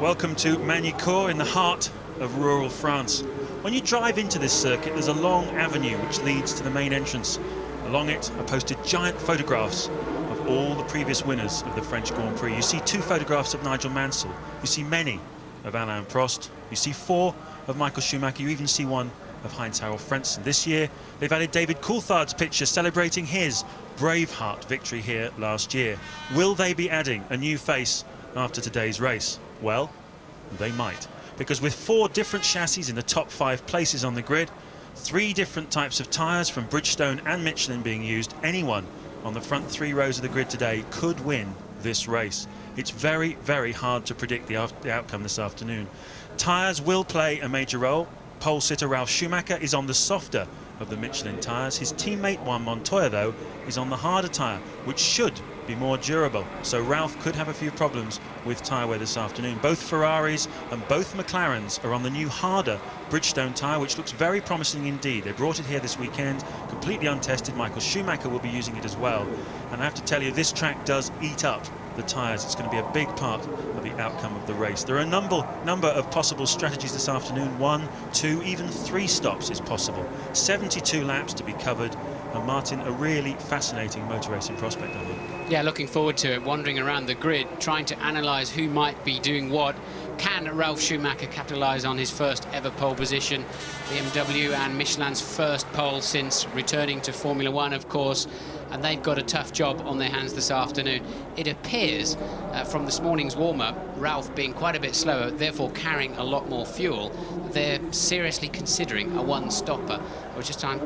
Welcome to Magny in the heart of rural France. When you drive into this circuit, there's a long avenue which leads to the main entrance. Along it are posted giant photographs of all the previous winners of the French Grand Prix. You see 2 photographs of Nigel Mansell, you see many of Alain Prost, you see 4 of Michael Schumacher, you even see 1 of Heinz-Harald Frentzen. This year, they've added David Coulthard's picture celebrating his Braveheart victory here last year. Will they be adding a new face after today's race? Well, they might, because with 4 different chassis in the top 5 places on the grid, 3 different types of tyres from Bridgestone and Michelin being used, anyone on the front 3 rows of the grid today could win this race. It's very, very hard to predict the outcome this afternoon. Tyres will play a major role. Pole sitter Ralf Schumacher is on the softer of the Michelin tyres. His teammate Juan Montoya, though, is on the harder tyre, which should be more durable. So Ralf could have a few problems with tyre wear this afternoon. Both Ferraris and both McLarens are on the new harder Bridgestone tyre, which looks very promising indeed. They brought it here this weekend, completely untested. Michael Schumacher will be using it as well. And I have to tell you, this track does eat up the tyres. It's going to be a big part of the outcome of the race. There are a number of possible strategies this afternoon. 1, 2, even 3 stops is possible. 72 laps to be covered. And Martin, a really fascinating motor racing prospect, I think. Yeah, looking forward to it, wandering around the grid, trying to analyse who might be doing what. Can Ralf Schumacher capitalise on his first ever pole position? BMW and Michelin's first pole since returning to Formula One, of course, and they've got a tough job on their hands this afternoon. It appears from this morning's warm-up, Ralf being quite a bit slower, therefore carrying a lot more fuel, they're seriously considering a one-stopper. I was just trying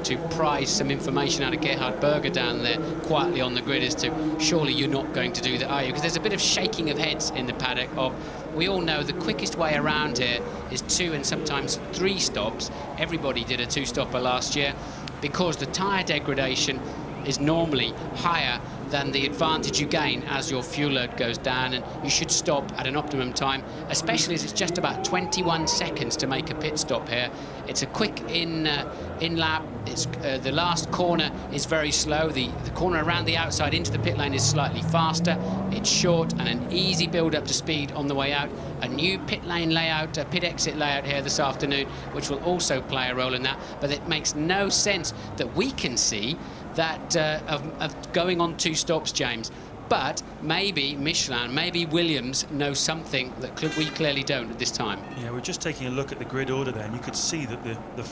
to prize some information out of Gerhard Berger down there quietly on the grid as to, surely you're not going to do that, are you? Because there's a bit of shaking of heads in the paddock of, we all know the quickest way around here is 2 and sometimes 3 stops. Everybody did a 2-stopper last year because the tyre degradation is normally higher than the advantage you gain as your fuel load goes down, and you should stop at an optimum time, especially as it's just about 21 seconds to make a pit stop here. It's a quick in lap. It's the last corner is very slow. The corner around the outside into the pit lane is slightly faster. It's short and an easy build up to speed on the way out. A new pit lane layout, pit exit layout here this afternoon, which will also play a role in that. But it makes no sense that we can see that of going on 2 stops, James. But maybe Michelin, maybe Williams know something that we clearly don't at this time. Yeah, we're just taking a look at the grid order there, and you could see that the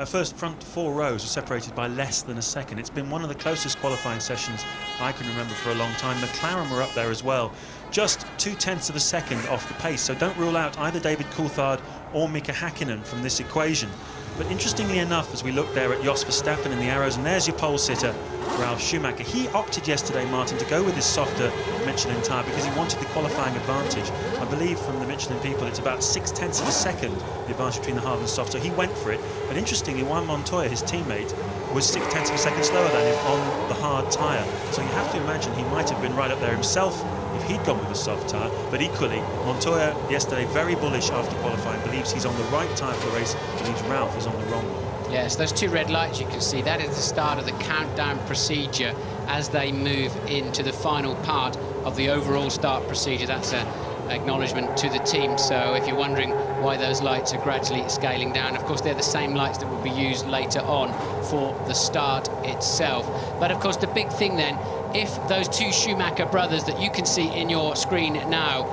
first front 4 rows are separated by less than a second. It's been one of the closest qualifying sessions I can remember for a long time. McLaren were up there as well, just 0.2 of a second off the pace. So don't rule out either David Coulthard or Mika Häkkinen from this equation. But interestingly enough, as we look there at Jos Verstappen in the arrows, and there's your pole sitter, Ralf Schumacher. He opted yesterday, Martin, to go with his softer Michelin tyre because he wanted the qualifying advantage. I believe from the Michelin people it's about 0.6 of a second, the advantage between the hard and soft, so he went for it. But interestingly, Juan Montoya, his teammate, was 0.6 of a second slower than him on the hard tyre. So you have to imagine he might have been right up there himself if he'd gone with the soft tyre. But equally, Montoya yesterday very bullish after qualifying, believes he's on the right tyre for the race, believes Ralf is on the wrong one. Yes, those 2 red lights you can see, that is the start of the countdown procedure as they move into the final part of the overall start procedure. That's an acknowledgement to the team. So if you're wondering why those lights are gradually scaling down, of course they're the same lights that will be used later on for the start itself. But of course the big thing then, if those 2 Schumacher brothers that you can see in your screen now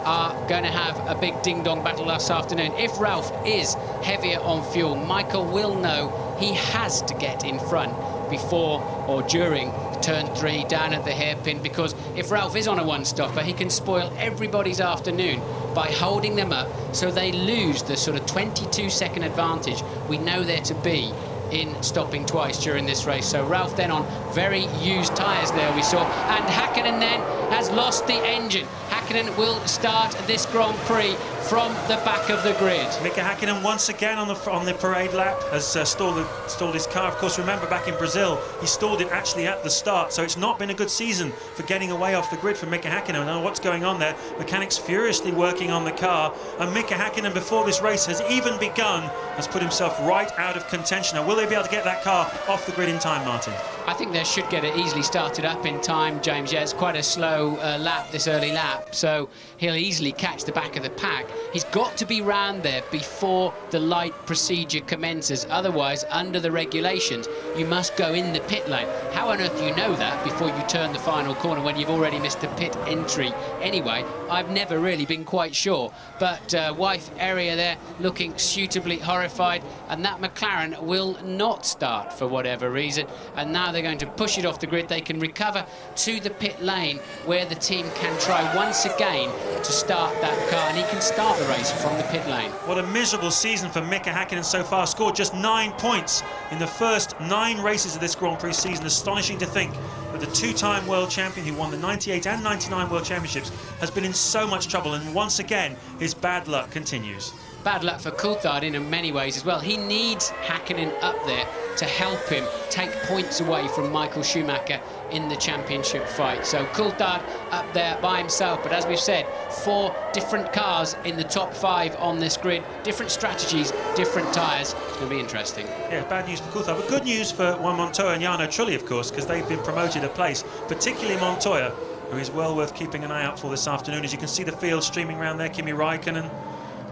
are going to have a big ding-dong battle this afternoon. If Ralf is heavier on fuel, Michael will know he has to get in front before or during turn 3 down at the hairpin, because if Ralf is on a one-stopper, he can spoil everybody's afternoon by holding them up so they lose the sort of 22-second advantage we know there to be in stopping twice during this race. So Ralf then on very used tyres there we saw, and Häkkinen then has lost the engine. Häkkinen will start this Grand Prix from the back of the grid. Mika Häkkinen once again on the parade lap has stalled his car. Of course, remember back in Brazil, he stalled it actually at the start, so it's not been a good season for getting away off the grid for Mika Häkkinen. I don't know what's going on there. Mechanics furiously working on the car, and Mika Häkkinen, before this race has even begun, has put himself right out of contention. Now, will they be able to get that car off the grid in time, Martin? I think they should get it easily started up in time, James. Yeah, it's quite a slow lap, this early lap, so he'll easily catch the back of the pack. He's got to be round there before the light procedure commences. Otherwise, under the regulations, you must go in the pit lane. How on earth do you know that before you turn the final corner when you've already missed the pit entry? Anyway, I've never really been quite sure. But wife area there looking suitably horrified, and that McLaren will not start for whatever reason. And now they're going to push it off the grid. They can recover to the pit lane where the team can try once again to start that car, and he can start the race from the pit lane. What a miserable season for Mika Häkkinen so far. Scored just 9 points in the first 9 races of this Grand Prix season. Astonishing to think that the two-time world champion who won the 98 and 99 world championships has been in so much trouble, and once again his bad luck continues. Bad luck for Coulthard in many ways as well. He needs Häkkinen up there to help him take points away from Michael Schumacher in the championship fight. So Coulthard up there by himself, but as we've said, 4 different cars in the top 5 on this grid, different strategies, different tyres. It's going to be interesting. Yeah, bad news for Coulthard, but good news for Juan Montoya and Jarno Trulli, of course, because they've been promoted a place, particularly Montoya, who is well worth keeping an eye out for this afternoon. As you can see the field streaming around there, Kimi Räikkönen.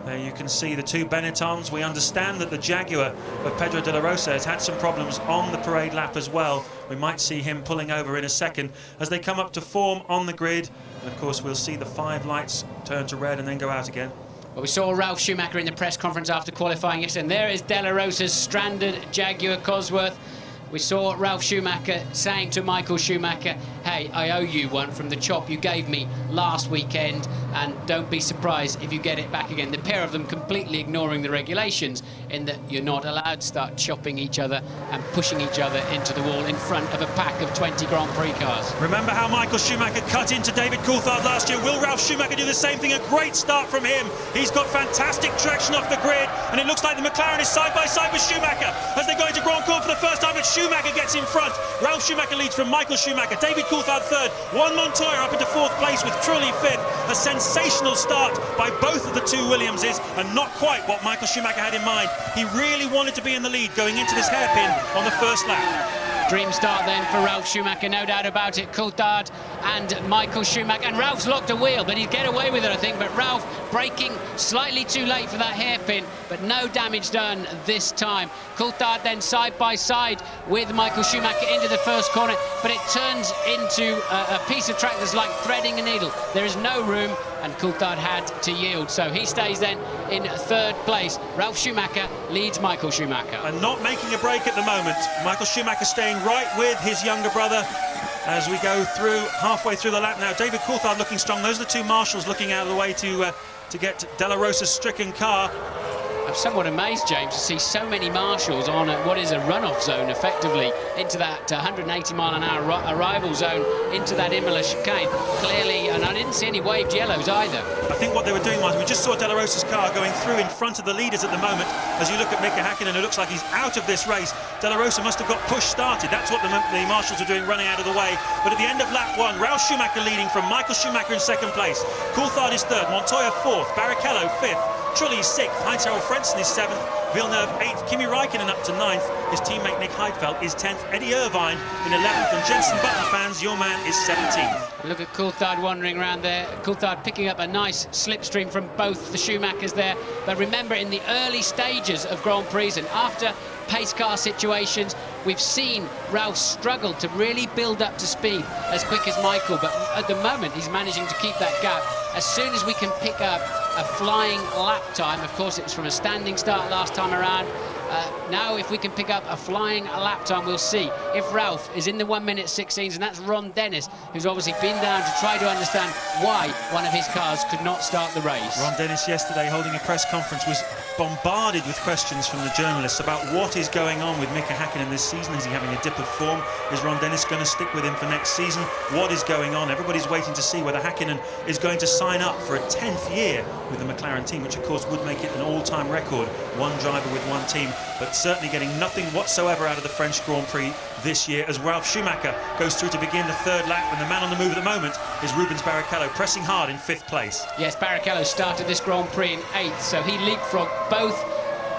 There you can see the 2 Benettons. We understand that the Jaguar of Pedro de la Rosa has had some problems on the parade lap as well. We might see him pulling over in a second as they come up to form on the grid. And of course we'll see the 5 lights turn to red and then go out again. Well, we saw Ralf Schumacher in the press conference after qualifying yesterday, and there is de la Rosa's stranded Jaguar Cosworth. We saw Ralf Schumacher saying to Michael Schumacher, hey, I owe you one from the chop you gave me last weekend, and don't be surprised if you get it back again. The pair of them completely ignoring the regulations in that you're not allowed to start chopping each other and pushing each other into the wall in front of a pack of 20 Grand Prix cars. Remember how Michael Schumacher cut into David Coulthard last year? Will Ralf Schumacher do the same thing? A great start from him. He's got fantastic traction off the grid, and it looks like the McLaren is side by side with Schumacher as they go into Grand Court for the first time. It's Schumacher gets in front. Ralf Schumacher leads from Michael Schumacher. David Coulthard third. Juan Montoya up into 4th place with Trulli 5th. A sensational start by both of the 2 Williamses, and not quite what Michael Schumacher had in mind. He really wanted to be in the lead going into this hairpin on the first lap. Dream start then for Ralf Schumacher, no doubt about it. Coulthard and Michael Schumacher, and Ralph's locked a wheel, but he'd get away with it, I think. But Ralf braking slightly too late for that hairpin, but no damage done this time. Coulthard then side by side with Michael Schumacher into the first corner, but it turns into a piece of track that's like threading a needle. There is no room, and Coulthard had to yield, so he stays then in 3rd place. Ralf Schumacher leads Michael Schumacher. And not making a break at the moment. Michael Schumacher staying right with his younger brother as we go through halfway through the lap now. David Coulthard looking strong. Those are the 2 marshals looking out of the way to get De La Rosa's stricken car. I'm somewhat amazed, James, to see so many marshals on what is a runoff zone, effectively, into that 180-mile-an-hour arrival zone, into that Imola chicane. Clearly, and I didn't see any waved yellows either. I think what they were doing was, we just saw De La Rosa's car going through in front of the leaders at the moment. As you look at Mika Häkkinen, it looks like he's out of this race. De La Rosa must have got push started. That's what the marshals are doing, running out of the way. But at the end of lap 1, Ralf Schumacher leading from Michael Schumacher in 2nd place. Coulthard is 3rd, Montoya 4th, Barrichello 5th. Trulli is 6th, Heinz-Harald Frentzen is 7th, Villeneuve 8th, Kimi Räikkönen up to 9th, his teammate Nick Heidfeld is 10th, Eddie Irvine in 11th, and Jenson Button fans, your man is 17th. Look at Coulthard wandering around there. Coulthard picking up a nice slipstream from both the Schumachers there. But remember, in the early stages of Grand Prix and after pace car situations, we've seen Ralf struggle to really build up to speed as quick as Michael, but at the moment he's managing to keep that gap. As soon as we can pick up a flying lap time, of course it was from a standing start last time around, now if we can pick up a flying lap time, we'll see if Ralf is in the 1:16s, and that's Ron Dennis, who's obviously been down to try to understand why one of his cars could not start the race. Ron Dennis yesterday holding a press conference was bombarded with questions from the journalists about what is going on with Mika Häkkinen this season. Is he having a dip of form? Is Ron Dennis going to stick with him for next season? What is going on? Everybody's waiting to see whether Häkkinen is going to sign up for a 10th year with the McLaren team, which of course would make it an all-time record, 1 driver with 1 team, but certainly getting nothing whatsoever out of the French Grand Prix this year as Ralf Schumacher goes through to begin the 3rd lap, and the man on the move at the moment is Rubens Barrichello, pressing hard in 5th place. Yes, Barrichello started this Grand Prix in 8th, so he leapfrogged both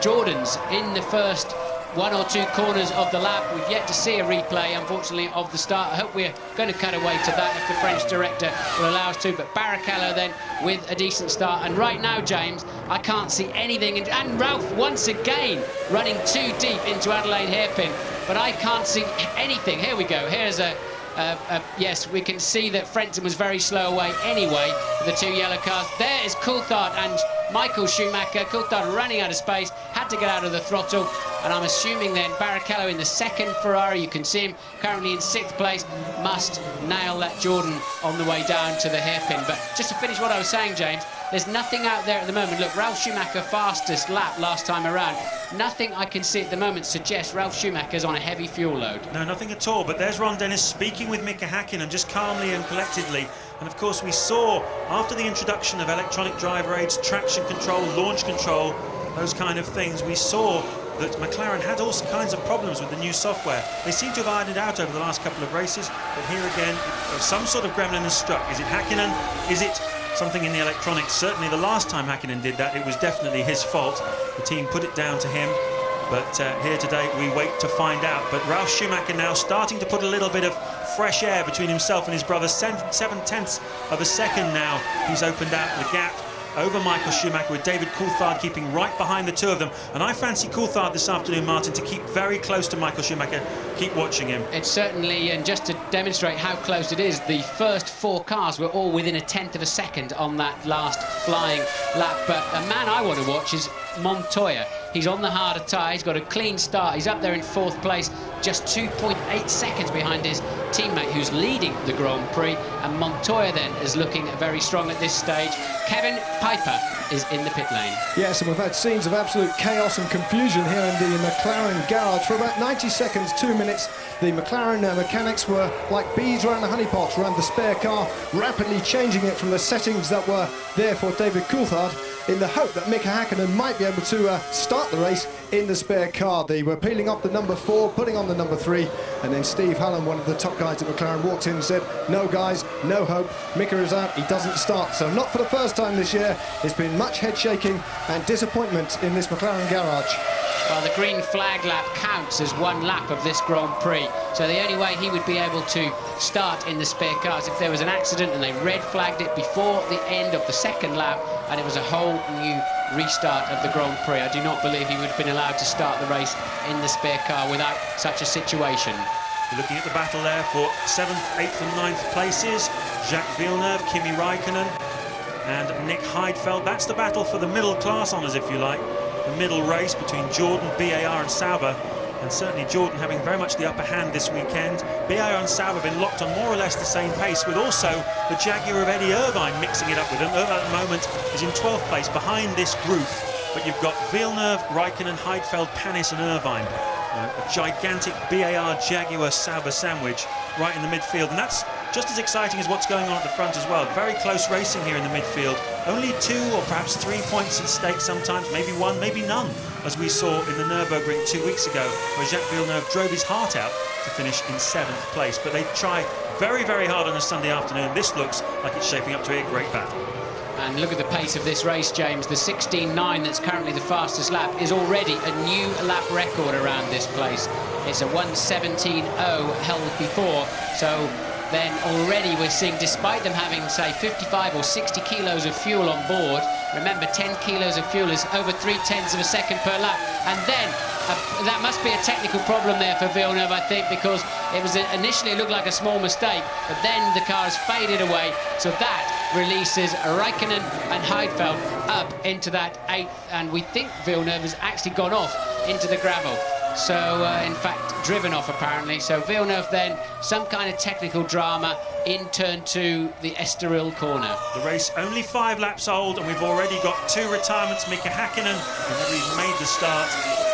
Jordans in the first one or two corners of the lap. We've yet to see a replay, unfortunately, of the start. I hope we're going to cut away to that if the French director will allow us to. But Barrichello then with a decent start. And right now, James, I can't see anything. And Ralph once again running too deep into Adelaide hairpin. But I can't see anything. Here we go. Here's yes, we can see that Frenton was very slow away anyway with the 2 yellow cars. There is Coulthard and Michael Schumacher. Coulthard running out of space, had to get out of the throttle. And I'm assuming then Barrichello in the second Ferrari, you can see him currently in 6th place, must nail that Jordan on the way down to the hairpin. But just to finish what I was saying, James, there's nothing out there at the moment. Look, Ralf Schumacher fastest lap last time around. Nothing I can see at the moment suggests Ralf Schumacher's on a heavy fuel load. No, nothing at all. But there's Ron Dennis speaking with Mika Hakkinen just calmly and collectedly. And of course we saw after the introduction of electronic driver aids, traction control, launch control, those kind of things, we saw that McLaren had all kinds of problems with the new software. They seem to have ironed it out over the last couple of races, but here again, some sort of gremlin has struck. Is it Hakkinen? Is it something in the electronics? Certainly the last time Hakkinen did that, it was definitely his fault. The team put it down to him. But here today, we wait to find out. But Ralf Schumacher now starting to put a little bit of fresh air between himself and his brother. 7/10 of a second now. He's opened out the gap over Michael Schumacher, with David Coulthard keeping right behind the two of them. And I fancy Coulthard this afternoon, Martin, to keep very close to Michael Schumacher. Keep watching him. It's certainly, and just to demonstrate how close it is, the first 4 cars were all within 1/10 of a second on that last flying lap. But a man I want to watch is Montoya. He's on the harder tyre, he's got a clean start, he's up there in 4th place, just 2.8 seconds behind his teammate who's leading the Grand Prix. And Montoya then is looking very strong at this stage. Kevin Piper is in the pit lane. Yes, and we've had scenes of absolute chaos and confusion here in the McLaren garage. For about 90 seconds, 2 minutes, the McLaren mechanics were like bees around the honeypot, around the spare car, rapidly changing it from the settings that were there for David Coulthard, in the hope that Mika Hakkinen might be able to start the race in the spare car. They were peeling off the number 4, putting on the number 3, and then Steve Hallam, one of the top guys at McLaren, walked in and said, no guys, no hope, Mika is out, he doesn't start. So not for the first time this year. It's been much head shaking and disappointment in this McLaren garage. Well, the green flag lap counts as 1 lap of this Grand Prix, so the only way he would be able to start in the spare car is if there was an accident and they red flagged it before the end of the 2nd lap and it was a whole new restart of the Grand Prix. I do not believe he would have been allowed to start the race in the spare car without such a situation. You're looking at the battle there for 7th, 8th and 9th places. Jacques Villeneuve, Kimi Raikkonen and Nick Heidfeld. That's the battle for the middle class honours, if you like. The middle race between Jordan, BAR and Sauber, and certainly Jordan having very much the upper hand this weekend. BAR and Sauber have been locked on more or less the same pace, with also the Jaguar of Eddie Irvine mixing it up with them. Irvine at the moment is in 12th place behind this group, but you've got Villeneuve, Raikkonen, Heidfeld, Panis and Irvine. A gigantic BAR Jaguar Sauber sandwich right in the midfield, and that's just as exciting as what's going on at the front as well. Very close racing here in the midfield. Only 2 or perhaps 3 points at stake sometimes, maybe 1, maybe none, as we saw in the Nürburgring 2 weeks ago, where Jacques Villeneuve drove his heart out to finish in 7th place. But they try very, very hard on a Sunday afternoon. This looks like it's shaping up to be a great battle. And look at the pace of this race, James. The 16.9 that's currently the fastest lap is already a new lap record around this place. It's a 1:17.0 held before, so then already we're seeing, despite them having, say, 55 or 60 kilos of fuel on board, remember 10 kilos of fuel is over 0.3 of a second per lap, and then that must be a technical problem there for Villeneuve, I think, because it was initially, it looked like a small mistake, but then the car has faded away, so that releases Raikkonen and Heidfeld up into that 8th, and we think Villeneuve has actually gone off into the gravel. So, in fact, driven off apparently. So Villeneuve then, some kind of technical drama in turn 2, the Estoril corner. The race only 5 laps old, and we've already got 2 retirements. Mika Hakkinen, who's made the start,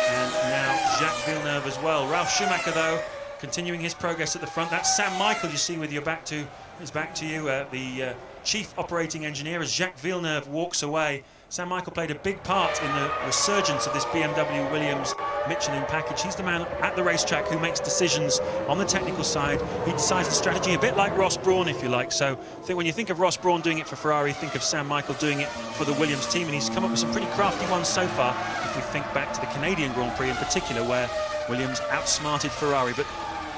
and now Jacques Villeneuve as well. Ralf Schumacher, though, continuing his progress at the front. That's Sam Michael you see with your back to, his back to you, the chief operating engineer, as Jacques Villeneuve walks away. Sam Michael played a big part in the resurgence of this BMW Williams Michelin package. He's the man at the racetrack who makes decisions on the technical side. He decides the strategy, a bit like Ross Brawn, if you like. So I think when you think of Ross Brawn doing it for Ferrari, think of Sam Michael doing it for the Williams team, and he's come up with some pretty crafty ones so far, if we think back to the Canadian Grand Prix in particular, where Williams outsmarted Ferrari. But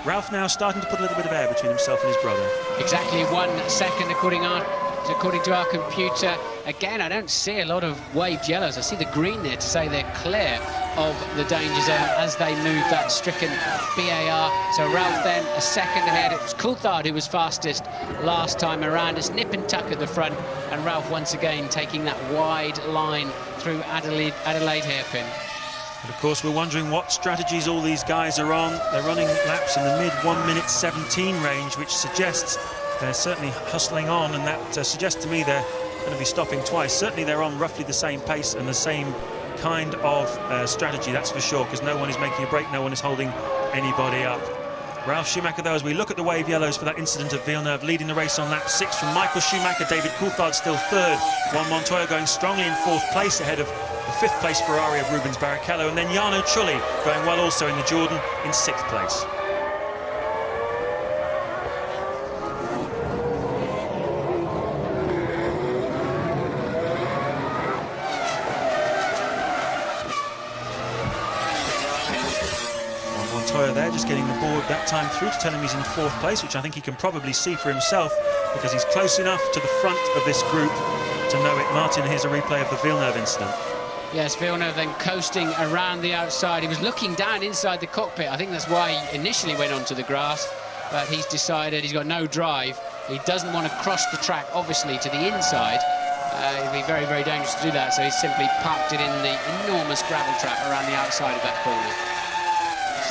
Ralph now starting to put a little bit of air between himself and his brother. Exactly 1 second according to our computer. Again, I don't see a lot of waved yellows. I see the green there to say they're clear of the danger zone as they move that stricken BAR. So Ralph then a second ahead. It was Coulthard who was fastest last time around. It's nip and tuck at the front, and Ralph once again taking that wide line through Adelaide hairpin. And of course, we're wondering what strategies all these guys are on. They're running laps in the mid 1:17 range, which suggests they're certainly hustling on, and that suggests to me they're going to be stopping twice. Certainly they're on roughly the same pace and the same kind of strategy, that's for sure, because no one is making a break, no one is holding anybody up. Ralf Schumacher, though, as we look at the wave yellows for that incident of Villeneuve, leading the race on lap 6 from Michael Schumacher. David Coulthard still third. Juan Montoya going strongly in 4th place ahead of the 5th place Ferrari of Rubens Barrichello, and then Jarno Trulli going well also in the Jordan in 6th place. Montoya there just getting the board that time through to tell him he's in 4th place, which I think he can probably see for himself because he's close enough to the front of this group to know it. Martin, here's a replay of the Villeneuve incident. Yes, Villeneuve then coasting around the outside. He was looking down inside the cockpit. I think that's why he initially went onto the grass, but he's decided he's got no drive. He doesn't want to cross the track, obviously, to the inside. It'd be very, very dangerous to do that, so he's simply parked it in the enormous gravel trap around the outside of that corner.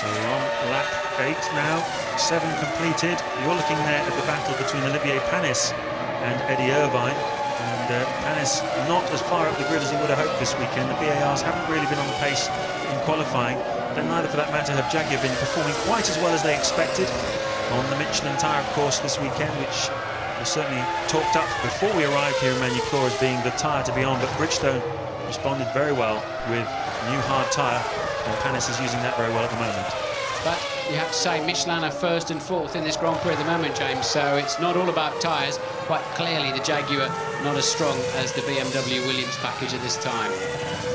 So we're on lap 8 now, 7 completed. You're looking there at the battle between Olivier Panis and Eddie Irvine. And Panis not as far up the grid as he would have hoped this weekend. The BARs haven't really been on the pace in qualifying. Then neither, for that matter, have Jaguar been performing quite as well as they expected on the Michelin tyre, of course, this weekend, which was certainly talked up before we arrived here in Magny-Cours as being the tyre to be on. But Bridgestone responded very well with new hard tyre, and Panis is using that very well at the moment. But you have to say Michelin are 1st and 4th in this Grand Prix at the moment, James, so it's not all about tyres. Quite clearly the Jaguar not as strong as the BMW Williams package at this time.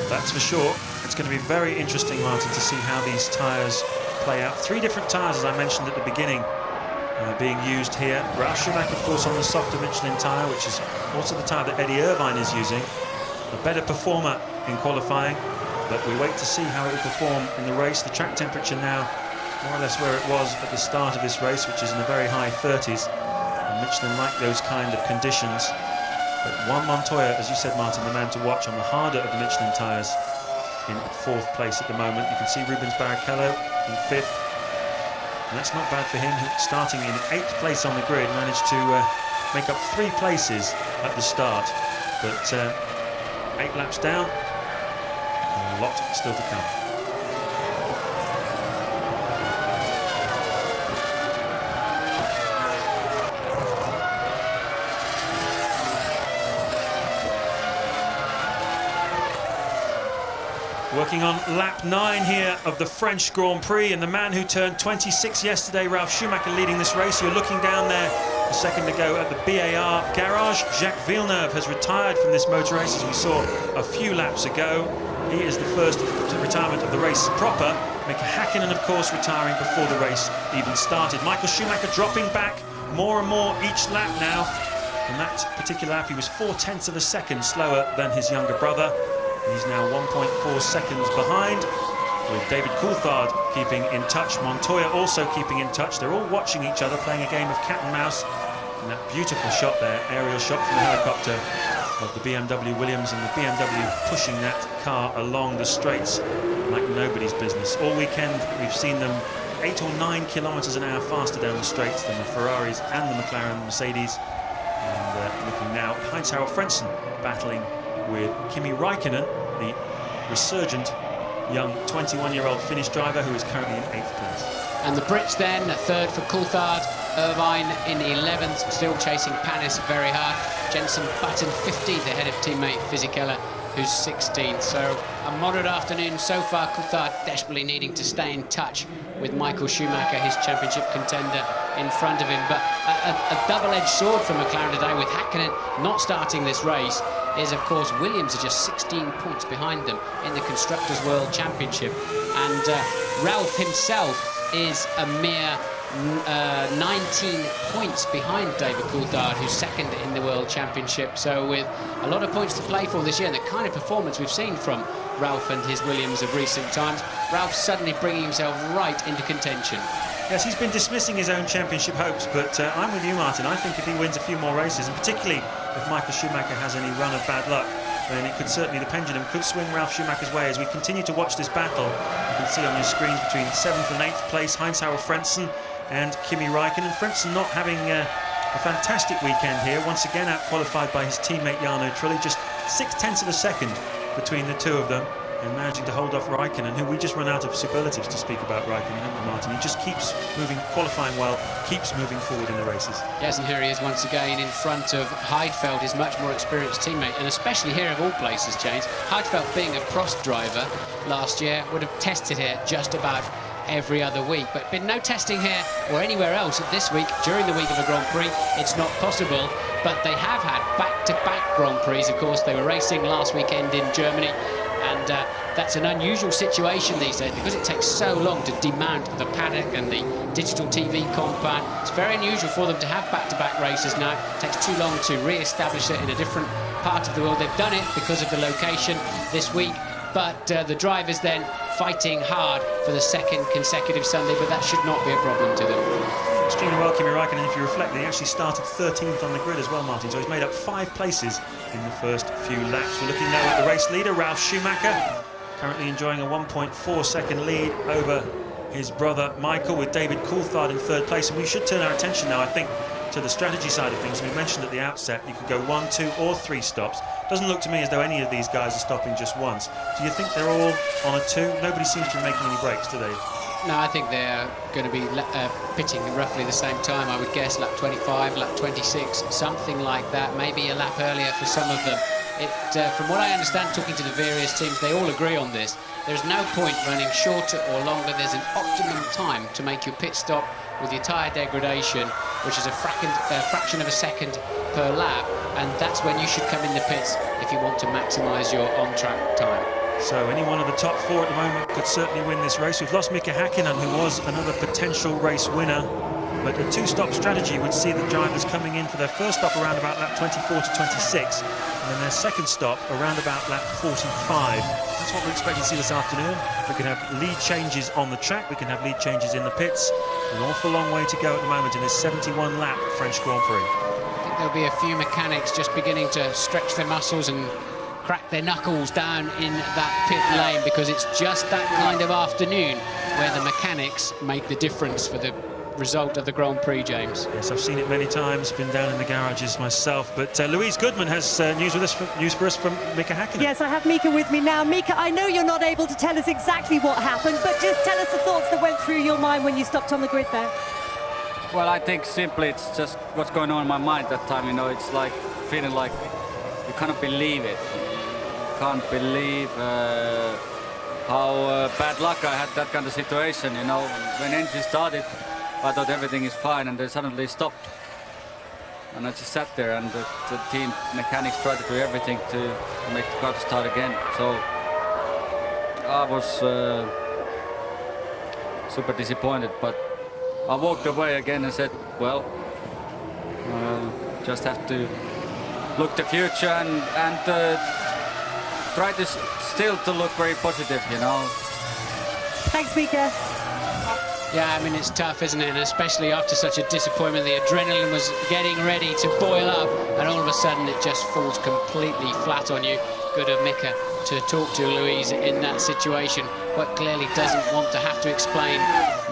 That's for sure. It's going to be very interesting, Martin, to see how these tyres play out. 3 different tyres, as I mentioned at the beginning, being used here. Ralf Schumacher, of course, on the softer Michelin tyre, which is also the tyre that Eddie Irvine is using. A better performer in qualifying, but we wait to see how it will perform in the race. The track temperature now more or less where it was at the start of this race, which is in the very high 30s. And Michelin like those kind of conditions. But Juan Montoya, as you said, Martin, the man to watch on the harder of the Michelin tyres, in 4th place at the moment. You can see Rubens Barrichello in 5th. And that's not bad for him. Starting in 8th place on the grid, managed to make up 3 places at the start. But 8 laps down, and a lot still to come. Working on lap 9 here of the French Grand Prix, and the man who turned 26 yesterday, Ralf Schumacher, leading this race. You're looking down there a second ago at the BAR garage. Jacques Villeneuve has retired from this motor race, as we saw a few laps ago. He is the first retirement of the race proper. Mika Häkkinen, of course, retiring before the race even started. Michael Schumacher dropping back more and more each lap now. And that particular lap, he was 0.4 of a second slower than his younger brother. He's now 1.4 seconds behind, with David Coulthard keeping in touch. Montoya also keeping in touch. They're all watching each other, playing a game of cat and mouse. And that beautiful shot there, aerial shot from the helicopter of the BMW Williams, and the BMW pushing that car along the straights like nobody's business. All weekend we've seen them 8 or 9 kilometers an hour faster down the straights than the Ferraris and the McLaren and Mercedes. And looking now at Heinz-Harald Frentzen battling with Kimi Räikkönen, the resurgent young 21-year-old Finnish driver who is currently in 8th place. And the Brits then, 3rd for Coulthard, Irvine in 11th, still chasing Panis very hard. Jensen Button 15th ahead of teammate Fisichella, who's 16th. So a moderate afternoon so far. Coulthard desperately needing to stay in touch with Michael Schumacher, his championship contender, in front of him. But a double-edged sword for McLaren today, with Häkkinen not starting this race, is of course Williams are just 16 points behind them in the Constructors' World Championship. And Ralph himself is a mere 19 points behind David Coulthard, who's second in the World Championship. So with a lot of points to play for this year, and the kind of performance we've seen from Ralph and his Williams of recent times, Ralph suddenly bringing himself right into contention. Yes, he's been dismissing his own championship hopes, but I'm with you, Martin. I think if he wins a few more races, and particularly if Michael Schumacher has any run of bad luck, then it could certainly, the pendulum could swing Ralf Schumacher's way. As we continue to watch this battle, you can see on your screens between 7th and 8th place, Heinz-Harald Frentzen and Kimi Räikkönen. Frentzen not having a fantastic weekend here, once again out-qualified by his teammate Jarno Trulli, just 0.6 of a second between the two of them, and managing to hold off Räikkönen, who we just run out of superlatives to speak about Räikkönen, haven't we, Martin? He just keeps moving, qualifying well, keeps moving forward in the races. Yes, and here he is once again in front of Heidfeld, his much more experienced teammate, and especially here of all places, James. Heidfeld, being a Prost driver last year, would have tested here just about every other week, but been no testing here or anywhere else this week during the week of a Grand Prix. It's not possible, but they have had back-to-back Grand Prix. Of course, they were racing last weekend in Germany, and that's an unusual situation these days because it takes so long to demount the paddock and the digital TV compound. It's very unusual for them to have back-to-back races now. It takes too long to re-establish it in a different part of the world. They've done it because of the location this week, but the drivers then fighting hard for the second consecutive Sunday, but that should not be a problem to them. Extremely well, Kimi Räikkönen, if you reflect, he actually started 13th on the grid as well, Martin, so he's made up 5 places in the first few laps. We're looking now at the race leader, Ralf Schumacher, currently enjoying a 1.4 second lead over his brother Michael, with David Coulthard in 3rd place. And we should turn our attention now, I think, to the strategy side of things. We mentioned at the outset you could go 1, 2 or 3 stops. Doesn't look to me as though any of these guys are stopping just once. Do you think they're all on a 2? Nobody seems to be making any breaks, do they? No, I think they're going to be pitting roughly the same time, I would guess, lap 25, lap 26, something like that, maybe a lap earlier for some of them. From what I understand, talking to the various teams, they all agree on this. There's no point running shorter or longer. There's an optimum time to make your pit stop with your tyre degradation, which is a fraction of a second per lap, and that's when you should come in the pits if you want to maximise your on-track time. So any one of the top 4 at the moment could certainly win this race. We've lost Mika Häkkinen, who was another potential race winner, but a 2-stop strategy would see the drivers coming in for their first stop around about lap 24 to 26, and then their second stop around about lap 45. That's what we're expecting to see this afternoon. We can have lead changes on the track, we can have lead changes in the pits. An awful long way to go at the moment in this 71-lap French Grand Prix. I think there'll be a few mechanics just beginning to stretch their muscles and crack their knuckles down in that pit lane, because it's just that kind of afternoon where the mechanics make the difference for the result of the Grand Prix, James. Yes, I've seen it many times, been down in the garages myself, but Louise Goodman has news for us from Mika Häkkinen. Yes, I have Mika with me now. Mika, I know you're not able to tell us exactly what happened, but just tell us the thoughts that went through your mind when you stopped on the grid there. Well, I think simply it's just what's going on in my mind that time, you know. It's like feeling like you cannot believe it. You can't believe how bad luck I had that kind of situation, you know. When engine started, I thought everything is fine, and then suddenly stopped. And I just sat there, and the team mechanics tried to do everything to make the car start again. So I was super disappointed, but I walked away again and said, well, just have to look the future and try to still to look very positive, you know. Thanks, Mika. Yeah, I mean, it's tough, isn't it? And especially after such a disappointment, the adrenaline was getting ready to boil up, and all of a sudden it just falls completely flat on you. Good of Mika to talk to Louise in that situation, but clearly doesn't want to have to explain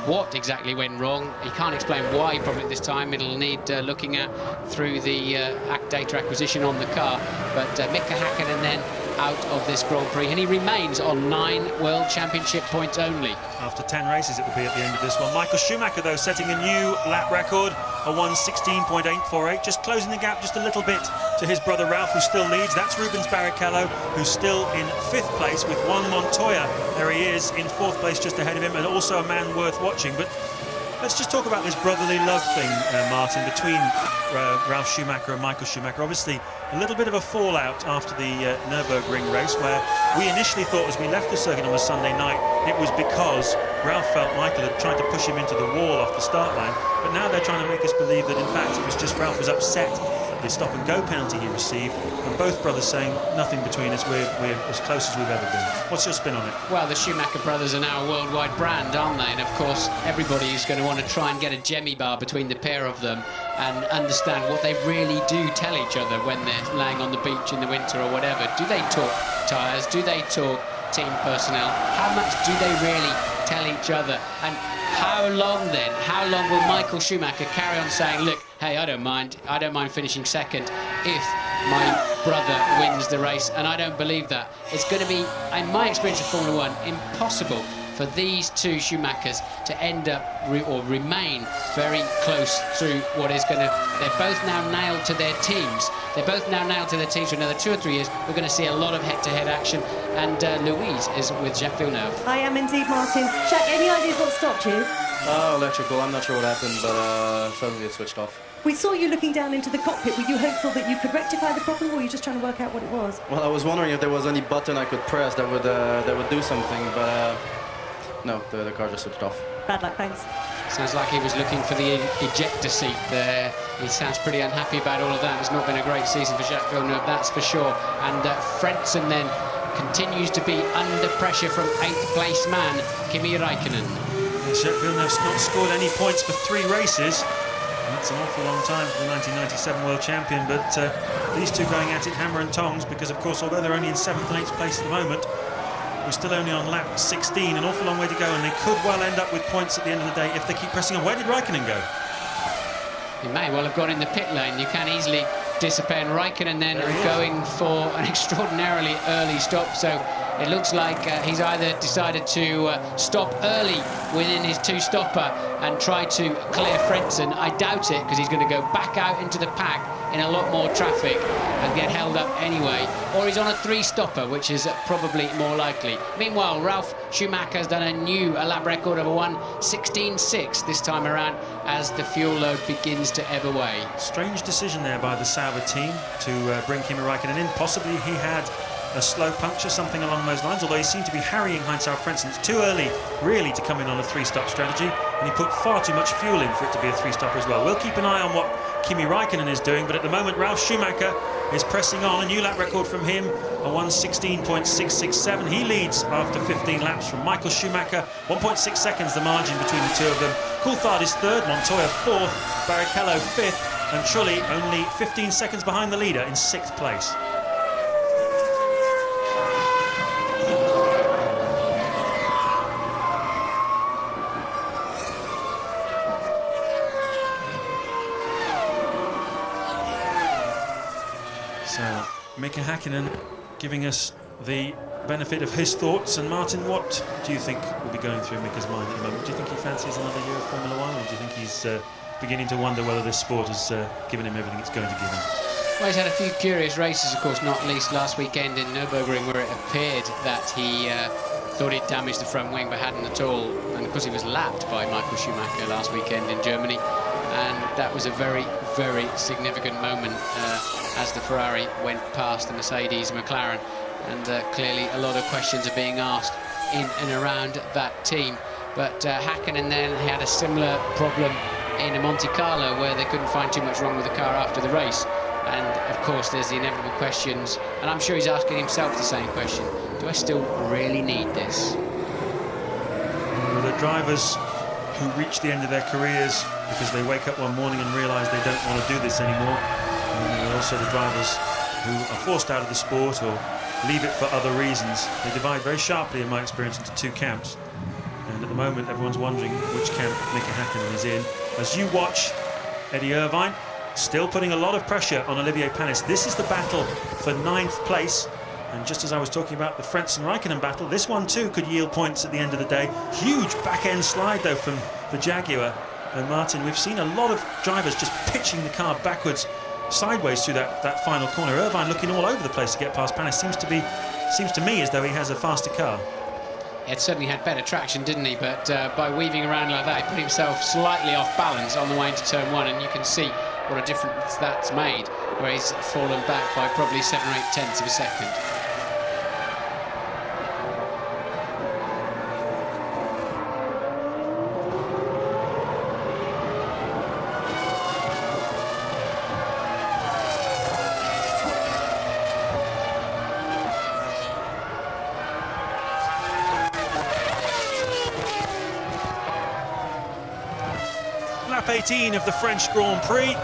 what exactly went wrong. He can't explain why probably this time. It'll need looking at through the data acquisition on the car. But Mika Häkkinen then out of this Grand Prix, and he remains on 9 World Championship points only. After 10 races it will be at the end of this one. Michael Schumacher, though, setting a new lap record, a 1:16.848, just closing the gap just a little bit to his brother Ralph, who still leads. That's Rubens Barrichello, who's still in 5th place with Juan Montoya. There he is in 4th place, just ahead of him, and also a man worth watching. But let's just talk about this brotherly love thing, Martin, between Ralf Schumacher and Michael Schumacher. Obviously, a little bit of a fallout after the Nürburgring race, where we initially thought as we left the circuit on a Sunday night, it was because Ralf felt Michael had tried to push him into the wall off the start line. But now they're trying to make us believe that, in fact, it was just Ralf was upset the stop-and-go penalty he received, and both brothers saying nothing between us, we're as close as we've ever been. What's your spin on it? Well, the Schumacher brothers are now a worldwide brand, aren't they? And of course, everybody is going to want to try and get a Jemmy bar between the pair of them and understand what they really do tell each other when they're laying on the beach in the winter or whatever. Do they talk tyres? Do they talk team personnel? How much do they really tell each other? And how long then? How long will Michael Schumacher carry on saying, look, hey, I don't mind finishing second if my brother wins the race? And I don't believe that. It's going to be, in my experience of Formula One, impossible for these two Schumachers to end up or remain very close through what is going to... They're both now nailed to their teams. They're both now nailed to their teams for another 2 or 3 years. We're going to see a lot of head-to-head action. And Louise is with Jacques Villeneuve. I am indeed, Martin. Jacques, any ideas what stopped you? Electrical. I'm not sure what happened, but suddenly it switched off. We saw you looking down into the cockpit. Were you hopeful that you could rectify the problem, or were you just trying to work out what it was? Well, I was wondering if there was any button I could press that would do something, but no, the car just switched off. Bad luck, thanks. Sounds like he was looking for the ejector seat there. He sounds pretty unhappy about all of that. It's not been a great season for Jacques Villeneuve, that's for sure. And Frentzen then continues to be under pressure from 8th place man, Kimi Räikkönen. Jacques Villeneuve's not scored any points for 3 races. That's an awful long time for the 1997 world champion, but these two going at it hammer and tongs, because of course, although they're only in 7th and 8th place at the moment, we're still only on lap 16, an awful long way to go, and they could well end up with points at the end of the day if they keep pressing on. Where did Räikkönen go? He may well have gone in the pit lane. You can easily disappear, and Räikkönen then going for an extraordinarily early stop, so it looks like he's either decided to stop early within his 2-stopper and try to clear Frentzen. I doubt it, because he's going to go back out into the pack in a lot more traffic and get held up anyway. Or he's on a 3-stopper, which is probably more likely. Meanwhile, Ralf Schumacher has done a lap record of a 1:16.6 this time around as the fuel load begins to ebb away. Strange decision there by the Sauber team to bring Kimi Räikkönen in. Possibly he had a slow puncture, something along those lines, although he seemed to be harrying Heinz-Harald Frentzen. It's too early, really, to come in on a 3-stop strategy, and he put far too much fuel in for it to be a 3-stopper as well. We'll keep an eye on what Kimi Räikkönen is doing, but at the moment, Ralf Schumacher is pressing on. A new lap record from him, a 1:16.667. He leads after 15 laps from Michael Schumacher. 1.6 seconds the margin between the two of them. Coulthard is 3rd, Montoya 4th, Barrichello 5th, and Trulli only 15 seconds behind the leader in 6th place. So, Mika Häkkinen giving us the benefit of his thoughts. And Martin, what do you think will be going through Mika's mind at the moment? Do you think he fancies another year of Formula One, or do you think he's beginning to wonder whether this sport has given him everything it's going to give him? Well, he's had a few curious races, of course, not least last weekend in Nürburgring, where it appeared that he thought he'd damaged the front wing but hadn't at all. And of course he was lapped by Michael Schumacher last weekend in Germany, and that was a very, very significant moment as the Ferrari went past the Mercedes McLaren, and clearly a lot of questions are being asked in and around that team. But Häkkinen then had a similar problem in Monte Carlo, where they couldn't find too much wrong with the car after the race. And of course there's the inevitable questions, and I'm sure he's asking himself the same question: do I still really need this? The drivers who reach the end of their careers because they wake up one morning and realise they don't want to do this anymore, and there are also the drivers who are forced out of the sport or leave it for other reasons. They divide very sharply, in my experience, into 2 camps, and at the moment everyone's wondering which camp Mika Häkkinen is in. As you watch Eddie Irvine still putting a lot of pressure on Olivier Panis. This is the battle for 9th place, And just as I was talking about the Frentzen-Raikkonen battle, this one too could yield points at the end of the day. Huge back-end slide though from the Jaguar. And Martin, we've seen a lot of drivers just pitching the car backwards, sideways through that final corner. Irvine looking all over the place to get past Panis. Seems to me as though he has a faster car. It certainly had better traction, didn't he? But by weaving around like that, he put himself slightly off balance on the way into turn one, and you can see what a difference that's made, where he's fallen back by probably 7 or 8 tenths of a second. Lap 18 of the French Grand Prix,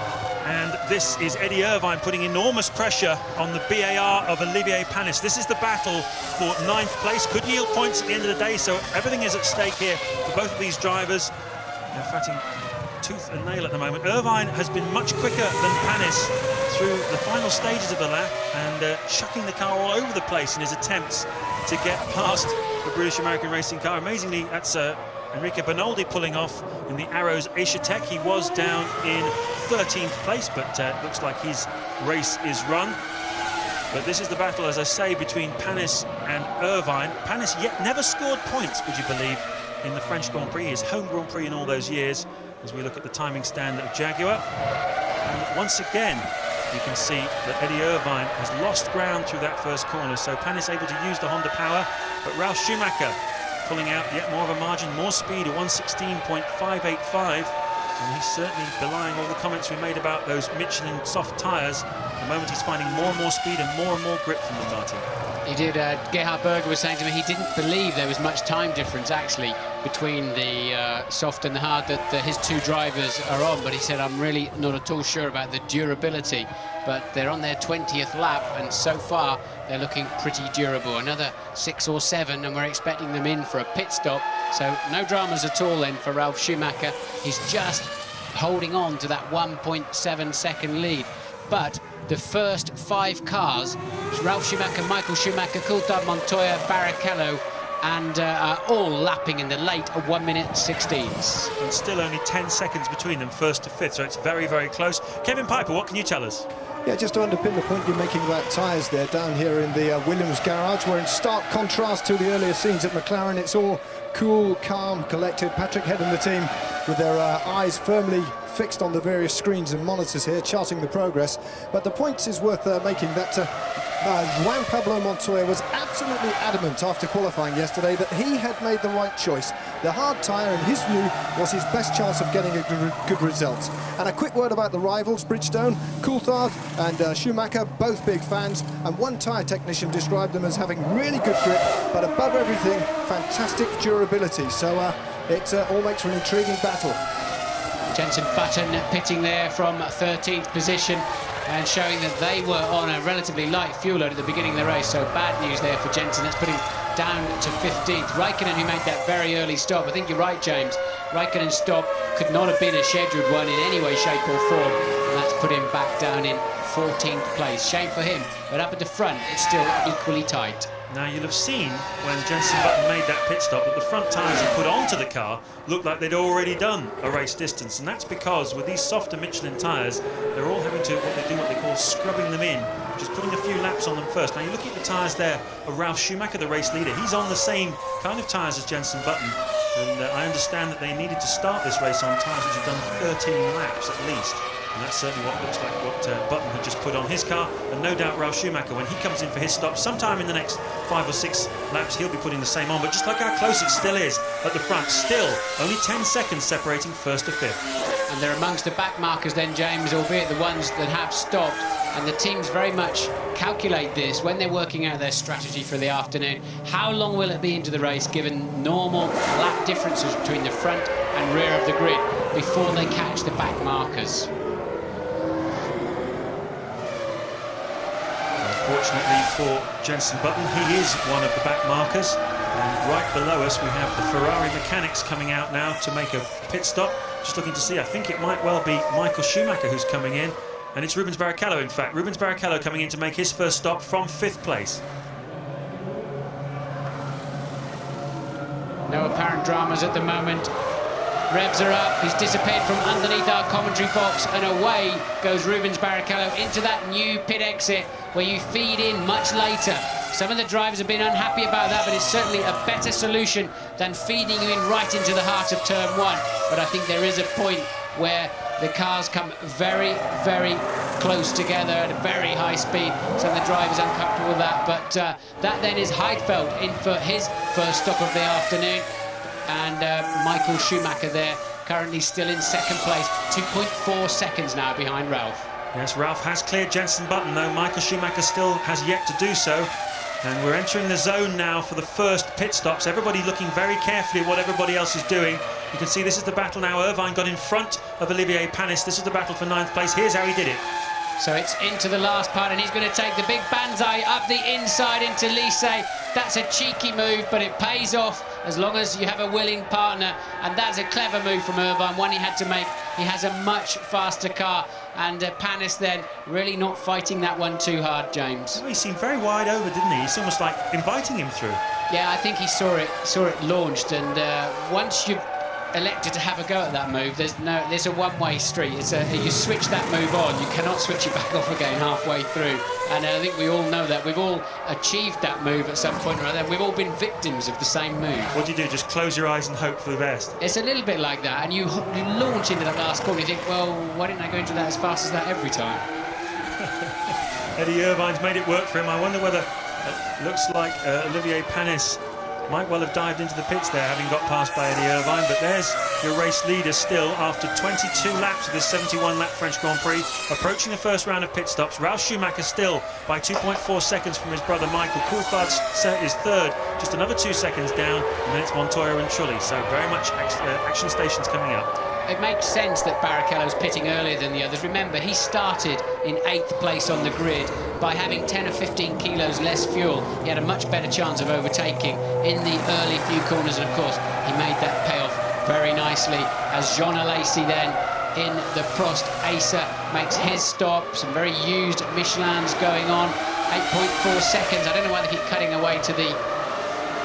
and this is Eddie Irvine putting enormous pressure on the BAR of Olivier Panis. This is the battle for 9th place, could yield points at the end of the day, so everything is at stake here for both of these drivers. They're fighting tooth and nail at the moment. Irvine has been much quicker than Panis through the final stages of the lap, and chucking the car all over the place in his attempts to get past the British-American racing car. Amazingly, that's Enrique Bernoldi pulling off in the Arrows Asia Tech. He was down in 13th place, but looks like his race is run. But this is the battle, as I say, between Panis and Irvine. Panis yet never scored points, would you believe, in the French Grand Prix, his home Grand Prix in all those years, as we look at the timing stand of Jaguar. And once again, you can see that Eddie Irvine has lost ground through that first corner, so Panis able to use the Honda power, but Ralf Schumacher pulling out yet more of a margin, more speed at 1:16.585, and he's certainly belying all the comments we made about those Michelin soft tyres. At the moment he's finding more and more speed and more grip from them, Martin. He did. Gerhard Berger was saying to me he didn't believe there was much time difference actually between the soft and the hard that his two drivers are on, but he said, I'm really not at all sure about the durability, but they're on their 20th lap, and so far they're looking pretty durable. Another 6 or 7, and we're expecting them in for a pit stop, so no dramas at all then for Ralf Schumacher. He's just holding on to that 1.7 second lead, but the first 5 cars, Ralf Schumacher, Michael Schumacher, Coulthard, Montoya, Barrichello, and are all lapping in the late 1:16. And still only 10 seconds between them, first to fifth, so it's very close. Kevin Piper, what can you tell us? Yeah, just to underpin the point you're making about tyres there, down here in the Williams garage, we're in stark contrast to the earlier scenes at McLaren. It's all cool, calm, collected. Patrick Head and the team with their eyes firmly fixed on the various screens and monitors here, charting the progress. But the point is worth making that Juan Pablo Montoya was absolutely adamant after qualifying yesterday that he had made the right choice. The hard tyre, in his view, was his best chance of getting a good result. And a quick word about the rivals, Bridgestone, Coulthard and Schumacher, both big fans, and one tyre technician described them as having really good grip, but above everything, fantastic durability. So it all makes for an intriguing battle. Jenson Button pitting there from 13th position and showing that they were on a relatively light fuel load at the beginning of the race, so bad news there for Jenson. That's put him down to 15th. Raikkonen, who made that very early stop, I think you're right, James, Raikkonen's stop could not have been a scheduled one in any way, shape or form, and that's put him back down in 14th place. Shame for him, but up at the front it's still equally tight. Now, you'll have seen when Jenson Button made that pit stop that the front tyres he put onto the car looked like they'd already done a race distance, and that's because with these softer Michelin tyres, they're all having to what they call scrubbing them in, just putting a few laps on them first. Now, you look at the tyres there of Ralf Schumacher, the race leader. He's on the same kind of tyres as Jenson Button, and I understand that they needed to start this race on tyres which have done 13 laps at least. And that's certainly what looks like what Button had just put on his car. And no doubt Ralf Schumacher, when he comes in for his stop, sometime in the next 5 or 6 laps, he'll be putting the same on. But just look how close it still is at the front. Still, only 10 seconds separating first to fifth. And they're amongst the back markers then, James, albeit the ones that have stopped. And the teams very much calculate this when they're working out their strategy for the afternoon. How long will it be into the race, given normal lap differences between the front and rear of the grid, before they catch the back markers? Fortunately for Jenson Button, he is one of the back markers. And right below us, we have the Ferrari mechanics coming out now to make a pit stop. Just looking to see, I think it might well be Michael Schumacher who's coming in. And it's Rubens Barrichello, in fact. Rubens Barrichello coming in to make his first stop from 5th place. No apparent dramas at the moment. Revs are up, he's disappeared from underneath our commentary box, and away goes Rubens Barrichello into that new pit exit where you feed in much later. Some of the drivers have been unhappy about that, but it's certainly a better solution than feeding you in right into the heart of turn one. But I think there is a point where the cars come very, very close together at a very high speed. Some of the drivers uncomfortable with that, but that then is Heidfeld in for his first stop of the afternoon. And Michael Schumacher there, currently still in second place, 2.4 seconds now behind Ralph. Yes, Ralph has cleared Jenson Button, though Michael Schumacher still has yet to do so. And we're entering the zone now for the first pit stops. Everybody looking very carefully at what everybody else is doing. You can see this is the battle now. Irvine got in front of Olivier Panis. This is the battle for 9th place. Here's how he did it. So it's into the last part, and he's going to take the big banzai up the inside into Lise. That's a cheeky move, but it pays off as long as you have a willing partner, and that's a clever move from Irvine, one he had to make. He has a much faster car, and Panis then really not fighting that one too hard, James. He seemed very wide over, didn't he? It's almost like inviting him through. Yeah, I think he saw it launched, and once you've elected to have a go at that move, there's a one-way street. You switch that move on, you cannot switch it back off again halfway through. And I think we all know that. We've all achieved that move at some point or other. We've all been victims of the same move. What do you do? Just close your eyes and hope for the best? It's a little bit like that, and you launch into that last corner. You think, well, why didn't I go into that as fast as that every time? Eddie Irvine's made it work for him. I wonder whether it looks like Olivier Panis might well have dived into the pits there, having got passed by Eddie Irvine, but there's your race leader still after 22 laps of this 71-lap French Grand Prix, approaching the first round of pit stops. Ralf Schumacher still by 2.4 seconds from his brother Michael. Coulthard is third, just another 2 seconds down, and then it's Montoya and Trulli, so very much action stations coming up. It makes sense that Barrichello's pitting earlier than the others. Remember, he started in 8th place on the grid. By having 10 or 15 kilos less fuel, he had a much better chance of overtaking in the early few corners, and of course, he made that pay off very nicely as Jean Alesi then in the Prost Acer makes his stop. Some very used Michelin's going on. 8.4 seconds. I don't know why they keep cutting away to the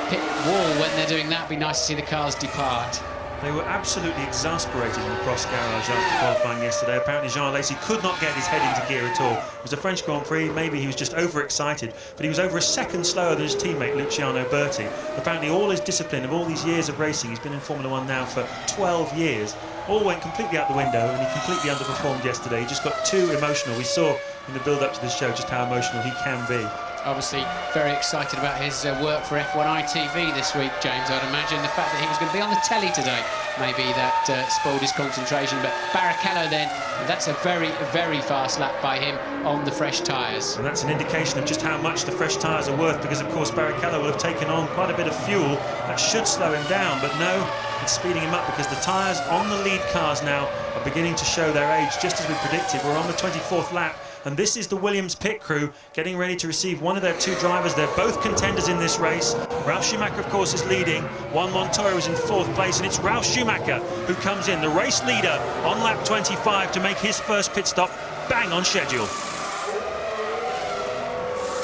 pit wall when they're doing that. It'd be nice to see the cars depart. They were absolutely exasperated in the Prost garage after qualifying yesterday. Apparently Jean Alesi could not get his head into gear at all. It was a French Grand Prix, maybe he was just overexcited, but he was over a second slower than his teammate Luciano Berti. Apparently all his discipline of all these years of racing, he's been in Formula 1 now for 12 years, all went completely out the window, and he completely underperformed yesterday. He just got too emotional. We saw in the build-up to this show just how emotional he can be. Obviously very excited about his work for F1 ITV this week, James. I'd imagine the fact that he was going to be on the telly today, maybe that spoiled his concentration. But Barrichello then, that's a very, very fast lap by him on the fresh tyres. And that's an indication of just how much the fresh tyres are worth, because of course Barrichello will have taken on quite a bit of fuel. That should slow him down, but no, it's speeding him up because the tyres on the lead cars now are beginning to show their age, just as we predicted. We're on the 24th lap. And this is the Williams pit crew getting ready to receive one of their two drivers. They're both contenders in this race. Ralf Schumacher, of course, is leading. Juan Montoya is in 4th place, and it's Ralf Schumacher who comes in, the race leader, on lap 25 to make his first pit stop, bang on schedule.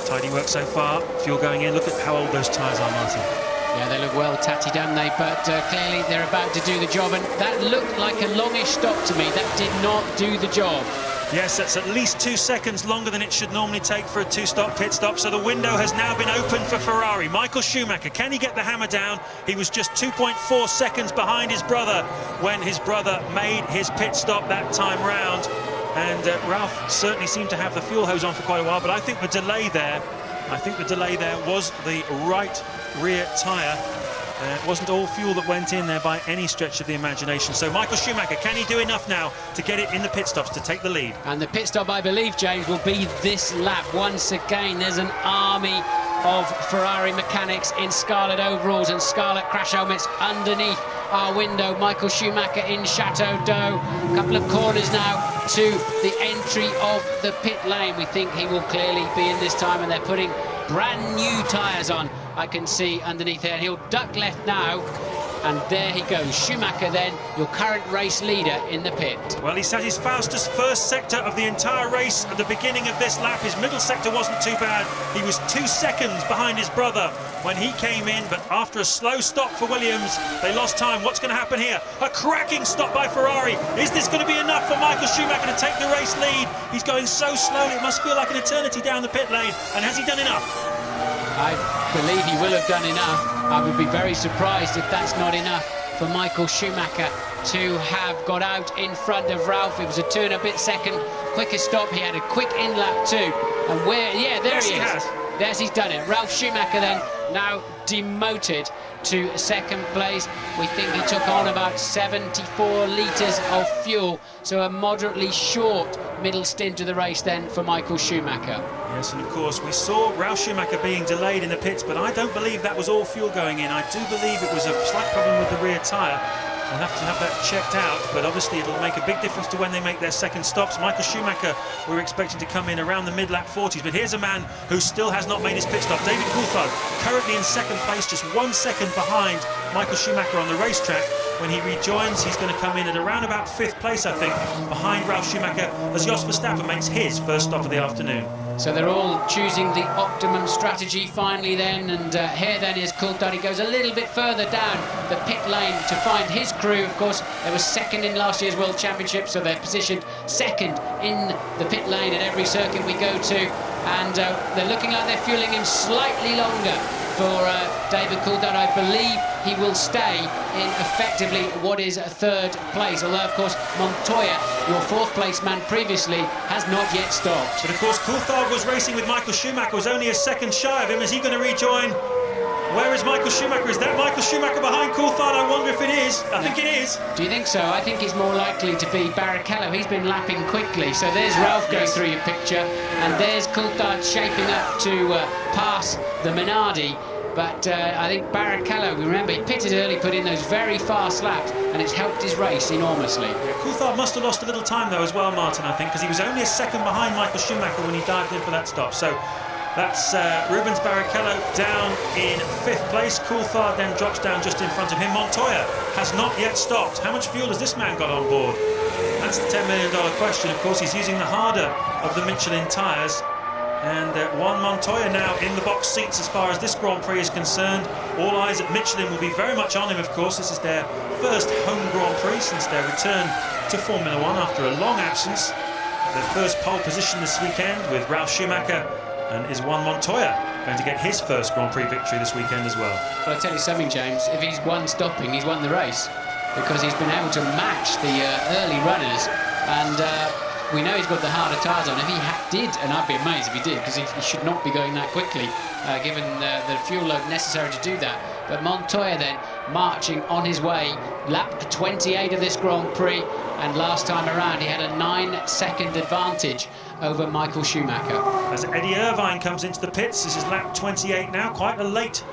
Tidy work so far. Fuel going in. Look at how old those tyres are, Martin. Yeah, they look well tatty, don't they? But clearly they're about to do the job, and that looked like a longish stop to me. That did not do the job. Yes, that's at least 2 seconds longer than it should normally take for a two-stop pit stop. So the window has now been opened for Ferrari. Michael Schumacher, can he get the hammer down? He was just 2.4 seconds behind his brother when his brother made his pit stop that time round. And Ralf certainly seemed to have the fuel hose on for quite a while, but I think the delay there was the right rear tyre. It wasn't all fuel that went in there by any stretch of the imagination. So Michael Schumacher, can he do enough now to get it in the pit stops to take the lead? And the pit stop, I believe, James, will be this lap. Once again, there's an army of Ferrari mechanics in scarlet overalls and scarlet crash helmets underneath our window. Michael Schumacher in Chateau d'Eau. A couple of corners now to the entry of the pit lane. We think he will clearly be in this time, and they're putting brand new tyres on. I can see underneath there, and he'll duck left now And there he goes. Schumacher then, your current race leader in the pit. Well, he's had his fastest first sector of the entire race at the beginning of this lap. His middle sector wasn't too bad. He was 2 seconds behind his brother when he came in, but after a slow stop for Williams, they lost time. What's going to happen here? A cracking stop by Ferrari. Is this going to be enough for Michael Schumacher to take the race lead? He's going so slowly, it must feel like an eternity down the pit lane. And has he done enough? I believe he will have done enough. I would be very surprised if that's not enough for Michael Schumacher to have got out in front of Ralph. It was a 2 and a bit second quickest stop. He had a quick in lap too. And where, yeah, there he is. Yes, he's done it. Ralph Schumacher then now demoted to second place. We think he took on about 74 litres of fuel, so a moderately short middle stint of the race then for Michael Schumacher. Yes, and of course we saw Ralph Schumacher being delayed in the pits, but I don't believe that was all fuel going in. I do believe it was a slight problem with the rear tyre. We'll have to have that checked out, but obviously it'll make a big difference to when they make their second stops. Michael Schumacher, we're expecting to come in around the mid-lap 40s, but here's a man who still has not made his pit stop. David Coulthard, currently in second place, just 1 second behind Michael Schumacher on the racetrack. When he rejoins, he's going to come in at around about 5th place, I think, behind Ralph Schumacher, as Jos Verstappen makes his first stop of the afternoon. So they're all choosing the optimum strategy finally then, and here then is Coulthard. He goes a little bit further down the pit lane to find his crew. Of course, they were second in last year's World Championship, so they're positioned second in the pit lane at every circuit we go to, and they're looking like they're fueling him slightly longer for David Coulthard. I believe he will stay in effectively what is 3rd place, although of course Montoya, your 4th place man previously, has not yet stopped. But of course Coulthard was racing with Michael Schumacher, was only a second shy of him. Is he going to rejoin? Where is Michael Schumacher? Is that Michael Schumacher behind Coulthard? I wonder if it is. I think it is. Do you think so? I think it's more likely to be Barrichello. He's been lapping quickly. So there's Ralph going through your picture, and there's Coulthard shaping up to pass the Minardi. But I think Barrichello, remember, he pitted early, put in those very fast laps, and it's helped his race enormously. Yeah, Coulthard must have lost a little time though as well, Martin, I think, because he was only a second behind Michael Schumacher when he dived in for that stop. So that's Rubens Barrichello down in 5th place. Coulthard then drops down just in front of him. Montoya has not yet stopped. How much fuel has this man got on board? That's the $10 million question. Of course, he's using the harder of the Michelin tyres. And Juan Montoya now in the box seats as far as this Grand Prix is concerned. All eyes at Michelin will be very much on him, of course. This is their first home Grand Prix since their return to Formula One after a long absence. Their first pole position this weekend with Ralph Schumacher, and is Juan Montoya going to get his first Grand Prix victory this weekend as well. But I'll tell you something, James, if he's won stopping, he's won the race, because he's been able to match the early runners, and we know he's got the harder tyres on. If he did, and I'd be amazed if he did, because he should not be going that quickly, given the fuel load necessary to do that. But Montoya then marching on his way, lap 28 of this Grand Prix, and last time around he had a 9-second advantage over Michael Schumacher. As Eddie Irvine comes into the pits, this is lap 28 now, quite a late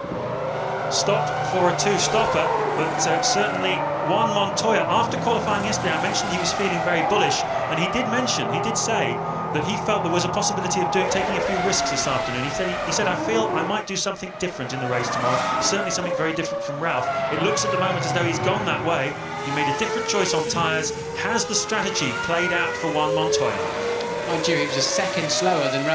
stop for a 2-stopper, but certainly Juan Montoya, after qualifying yesterday, I mentioned he was feeling very bullish, and he did say that he felt there was a possibility of taking a few risks this afternoon. He said, I feel I might do something different in the race tomorrow, certainly something very different from Ralph. It looks at the moment as though he's gone that way. He made a different choice on tyres. Has the strategy played out for Juan Montoya? Mind you, he was a second slower than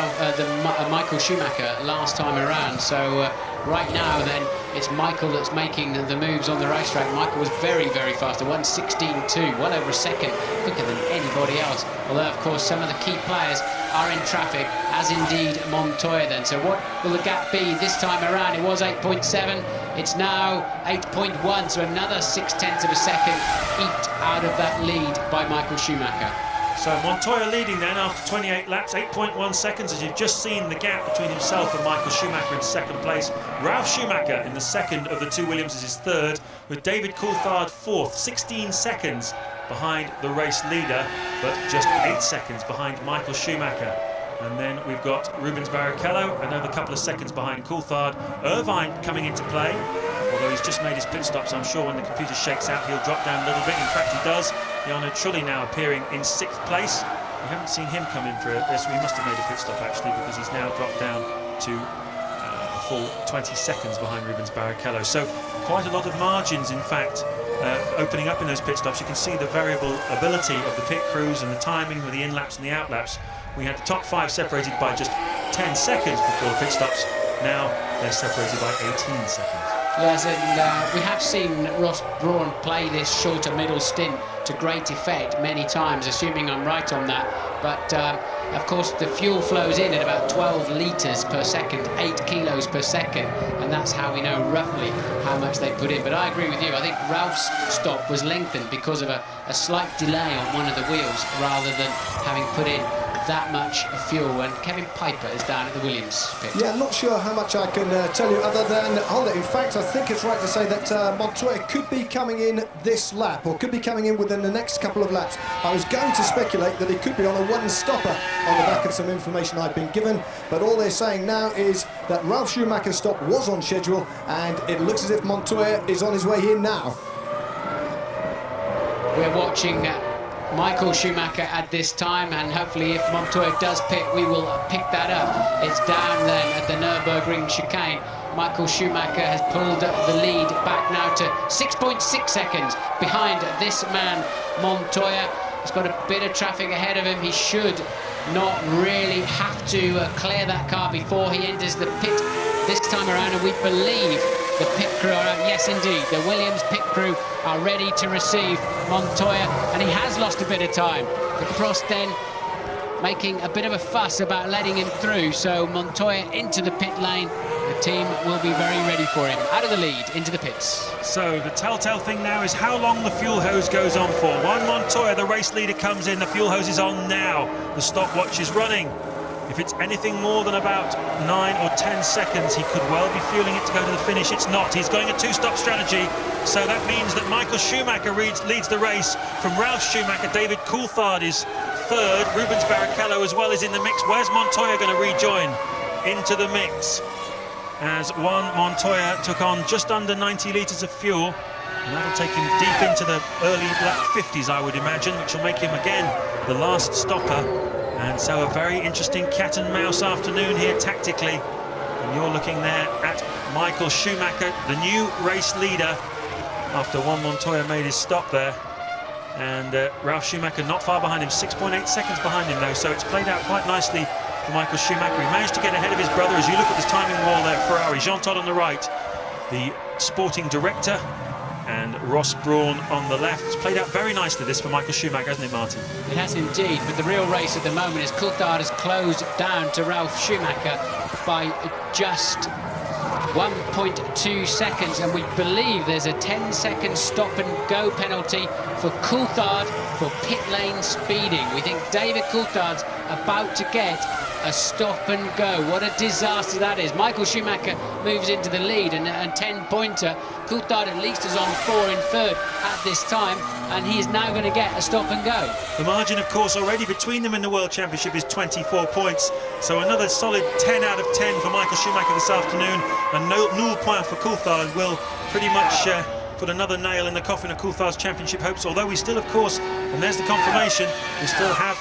Michael Schumacher last time around, so right now then it's Michael that's making the moves on the racetrack. Michael was very, very fast, a 1:16.2, well over a second quicker than anybody else, although of course some of the key players are in traffic, as indeed Montoya then. So what will the gap be this time around? It was 8.7, it's now 8.1, so another 0.6 of a second eked out of that lead by Michael Schumacher. So Montoya leading then after 28 laps, 8.1 seconds, as you've just seen the gap between himself and Michael Schumacher in second place. Ralph Schumacher in the second of the two Williams is his third, with David Coulthard fourth, 16 seconds behind the race leader, but just 8 seconds behind Michael Schumacher. And then we've got Rubens Barrichello, another couple of seconds behind Coulthard. Irvine coming into play, although he's just made his pit stops. I'm sure when the computer shakes out, he'll drop down a little bit. In fact, he does. Jarno Trulli now appearing in 6th place. We haven't seen him come in for this. We must have made a pit stop, actually, because he's now dropped down to full 20 seconds behind Rubens Barrichello. So quite a lot of margins, in fact, opening up in those pit stops. You can see the variable ability of the pit crews and the timing with the in-laps and the out-laps. We had the top 5 separated by just 10 seconds before the pit stops. Now they're separated by 18 seconds. Yes, and we have seen Ross Brawn play this shorter middle stint to great effect many times, assuming I'm right on that. But of course the fuel flows in at about 12 litres per second, 8 kilos per second, and that's how we know roughly how much they put in. But I agree with you. I think Ralph's stop was lengthened because of a slight delay on one of the wheels rather than having put in that much fuel. And Kevin Piper is down at the Williams pit. Yeah, I'm not sure how much I can tell you other than, in fact, I think it's right to say that Montoya could be coming in this lap, or could be coming in within the next couple of laps. I was going to speculate that he could be on a one-stopper on the back of some information I've been given, but all they're saying now is that Ralf Schumacher's stop was on schedule, and it looks as if Montoya is on his way here now. We're watching Michael Schumacher at this time, and hopefully if Montoya does pit, we will pick that up. It's down then at the Nürburgring chicane. Michael Schumacher has pulled the lead back now to 6.6 seconds behind this man, Montoya. He's got a bit of traffic ahead of him. He should not really have to clear that car before he enters the pit this time around, and we believe the pit crew are out. Yes, indeed, the Williams pit crew are ready to receive Montoya, and he has lost a bit of time. The Prost then making a bit of a fuss about letting him through, so Montoya into the pit lane. The team will be very ready for him. Out of the lead, into the pits. So the telltale thing now is how long the fuel hose goes on for. Juan Montoya, the race leader, comes in. The fuel hose is on now. The stopwatch is running. If it's anything more than about 9 or 10 seconds, he could well be fueling it to go to the finish. It's not. He's going a two-stop strategy. So that means that Michael Schumacher leads the race. From Ralf Schumacher, David Coulthard is third. Rubens Barrichello as well is in the mix. Where's Montoya going to rejoin into the mix? As Juan Montoya took on just under 90 litres of fuel. And that'll take him deep into the early lap 50s, I would imagine, which will make him, again, the last stopper. And so a very interesting cat and mouse afternoon here tactically. And you're looking there at Michael Schumacher, the new race leader, after Juan Montoya made his stop there. And Ralf Schumacher not far behind him, 6.8 seconds behind him though, so it's played out quite nicely for Michael Schumacher. He managed to get ahead of his brother. As you look at this timing wall there, Ferrari, Jean Todt on the right, the sporting director, and Ross Brawn on the left. It's played out very nicely, this, for Michael Schumacher, hasn't it, Martin? It has indeed, but the real race at the moment is Coulthard has closed down to Ralf Schumacher by just 1.2 seconds, and we believe there's a 10-second stop-and-go penalty for Coulthard for pit lane speeding. We think David Coulthard's about to get a stop-and-go. What a disaster that is. Michael Schumacher moves into the lead, and 10-pointer. Coulthard at least is on 4 in third at this time, and he is now going to get a stop-and-go. The margin, of course, already between them in the World Championship is 24 points. So another solid 10 out of 10 for Michael Schumacher this afternoon. And nul point for Coulthard will pretty much put another nail in the coffin of Coulthard's championship hopes. Although we still, of course, and there's the confirmation, we still have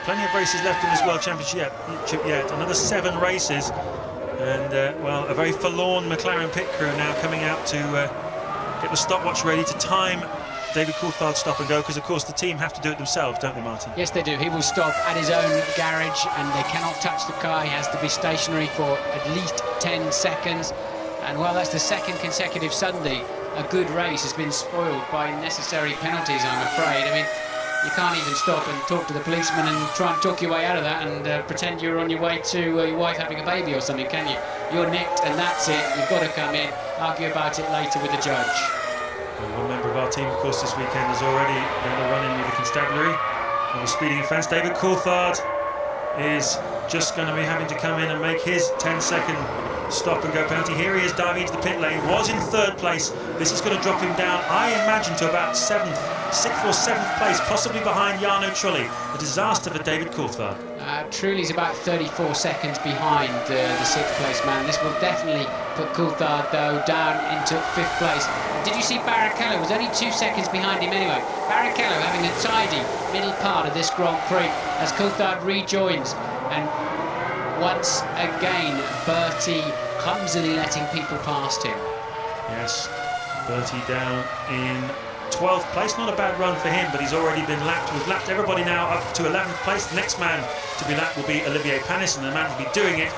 plenty of races left in this World Championship yet. Another 7 races. And, well, a very forlorn McLaren pit crew now coming out to get the stopwatch ready to time David Coulthard's stop and go, because, of course, the team have to do it themselves, don't they, Martin? Yes, they do. He will stop at his own garage, and they cannot touch the car. He has to be stationary for at least 10 seconds. And, well, that's the second consecutive Sunday a good race has been spoiled by necessary penalties, I'm afraid. I mean, you can't even stop and talk to the policeman and try and talk your way out of that and pretend you're on your way to your wife having a baby or something, can you? You're nicked and that's it. You've got to come in, argue about it later with the judge. And one member of our team, of course, this weekend is already going to run in with a constabulary on a speeding offence. David Coulthard is just going to be having to come in and make his 10-second stop-and-go penalty. Here he is diving into the pit lane, was in 3rd place. This is going to drop him down, I imagine, to about 6th or 7th place, possibly behind Jarno Trulli. A disaster for David Coulthard. Trulli's about 34 seconds behind the 6th place man. This will definitely put Coulthard, though, down into 5th place. Did you see Barrichello was only 2 seconds behind him anyway? Barrichello having a tidy middle part of this Grand Prix as Coulthard rejoins. And once again, Bertie clumsily letting people past him. Yes, Bertie down in 12th place. Not a bad run for him, but he's already been lapped. We've lapped everybody now up to 11th place. The next man to be lapped will be Olivier Panis, and the man to be doing it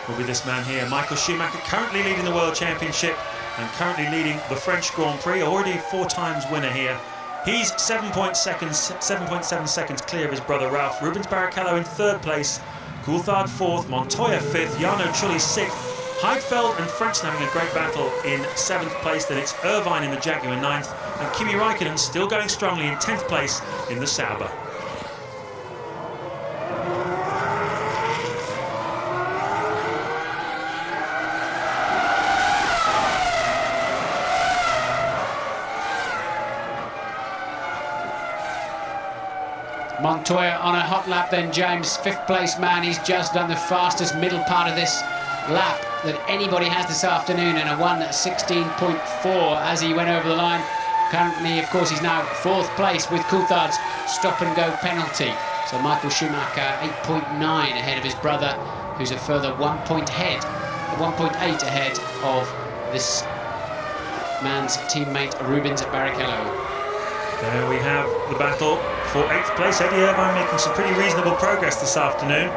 will be this man here, Michael Schumacher, currently leading the World Championship and currently leading the French Grand Prix, already 4 times winner here. He's 7.7 seconds clear of his brother Ralph. Rubens Barrichello in 3rd place, Coulthard 4th, Montoya 5th, Jarno Trulli 6th, Heidfeld and Frentzen having a great battle in 7th place. Then it's Irvine in the Jaguar 9th, and Kimi Räikkönen still going strongly in 10th place in the Sauber. Montoya on a hot lap then, James, 5th place man. He's just done the fastest middle part of this lap that anybody has this afternoon, and a 1:16.4 as he went over the line. Currently, of course, he's now 4th place with Coulthard's stop-and-go penalty. So Michael Schumacher 8.9 ahead of his brother, who's a further 1.8 ahead of this man's teammate Rubens Barrichello. There we have the battle for 8th place. Eddie Irvine making some pretty reasonable progress this afternoon.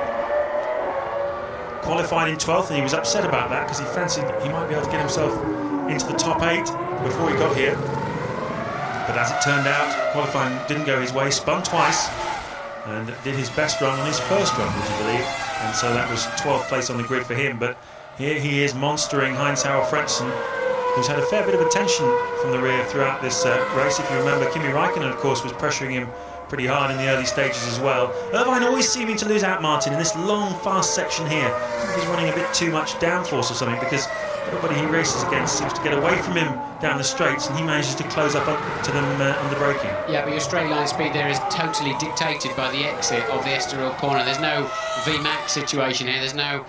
Qualified in 12th, and he was upset about that because he fancied he might be able to get himself into the top 8 before he got here. But as it turned out, qualifying didn't go his way, spun twice and did his best run on his first run, would you believe? And so that was 12th place on the grid for him. But here he is monstering Heinz-Harald Frentzen, who's had a fair bit of attention from the rear throughout this race. If you remember, Kimi Räikkönen, of course, was pressuring him pretty hard in the early stages as well. Irvine always seeming to lose out, Martin, in this long, fast section here. I think he's running a bit too much downforce or something, because everybody he races against seems to get away from him down the straights, and he manages to close up to them under braking. Yeah, but your straight line speed there is totally dictated by the exit of the Estoril corner. There's no VMAX situation here. There's no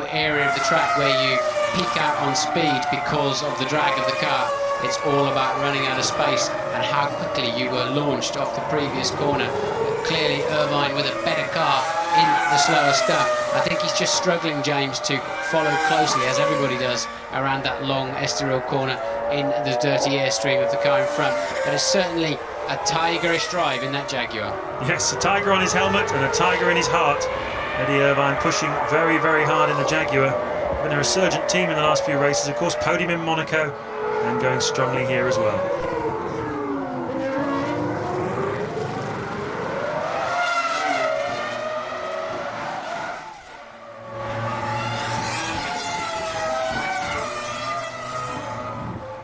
area of the track where you peak out on speed because of the drag of the car. It's all about running out of space and how quickly you were launched off the previous corner. But clearly Irvine with a better car in the slower stuff. I think he's just struggling, James, to follow closely, as everybody does, around that long Estoril corner in the dirty airstream of the car in front. But it's certainly a tigerish drive in that Jaguar. Yes, a tiger on his helmet and a tiger in his heart. Eddie Irvine pushing very, very hard in the Jaguar. Been a resurgent team in the last few races, of course, podium in Monaco, and going strongly here as well.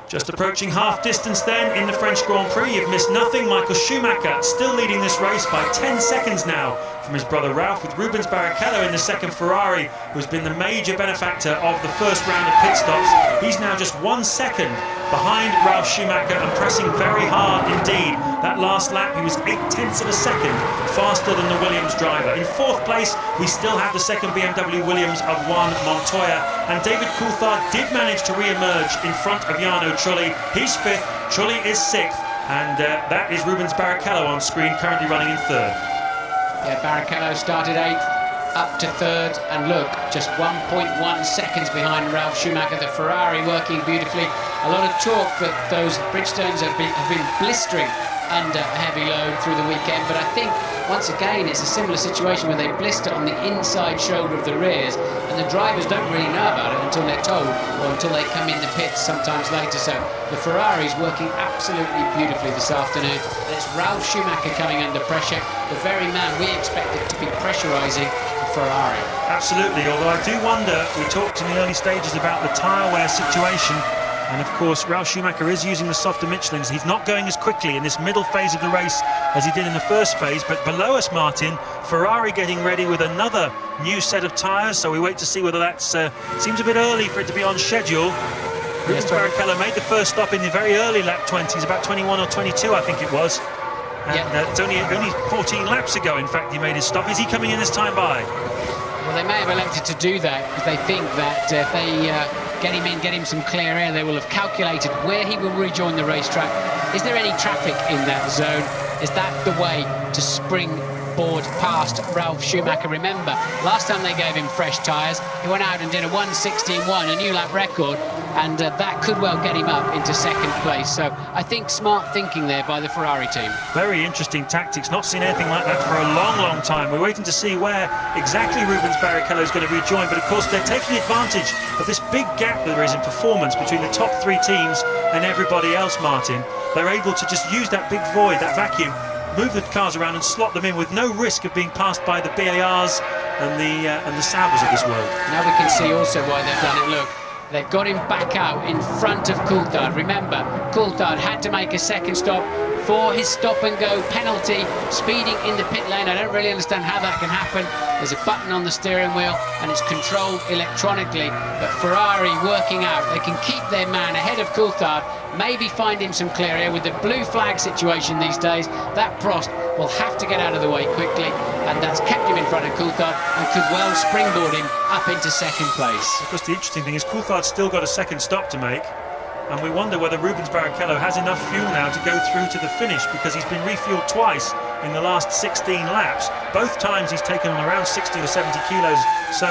Just approaching half distance then in the French Grand Prix. You've missed nothing. Michael Schumacher still leading this race by 10 seconds now from his brother Ralph, with Rubens Barrichello in the second Ferrari, who's been the major benefactor of the first round of pit stops. He's now just 1 second behind Ralf Schumacher and pressing very hard indeed. That last lap he was 0.8 of a second faster than the Williams driver. In 4th place we still have the second BMW Williams of Juan Montoya, and David Coulthard did manage to re-emerge in front of Jarno Trulli. He's 5th, Trulli is 6th, and that is Rubens Barrichello on screen, currently running in 3rd. Yeah, Barrichello started 8th, up to 3rd, and look, just 1.1 seconds behind Ralf Schumacher. The Ferrari working beautifully. A lot of talk that those Bridgestones have been blistering under a heavy load through the weekend, but I think once again it's a similar situation where they blister on the inside shoulder of the rears, and the drivers don't really know about it until they're told, or until they come in the pits sometimes later. So the Ferrari's working absolutely beautifully this afternoon, and it's Ralf Schumacher coming under pressure, the very man we expected to be pressurising the Ferrari. Absolutely, although I do wonder, we talked in the early stages about the tyre wear situation, and of course Ralf Schumacher is using the softer Michelins. He's not going as quickly in this middle phase of the race as he did in the first phase, but below us, Martin, Ferrari getting ready with another new set of tyres, so we wait to see whether that's seems a bit early for it to be on schedule. Rubens Barrichello made the first stop in the very early lap 20s, about 21 or 22 I think it was, and it's only 14 laps ago in fact he made his stop. Is he coming in this time by? Well, they may have elected to do that because they think that if they get him some clear air, they will have calculated where he will rejoin the racetrack. Is there any traffic in that zone? Is that the way to spring board past Ralf Schumacher. Remember, last time they gave him fresh tyres, he went out and did a 1:16.1, a new lap record, and that could well get him up into second place. So I think smart thinking there by the Ferrari team. Very interesting tactics. Not seen anything like that for a long, long time. We're waiting to see where exactly Rubens Barrichello is going to rejoin, but of course they're taking advantage of this big gap that there is in performance between the top 3 teams and everybody else, Martin. They're able to just use that big void, that vacuum, move the cars around and slot them in with no risk of being passed by the BARs and the Saubers of this world. Now we can see also why they've done it. Look, they've got him back out in front of Coulthard. Remember, Coulthard had to make a second stop for his stop-and-go penalty, speeding in the pit lane. I don't really understand how that can happen. There's a button on the steering wheel and it's controlled electronically, but Ferrari working out they can keep their man ahead of Coulthard, maybe find him some clear air. With the blue flag situation these days, that Prost will have to get out of the way quickly, and that's kept him in front of Coulthard and could well springboard him up into second place. Of course, the interesting thing is Coulthard's still got a second stop to make, and we wonder whether Rubens Barrichello has enough fuel now to go through to the finish, because he's been refueled twice in the last 16 laps. Both times he's taken on around 60 or 70 kilos, so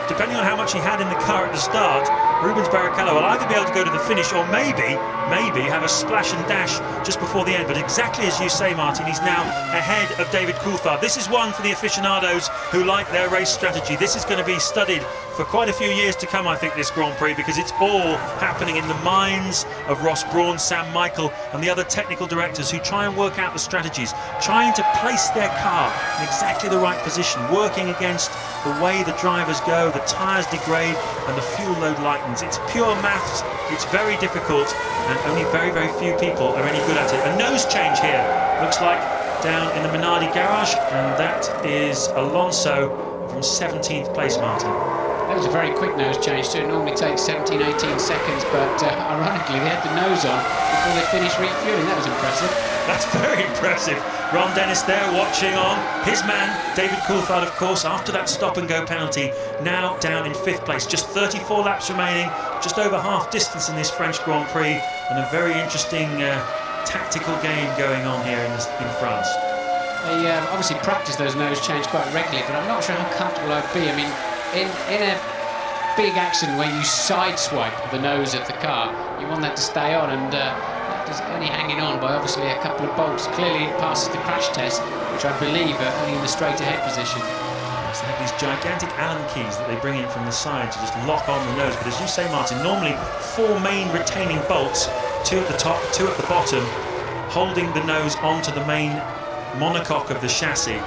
depending on how much he had in the car at the start, Rubens Barrichello will either be able to go to the finish or maybe have a splash and dash just before the end. But exactly as you say, Martin, he's now ahead of David Coulthard. This is one for the aficionados who like their race strategy. This is going to be studied for quite a few years to come, I think, this Grand Prix, because it's all happening in the minds of Ross Brawn, Sam Michael and the other technical directors who try and work out the strategies, trying to place their car in exactly the right position, working against the way the drivers go, the tyres degrade and the fuel load lightens. It's pure maths, it's very difficult, and only very, very few people are any good at it. A nose change here, looks like, down in the Minardi garage, and that is Alonso from 17th place, Martin. That was a very quick nose change too. It normally takes 17, 18 seconds, but ironically they had the nose on before they finished refueling. That was impressive. That's very impressive. Ron Dennis there watching on. His man, David Coulthard, of course, after that stop-and-go penalty, now down in 5th place. Just 34 laps remaining, just over half distance in this French Grand Prix, and a very interesting tactical game going on here in France. They obviously practice those nose changes quite regularly, but I'm not sure how comfortable I'd be. I mean, in a big accident where you sideswipe the nose of the car, you want that to stay on, and that is only hanging on by obviously a couple of bolts. Clearly it passes the crash test, which I believe are only in the straight ahead position. They have these gigantic Allen keys that they bring in from the side to just lock on the nose, but as you say, Martin, normally 4 main retaining bolts, 2 at the top, 2 at the bottom, holding the nose onto the main monocoque of the chassis.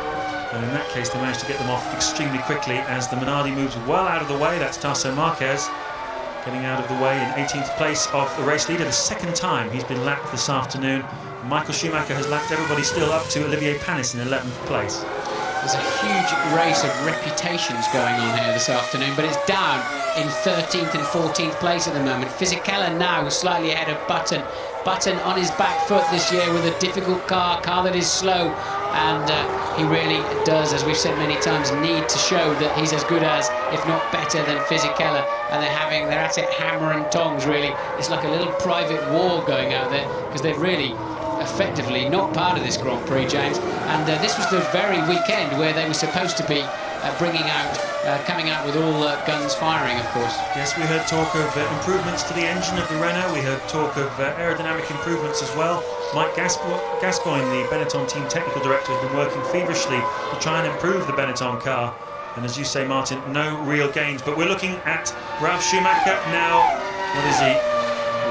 And in that case they managed to get them off extremely quickly as the Minardi moves well out of the way. That's Tasso Marquez getting out of the way in 18th place of the race leader. The second time he's been lapped this afternoon. Michael Schumacher has lapped everybody still up to Olivier Panis in 11th place. There's a huge race of reputations going on here this afternoon, but it's down in 13th and 14th place at the moment. Fisichella now slightly ahead of Button. Button on his back foot this year with a difficult car that is slow, and he really does, as we've said many times, need to show that he's as good as, if not better than Fisichella, and they're at it hammer and tongs really. It's like a little private war going out there, because they're really effectively not part of this Grand Prix, James, and this was the very weekend where they were supposed to be coming out with all guns firing, of course. Yes, we heard talk of improvements to the engine of the Renault. We heard talk of aerodynamic improvements as well. Mike Gascoigne, the Benetton team technical director, has been working feverishly to try and improve the Benetton car. And as you say, Martin, no real gains. But we're looking at Ralf Schumacher now. What is he?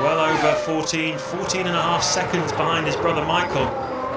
Well over 14 and a half seconds behind his brother Michael.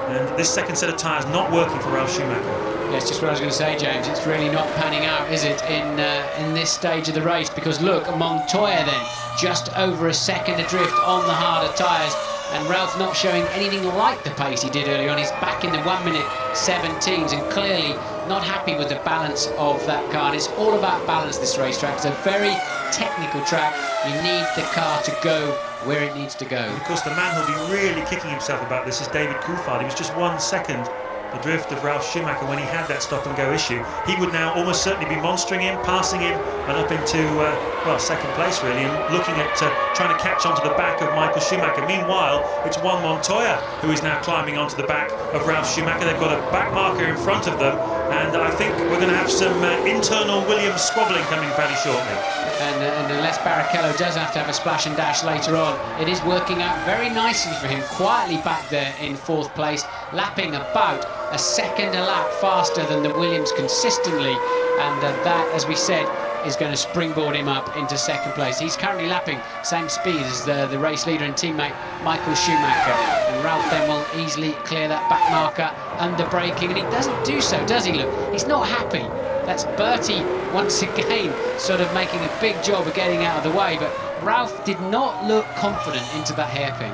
And this second set of tyres not working for Ralf Schumacher. Yes, just what I was going to say, James. It's really not panning out, is it, in this stage of the race? Because look, Montoya then, just over a second adrift on the harder tyres, and Ralph not showing anything like the pace he did earlier on. He's back in the 1:17s and clearly not happy with the balance of that car. And it's all about balance, this racetrack. It's a very technical track. You need the car to go where it needs to go. And of course, the man who'll be really kicking himself about this is David Coulthard. He was just 1 second the drift of Ralf Schumacher when he had that stop-and-go issue. He would now almost certainly be monstering him, passing him, and up into, well, second place really, and looking at trying to catch onto the back of Michael Schumacher. Meanwhile, it's Juan Montoya who is now climbing onto the back of Ralf Schumacher. They've got a back marker in front of them, and I think we're going to have some internal Williams squabbling coming fairly shortly. And unless Barrichello does have to have a splash and dash later on, it is working out very nicely for him, quietly back there in fourth place, lapping about a second a lap faster than the Williams consistently, and that, as we said, is going to springboard him up into second place. He's currently lapping same speed as the race leader and teammate Michael Schumacher, and Ralf then will easily clear that back marker under braking, and he doesn't do so, does he? Look, he's not happy. That's Bertie once again sort of making a big job of getting out of the way, but Ralf did not look confident into that hairpin.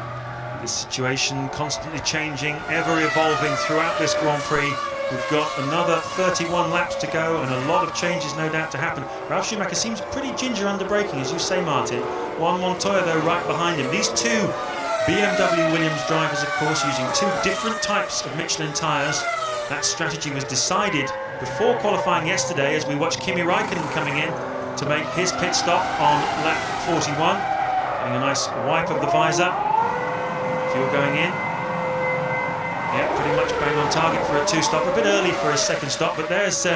The situation constantly changing, ever evolving throughout this Grand Prix. We've got another 31 laps to go and a lot of changes no doubt to happen. Ralf Schumacher seems pretty ginger under braking, as you say, Martin. Juan Montoya though right behind him. These two BMW Williams drivers, of course, using two different types of Michelin tyres. That strategy was decided before qualifying yesterday as we watched Kimi Raikkonen coming in to make his pit stop on lap 41. Getting a nice wipe of the visor. Fuel going in. Yeah, pretty much bang on target for a two-stop. A bit early for a second stop, but there's the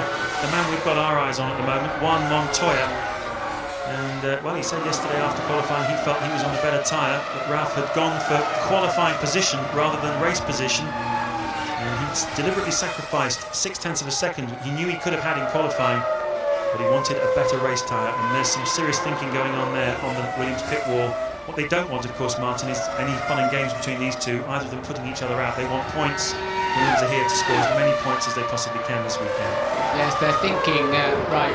man we've got our eyes on at the moment, Juan Montoya. And, well, he said yesterday after qualifying he felt he was on a better tyre, but Ralf had gone for qualifying position rather than race position. And he's deliberately sacrificed 0.6 of a second he knew he could have had in qualifying, but he wanted a better race tyre, and there's some serious thinking going on there on the Williams pit wall. What they don't want, of course, Martin, is any fun and games between these two, either of them putting each other out. They want points. Williams are here to score as many points as they possibly can this weekend. Yes, they're thinking, right,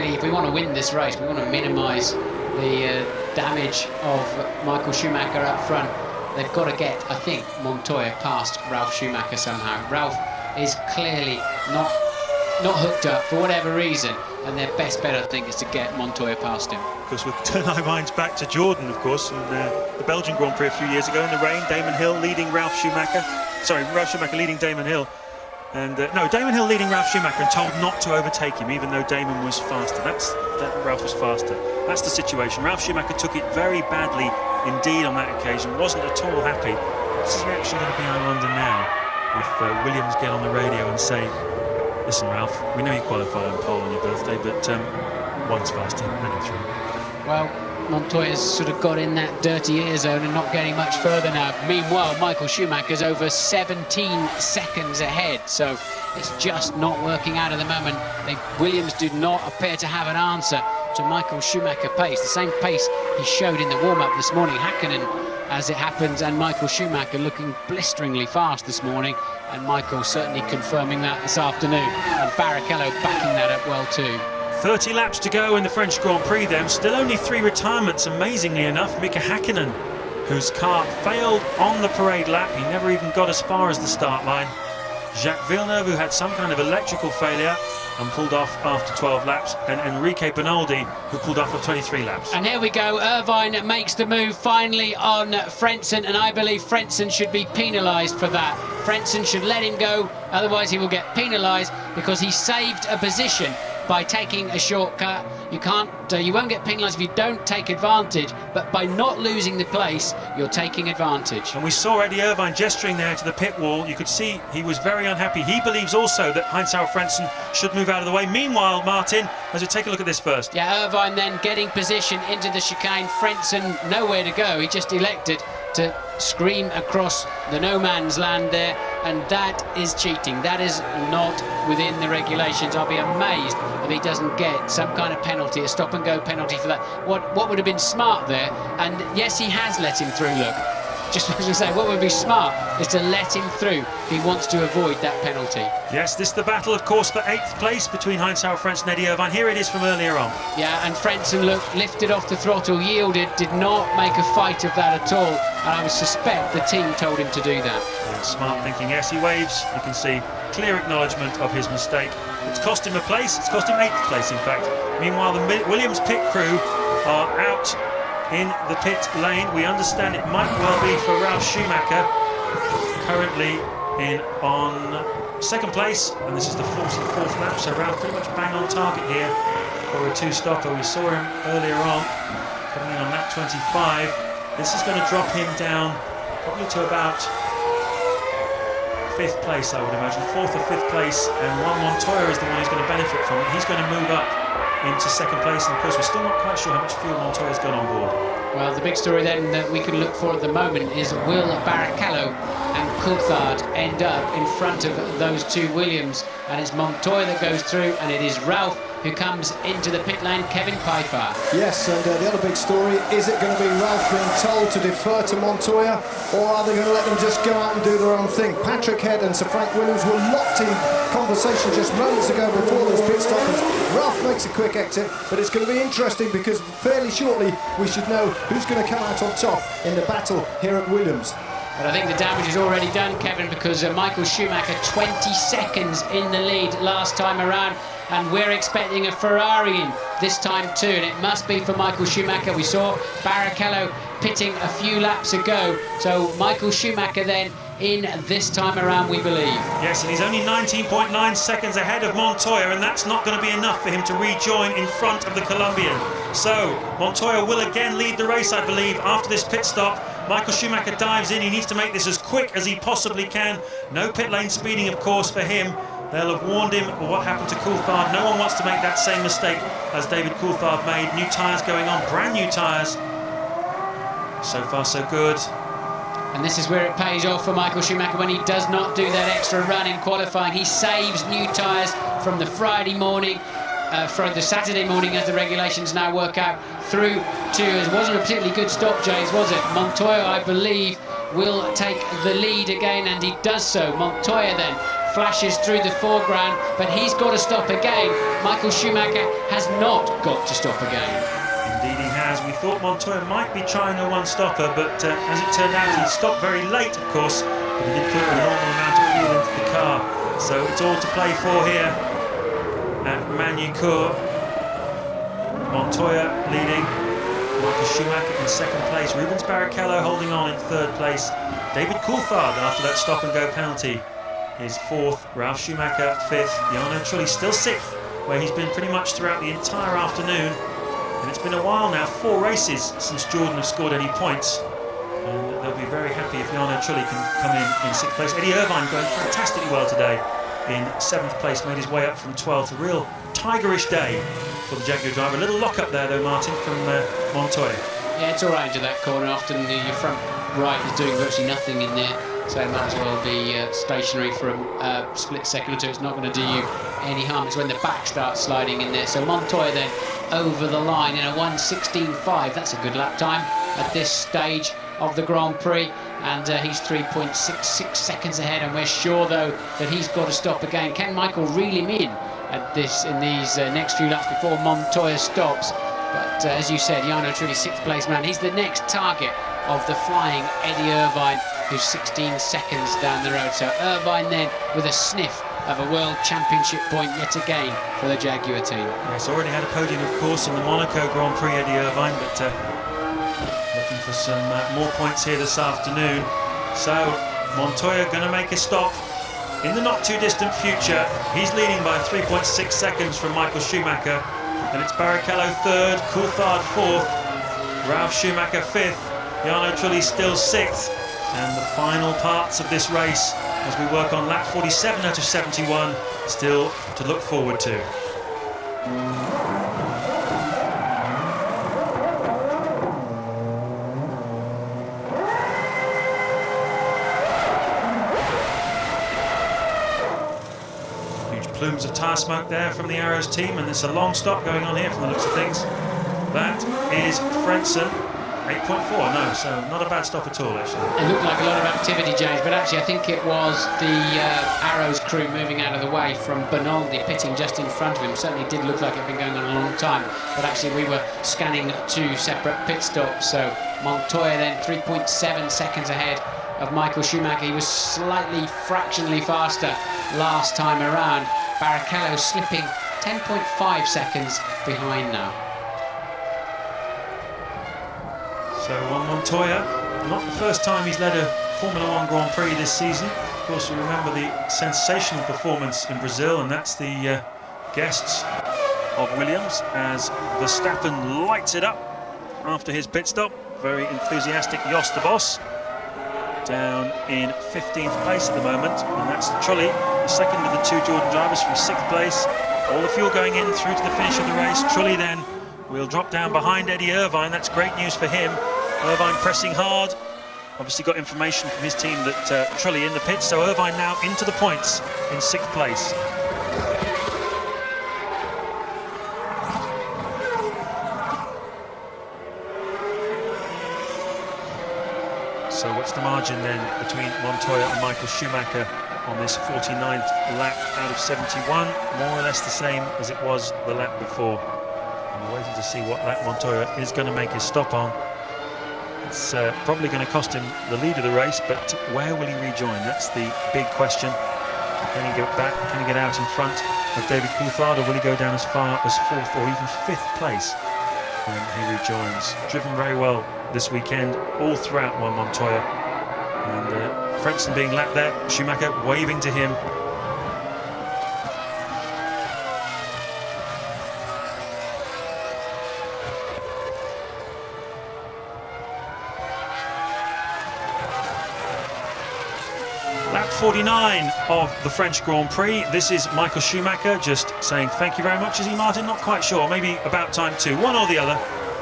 if we want to win this race, we want to minimise the damage of Michael Schumacher up front. They've got to get, I think, Montoya past Ralf Schumacher somehow. Ralf is clearly not hooked up for whatever reason, and their best bet, I think, is to get Montoya past him. Of course, we'll turn our minds back to Jordan, of course, in the Belgian Grand Prix a few years ago in the rain. Damon Hill leading Ralf Schumacher. Sorry, Ralf Schumacher leading Damon Hill. And no, Damon Hill leading Ralf Schumacher and told not to overtake him, even though Damon was faster. Ralf was faster. That's the situation. Ralf Schumacher took it very badly indeed on that occasion. Wasn't at all happy. What's his reaction going to be, I wonder now, if Williams get on the radio and say, listen, Ralf, we know you qualified on pole on your birthday, but one's faster, let him through. Well, Montoya's sort of got in that dirty air zone and not getting much further now. Meanwhile, Michael Schumacher's over 17 seconds ahead, so it's just not working out at the moment. Williams do not appear to have an answer to Michael Schumacher pace, the same pace he showed in the warm-up this morning. Hakkinen, as it happens, and Michael Schumacher looking blisteringly fast this morning, and Michael certainly confirming that this afternoon, and Barrichello backing that up well too. 30 laps to go in the French Grand Prix then. Still only 3 retirements, amazingly enough. Mika Hakkinen, whose car failed on the parade lap. He never even got as far as the start line. Jacques Villeneuve, who had some kind of electrical failure and pulled off after 12 laps, and Enrique Pinaldi, who pulled off for 23 laps. And here we go, Irvine makes the move finally on Frentzen, and I believe Frentzen should be penalised for that. Frentzen should let him go, otherwise he will get penalised because he saved a position by taking a shortcut. You won't get penalised if you don't take advantage, but by not losing the place, you're taking advantage. And we saw Eddie Irvine gesturing there to the pit wall. You could see he was very unhappy. He believes also that Heinz-Harald Frentzen should move out of the way. Meanwhile, Martin, as we take a look at this first. Yeah, Irvine then getting position into the chicane. Frentzen nowhere to go. He just elected to scream across the no man's land there, and that is cheating. That is not within the regulations. I'll be amazed if he doesn't get some kind of penalty, a stop and go penalty for that. What would have been smart there, and yes, he has let him through, look. Just was going to say, what would be smart is to let him through if he wants to avoid that penalty. Yes, this is the battle, of course, for 8th place between Heinz-Harald Frentzen and Eddie Irvine. Here it is from earlier on. Yeah, and Frentzen, look, lifted off the throttle, yielded, did not make a fight of that at all. And I would suspect the team told him to do that. Yeah, smart thinking. Yes, he waves. You can see clear acknowledgement of his mistake. It's cost him a place. It's cost him 8th place, in fact. Meanwhile, the Williams pit crew are out in the pit lane. We understand it might well be for Ralf Schumacher, currently on second place, and this is the 44th lap, so Ralph pretty much bang on target here for a two-stopper. We saw him earlier on, coming in on lap 25. This is going to drop him down probably to about 5th place, I would imagine, 4th or 5th place, and Juan Montoya is the one who's going to benefit from it. He's going to move up into second place, and of course we're still not quite sure how much fuel Montoya's got on board. Well, the big story then that we can look for at the moment is will Barrichello and Coulthard end up in front of those two Williams, and it's Montoya that goes through, and it is Ralph who comes into the pit lane, Kevin Piper. Yes, and the other big story, is it going to be Ralph being told to defer to Montoya, or are they going to let them just go out and do their own thing? Patrick Head and Sir Frank Williams were locked in conversation just moments ago before those pit stoppers. Ralph makes a quick exit, but it's going to be interesting because fairly shortly we should know who's going to come out on top in the battle here at Williams. But I think the damage is already done, Kevin, because Michael Schumacher 20 seconds in the lead last time around, and we're expecting a Ferrari in this time too, and it must be for Michael Schumacher. We saw Barrichello pitting a few laps ago, so Michael Schumacher then in this time around, we believe. Yes, and he's only 19.9 seconds ahead of Montoya, and that's not going to be enough for him to rejoin in front of the Colombian. So Montoya will again lead the race, I believe, after this pit stop. Michael Schumacher dives in. He needs to make this as quick as he possibly can. No pit lane speeding, of course, for him. They'll have warned him of what happened to Coulthard. No one wants to make that same mistake as David Coulthard made. New tyres going on, brand new tyres. So far, so good. And this is where it pays off for Michael Schumacher when he does not do that extra run in qualifying. He saves new tyres from the Friday morning, from the Saturday morning, as the regulations now work out, through to, it wasn't a particularly good stop, James, was it? Montoya, I believe, will take the lead again, and he does so. Montoya then flashes through the foreground, but he's got to stop again. Michael Schumacher has not got to stop again. Indeed he has. We thought Montoya might be trying a one-stopper, but as it turned out, he stopped very late, of course, but he did put an enormous amount of fuel into the car. So it's all to play for here at Magny. Montoya leading, Michael Schumacher in second place, Rubens Barrichello holding on in third place, David Coulthard after that stop-and-go penalty is fourth, Ralf Schumacher fifth, Jarno Trulli still sixth, where he's been pretty much throughout the entire afternoon. And it's been a while now, 4 races since Jordan have scored any points, and they'll be very happy if Jarno Trulli can come in 6th place. Eddie Irvine going fantastically well today in 7th place, made his way up from 12th. A real tigerish day for the Jaguar driver. A little lock up there though, Martin, from Montoya. Yeah, it's all right into that corner. Often your front right is doing virtually nothing in there, so it might as well be stationary for a split second or two. It's not going to do you any harm. It's when the back starts sliding in there. So Montoya then over the line in a 1:16.5. That's a good lap time at this stage of the Grand Prix, and he's 3.66 seconds ahead, and we're sure though that he's got to stop again. Can Michael reel him in at this in these next few laps before Montoya stops? But as you said, Jarno Trulli 6th place man. He's the next target of the flying Eddie Irvine, who's 16 seconds down the road. So Irvine then with a sniff of a World Championship point yet again for the Jaguar team. Yes, already had a podium, of course, in the Monaco Grand Prix, Eddie Irvine, but looking for some more points here this afternoon. So Montoya going to make a stop in the not too distant future. He's leading by 3.6 seconds from Michael Schumacher, and it's Barrichello 3rd, Coulthard 4th, Ralf Schumacher 5th, Jarno Trulli still 6th, and the final parts of this race as we work on lap 47 out of 71 still to look forward to. Huge plumes of tyre smoke there from the Arrows team, and it's a long stop going on here from the looks of things. That is Frentzen. 8.4, no, so not a bad stop at all, actually. It looked like a lot of activity, James, but actually I think it was the Arrows crew moving out of the way from Bonaldi pitting just in front of him. Certainly did look like it had been going on a long time, but actually we were scanning 2 separate pit stops. So Montoya then 3.7 seconds ahead of Michael Schumacher. He was slightly fractionally faster last time around. Barrichello slipping 10.5 seconds behind now. So Juan Montoya, not the first time he's led a Formula One Grand Prix this season. Of course, we remember the sensational performance in Brazil, and that's the guests of Williams as Verstappen lights it up after his pit stop. Very enthusiastic Jos the boss, down in 15th place at the moment, and that's Trulli, the second of the two Jordan drivers, from 6th place. All the fuel going in through to the finish of the race. Trulli then will drop down behind Eddie Irvine. That's great news for him. Irvine pressing hard. Obviously got information from his team that Trulli in the pits, so Irvine now into the points in 6th place. So what's the margin then between Montoya and Michael Schumacher on this 49th lap out of 71? More or less the same as it was the lap before. And we're waiting to see what lap Montoya is going to make his stop on. It's probably going to cost him the lead of the race, but where will he rejoin? That's the big question. Can he get back? Can he get out in front of David Coulthard, or will he go down as far as 4th or even 5th place when he rejoins? Driven very well this weekend, all throughout Juan Montoya. And Frentzen being lapped there, Schumacher waving to him. Lap 49 of the French Grand Prix. This is Michael Schumacher just saying thank you very much. Is he, Martin? Not quite sure. Maybe about time too. One or the other.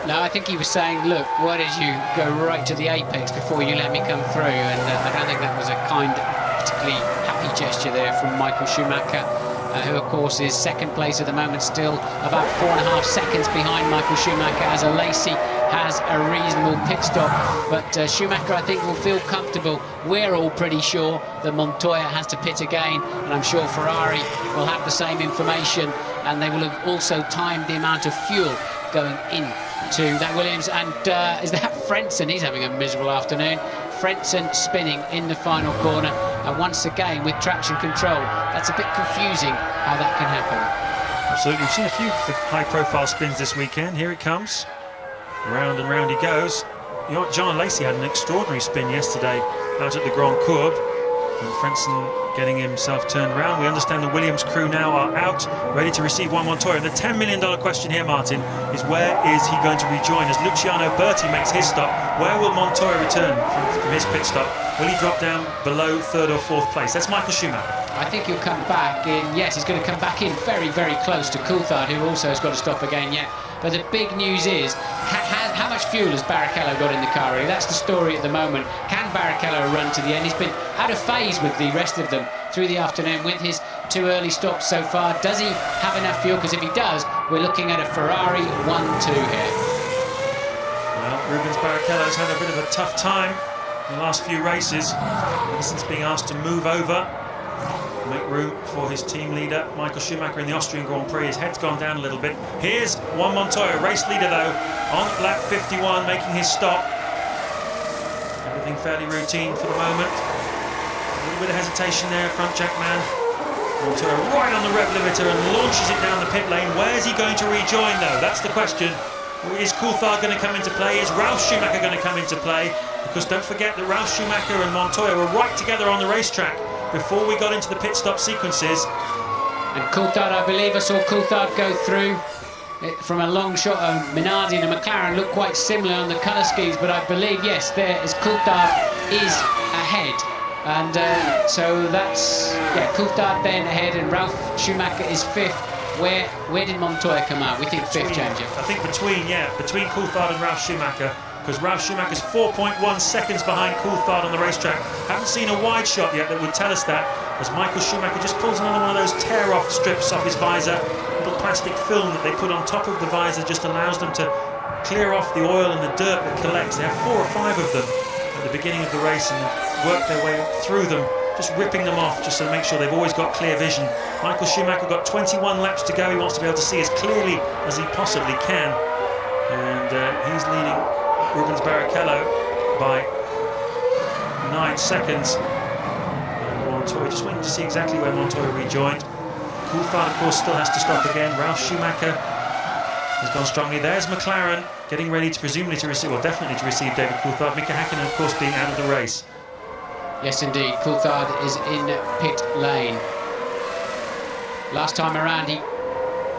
No, I think he was saying, look, why did you go right to the apex before you let me come through? And I don't think that was a kind, particularly happy gesture there from Michael Schumacher, who, of course, is 2nd place at the moment, still about 4.5 seconds behind Michael Schumacher, as Lacey has a reasonable pit stop. But Schumacher, I think, will feel comfortable. We're all pretty sure that Montoya has to pit again, and I'm sure Ferrari will have the same information, and they will have also timed the amount of fuel going in to that Williams. And is that Frentzen? He's having a miserable afternoon. Frentzen spinning in the final corner, and once again with traction control. That's a bit confusing how that can happen. Absolutely. We've seen a few high-profile spins this weekend. Here it comes. Round and round he goes. You know what, John Lacey had an extraordinary spin yesterday out at the Grand Courbe, and Frentzen getting himself turned around. We understand the Williams crew now are out, ready to receive Juan Montoya. And the $10 million question here, Martin, is where is he going to rejoin? As Luciano Berti makes his stop, where will Montoya return from his pit stop? Will he drop down below 3rd or 4th place? That's Michael Schumacher. I think he'll come back in. Yes, he's going to come back in very, very close to Coulthard, who also has got to stop again yet. But the big news is, how much fuel has Barrichello got in the car? Really? That's the story at the moment. Can Barrichello run to the end? He's been out of phase with the rest of them through the afternoon with his 2 early stops so far. Does he have enough fuel? Because if he does, we're looking at a Ferrari 1-2 here. Well, Rubens Barrichello's had a bit of a tough time in the last few races, ever since being asked to move over, make room for his team leader Michael Schumacher in the Austrian Grand Prix. His head's gone down a little bit. Here's Juan Montoya, race leader though, on lap 51, making his stop. Everything fairly routine for the moment. A little bit of hesitation there, front jack man. Montoya right on the rev limiter and launches it down the pit lane. Where's he going to rejoin though? That's the question. Is Coulthard going to come into play? Is Ralf Schumacher going to come into play? Because don't forget that Ralf Schumacher and Montoya were right together on the racetrack before we got into the pit stop sequences. And Coulthard, I believe I saw Coulthard go through from a long shot. Minardi and a McLaren look quite similar on the colour schemes, but I believe, yes, there is Coulthard is ahead. And so that's, yeah, Coulthard then ahead, and Ralf Schumacher is 5th. Where did Montoya come out? We think 5th, James. I think between Coulthard and Ralf Schumacher, because Ralf Schumacher's 4.1 seconds behind Coulthard on the racetrack. Haven't seen a wide shot yet that would tell us that, as Michael Schumacher just pulls another one of those tear-off strips off his visor. Little plastic film that they put on top of the visor just allows them to clear off the oil and the dirt that collects. They have 4 or 5 of them at the beginning of the race and work their way through them, just ripping them off just to make sure they've always got clear vision. Michael Schumacher got 21 laps to go. He wants to be able to see as clearly as he possibly can, and he's leading Rubens Barrichello by 9 seconds. And Montoya, just waiting to see exactly where Montoya rejoined. Coulthard, of course, still has to stop again. Ralf Schumacher has gone strongly. There's McLaren getting ready to presumably to receive, or definitely to receive David Coulthard. Mika Häkkinen, of course, being out of the race. Yes, indeed. Coulthard is in pit lane. Last time around, he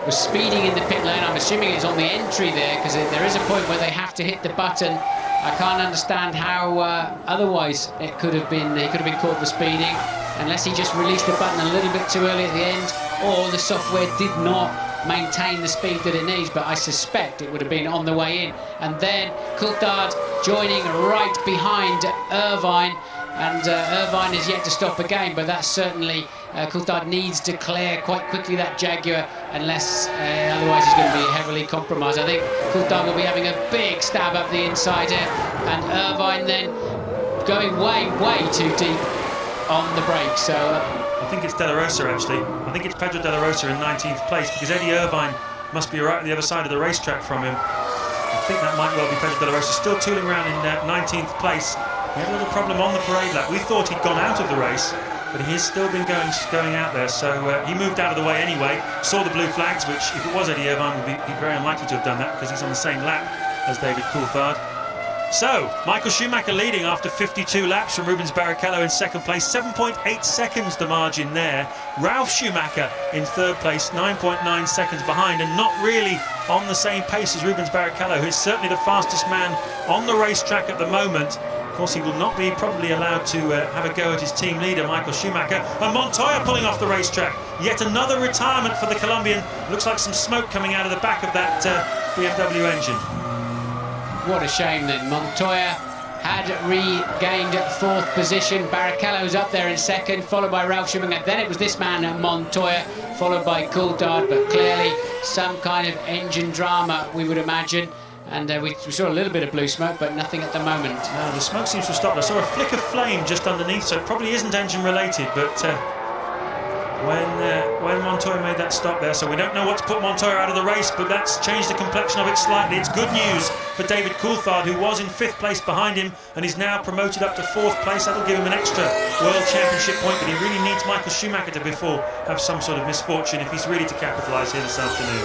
was speeding in the pit lane. I'm assuming it's on the entry there, because there is a point where they have to hit the button. I can't understand how otherwise it could have been. He could have been caught for speeding, unless he just released the button a little bit too early at the end, or the software did not maintain the speed that it needs. But I suspect it would have been on the way in. And then Coulthard joining right behind Irvine. And Irvine is yet to stop again, but that's certainly Coulthard needs to clear quite quickly that Jaguar, unless otherwise he's going to be heavily compromised. I think Coulthard will be having a big stab up the inside here, and Irvine then going way, way too deep on the brakes. So I think it's De La Rosa, actually. I think it's Pedro De La Rosa in 19th place, because Eddie Irvine must be right at the other side of the racetrack from him. I think that might well be Pedro De La Rosa, still tooling around in 19th place. He had a little problem on the parade lap. We thought he'd gone out of the race, but he has still been going out there. So he moved out of the way anyway, saw the blue flags, which if it was Eddie Irvine would be very unlikely to have done that, because he's on the same lap as David Coulthard. So Michael Schumacher leading after 52 laps from Rubens Barrichello in second place, 7.8 seconds the margin there. Ralf Schumacher in third place, 9.9 seconds behind, and not really on the same pace as Rubens Barrichello, who is certainly the fastest man on the racetrack at the moment. Of course, he will not be probably allowed to have a go at his team leader, Michael Schumacher. And Montoya pulling off the racetrack. Yet another retirement for the Colombian. Looks like some smoke coming out of the back of that BMW engine. what a shame then. Montoya had regained fourth position. Barrichello's up there in second, followed by Ralf Schumacher. Then it was this man, Montoya, followed by Coulthard, but clearly some kind of engine drama, we would imagine. And we saw a little bit of blue smoke, but nothing at the moment. No, the smoke seems to have stopped. I saw a flick of flame just underneath, so it probably isn't engine related, but when Montoya made that stop there, so we don't know what's put Montoya out of the race, but that's changed the complexion of it slightly. It's good news for David Coulthard, who was in 5th place behind him and is now promoted up to 4th place. That'll give him an extra World Championship point, but he really needs Michael Schumacher to before have some sort of misfortune if he's really to capitalise here this afternoon.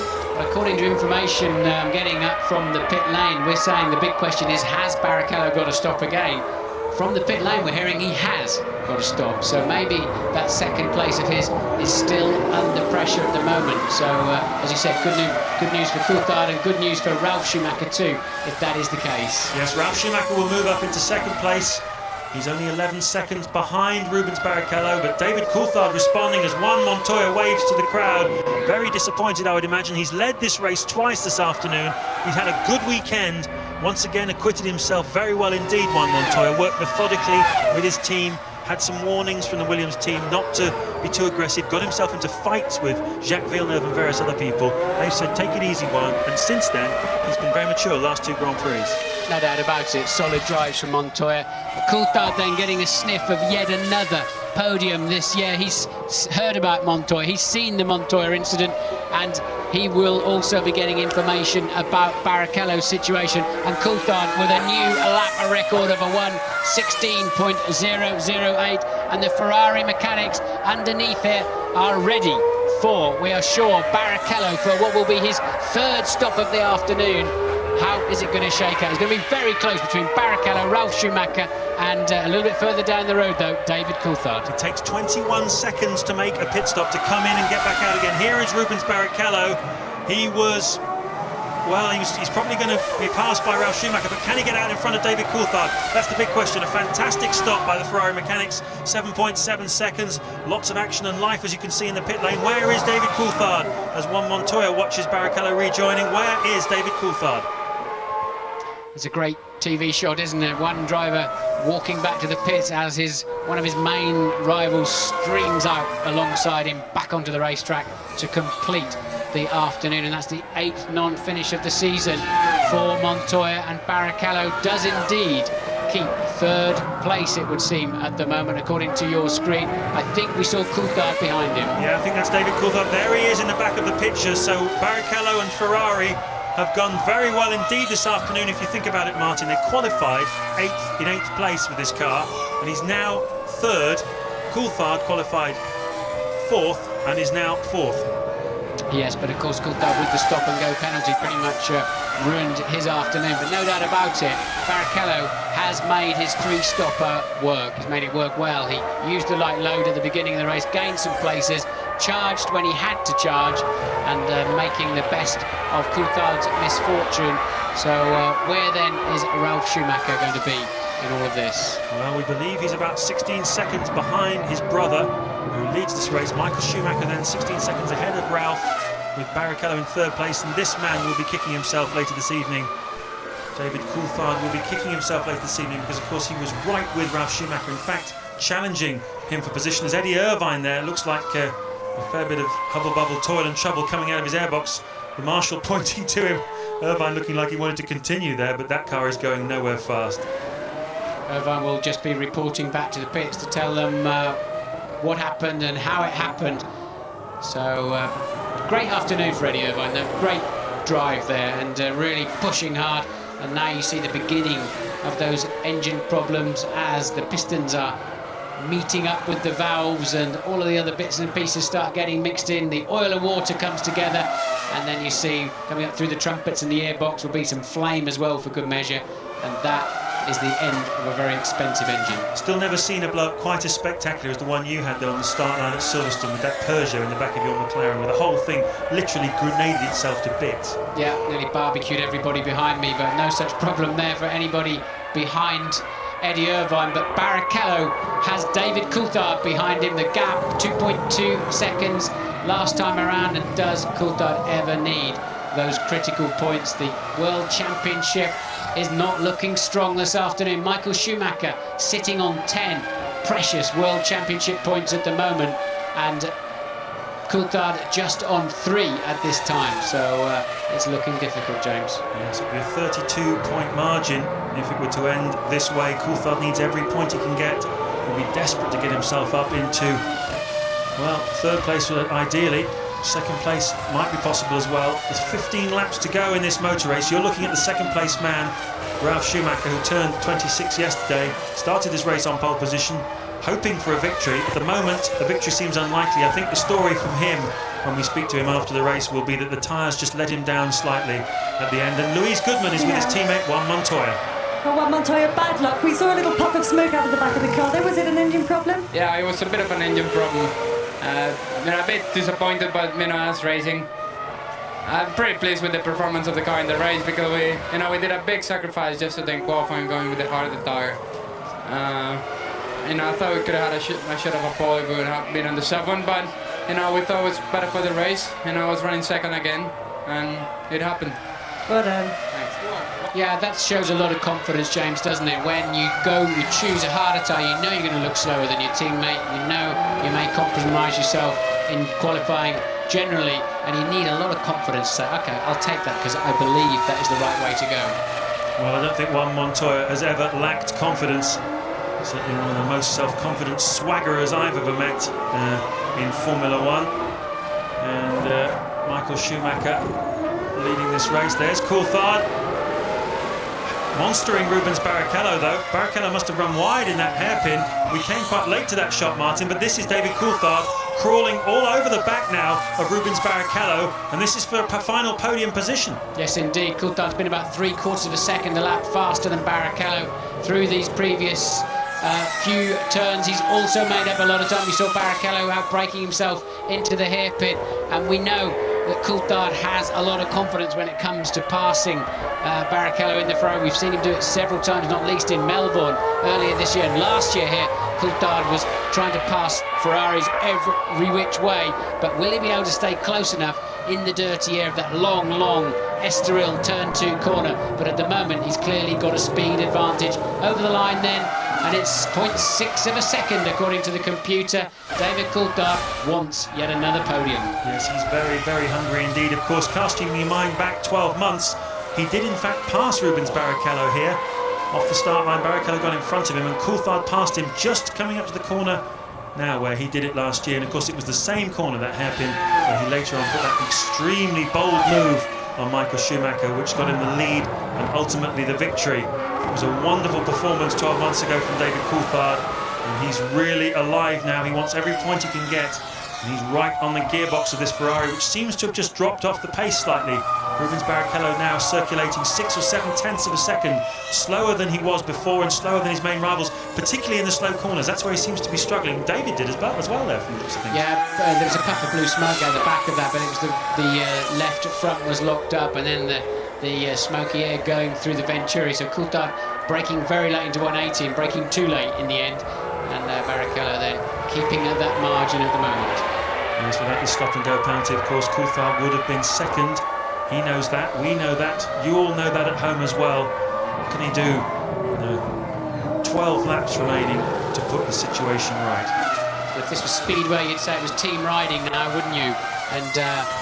According to information getting up from the pit lane, we're saying the big question is, has Barrichello got to stop again? From the pit lane, we're hearing he has got to stop. So maybe that second place of his is still under pressure at the moment. So, as you said, good news for Coulthard and good news for Ralf Schumacher too, if that is the case. Yes, Ralf Schumacher will move up into 2nd place. He's only 11 seconds behind Rubens Barrichello, but David Coulthard responding as Juan Montoya waves to the crowd. Very disappointed, I would imagine. He's led this race twice this afternoon. He's had a good weekend. Once again acquitted himself very well indeed, Juan Montoya. Worked methodically with his team. Had some warnings from the Williams team not to be too aggressive. Got himself into fights with Jacques Villeneuve and various other people. They said, take it easy, Juan. And since then, he's been very mature last 2 Grand Prix. No doubt about it. Solid drives from Montoya. Coulthard then getting a sniff of yet another podium this year. He's heard about Montoya. He's seen the Montoya incident, and he will also be getting information about Barrichello's situation. And Coulthard with a new lap record of a 1:16.008, and the Ferrari mechanics underneath here are ready for, we are sure, Barrichello for what will be his 3rd stop of the afternoon. How is it going to shake out? It's going to be very close between Barrichello, Ralf Schumacher, and a little bit further down the road, though, David Coulthard. It takes 21 seconds to make a pit stop, to come in and get back out again. Here is Rubens Barrichello. He's probably going to be passed by Ralf Schumacher, but can he get out in front of David Coulthard? That's the big question. A fantastic stop by the Ferrari mechanics, 7.7 seconds. Lots of action and life, as you can see in the pit lane. Where is David Coulthard? As Juan Montoya watches Barrichello rejoining, where is David Coulthard? It's a great TV shot, isn't it? One driver walking back to the pits as one of his main rivals streams out alongside him back onto the racetrack to complete the afternoon, and that's the 8th non-finish of the season for Montoya, and Barrichello does indeed keep 3rd place, it would seem, at the moment, according to your screen. I think we saw Coulthard behind him. Yeah, I think that's David Coulthard. There he is in the back of the picture. So Barrichello and Ferrari have gone very well indeed this afternoon. If you think about it, Martin, they qualified in 8th place with this car, and he's now 3rd. Coulthard qualified 4th and is now 4th. Yes, but of course Coulthard with the stop and go penalty pretty much ruined his afternoon. But no doubt about it, Barrichello has made his three-stopper work. He's made it work well. He used the light load at the beginning of the race, gained some places, charged when he had to charge, and making the best of Coulthard's misfortune. So where then is Ralf Schumacher going to be in all of this? Well, we believe he's about 16 seconds behind his brother, who leads this race. Michael Schumacher then 16 seconds ahead of Ralf, with Barrichello in third place, and this man will be kicking himself later this evening. David Coulthard will be kicking himself later this evening because, of course, he was right with Ralf Schumacher, in fact, challenging him for position. As Eddie Irvine there, looks like a fair bit of hubble-bubble, toil and trouble coming out of his airbox. The marshal pointing to him. Irvine looking like he wanted to continue there, but that car is going nowhere fast. Irvine will just be reporting back to the pits to tell them what happened and how it happened. So, great afternoon for Eddie Irvine, though. Great drive there and really pushing hard. And now you see the beginning of those engine problems as the pistons are meeting up with the valves and all of the other bits and pieces start getting mixed in. The oil and water comes together, and then you see coming up through the trumpets and the airbox will be some flame as well for good measure, and that is the end of a very expensive engine. Still never seen a blow-up quite as spectacular as the one you had there on the start line at Silverstone with that Peugeot in the back of your McLaren, where the whole thing literally grenaded itself to bits. Yeah, nearly barbecued everybody behind me, but no such problem there for anybody behind Eddie Irvine. But Barrichello has David Coulthard behind him. The gap, 2.2 seconds last time around, and does Coulthard ever need those critical points? The World Championship is not looking strong this afternoon. Michael Schumacher sitting on 10 precious World Championship points at the moment, and Coulthard just on 3 at this time, so it's looking difficult, James. Yes, it'll be a 32-point margin if it were to end this way. Coulthard needs every point he can get. He'll be desperate to get himself up into, well, third place ideally. Second place might be possible as well. There's 15 laps to go in this motor race. You're looking at the second place man, Ralf Schumacher, who turned 26 yesterday, started this race on pole position, hoping for a victory. At the moment, a victory seems unlikely. I think the story from him, when we speak to him after the race, will be that the tyres just let him down slightly at the end. And Luis Goodman is with his teammate Juan Montoya. Oh, Juan Montoya, bad luck. We saw a little puff of smoke out of the back of the car there. Was it an engine problem? Yeah, it was a bit of an engine problem. A bit disappointed, but us racing. I'm pretty pleased with the performance of the car in the race because we did a big sacrifice yesterday in qualifying, going with the harder tire. I thought we could have had a shot of a pole if we would have been on the 7, but we thought it was better for the race. I was running second again, and it happened. Well done. Thanks. Yeah, that shows a lot of confidence, James, doesn't it? When you choose a harder tyre, you know you're going to look slower than your teammate. You know you may compromise yourself in qualifying generally, and you need a lot of confidence to say, OK, I'll take that because I believe that is the right way to go. Well, I don't think Juan Montoya has ever lacked confidence. Certainly one of the most self-confident swaggerers I've ever met in Formula One. And Michael Schumacher leading this race. There's Coulthard. Monstering Rubens Barrichello, though. Barrichello must have run wide in that hairpin. We came quite late to that shot, Martin, but this is David Coulthard crawling all over the back now of Rubens Barrichello, and this is for a final podium position. Yes, indeed. Coulthard's been about 3/4 of a second a lap faster than Barrichello through these previous few turns. He's also made up a lot of time. We saw Barrichello outbraking himself into the hairpin, and we know that Coulthard has a lot of confidence when it comes to passing Barrichello in the front. We've seen him do it several times, not least in Melbourne earlier this year. And last year here, Coulthard was trying to pass Ferraris every which way, but will he be able to stay close enough in the dirty air of that long Estoril turn 2 corner? But at the moment, he's clearly got a speed advantage. Over the line then, and it's 0.6 of a second according to the computer. David Coulthard wants yet another podium. Yes, he's very hungry indeed. Of course, casting your mind back 12 months, he did in fact pass Rubens Barrichello here. Off the start line, Barrichello got in front of him, and Coulthard passed him just coming up to the corner now where he did it last year. And of course it was the same corner, that hairpin, where he later on put that extremely bold move on Michael Schumacher, which got him the lead and ultimately the victory. It was a wonderful performance 12 months ago from David Coulthard, and he's really alive now. He wants every point he can get And he's right on the gearbox of this Ferrari, which seems to have just dropped off the pace slightly. Rubens Barrichello now circulating 6 or 7 tenths of a second slower than he was before and slower than his main rivals, particularly in the slow corners. That's where he seems to be struggling. David did as well there from the looks of things. Yeah, there was a puff of blue smoke at the back of that, but it was the left front was locked up, and then the smoky air going through the Venturi. So Coulthard braking very late into 180 and braking too late in the end. And Barrichello then keeping at that margin at the moment. Yes, without the stop-and-go penalty, of course, Coulthard would have been second. He knows that, we know that, you all know that at home as well. What can he do? 12 laps remaining to put the situation right. If this was Speedway, you'd say it was team riding now, wouldn't you? And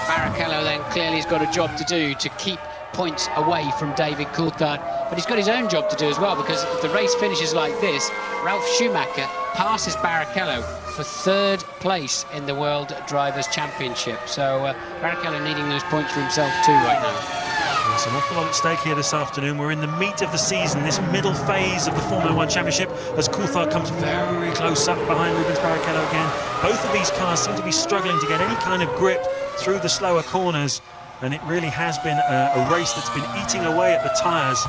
Barrichello then clearly has got a job to do to keep points away from David Coulthard, but he's got his own job to do as well, because if the race finishes like this, Ralf Schumacher passes Barrichello for 3rd place in the World Drivers' Championship. So Barrichello needing those points for himself too right now. There's an awful lot at stake here this afternoon. We're in the meat of the season, this middle phase of the Formula 1 Championship, as Coulthard comes very close up behind Rubens Barrichello again. Both of these cars seem to be struggling to get any kind of grip through the slower corners, and it really has been a race that's been eating away at the tyres.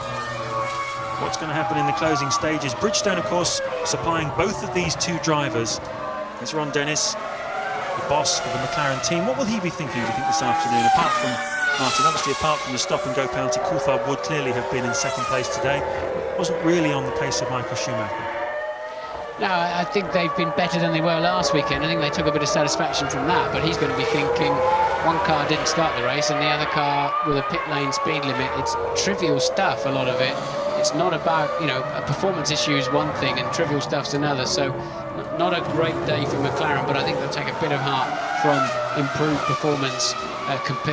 What's going to happen in the closing stages? Bridgestone, of course, supplying both of these two drivers. It's Ron Dennis, the boss of the McLaren team. What will he be thinking, do you think, this afternoon? Apart from Martin, obviously apart from the stop-and-go penalty, Coulthard would clearly have been in 2nd place today. Wasn't really on the pace of Michael Schumacher. No, I think they've been better than they were last weekend. I think they took a bit of satisfaction from that, but he's going to be thinking one car didn't start the race and the other car with a pit lane speed limit. It's trivial stuff, a lot of it. It's not about, you know, a performance issue is one thing and trivial stuff's another. So not a great day for McLaren, but I think they'll take a bit of heart from improved performance,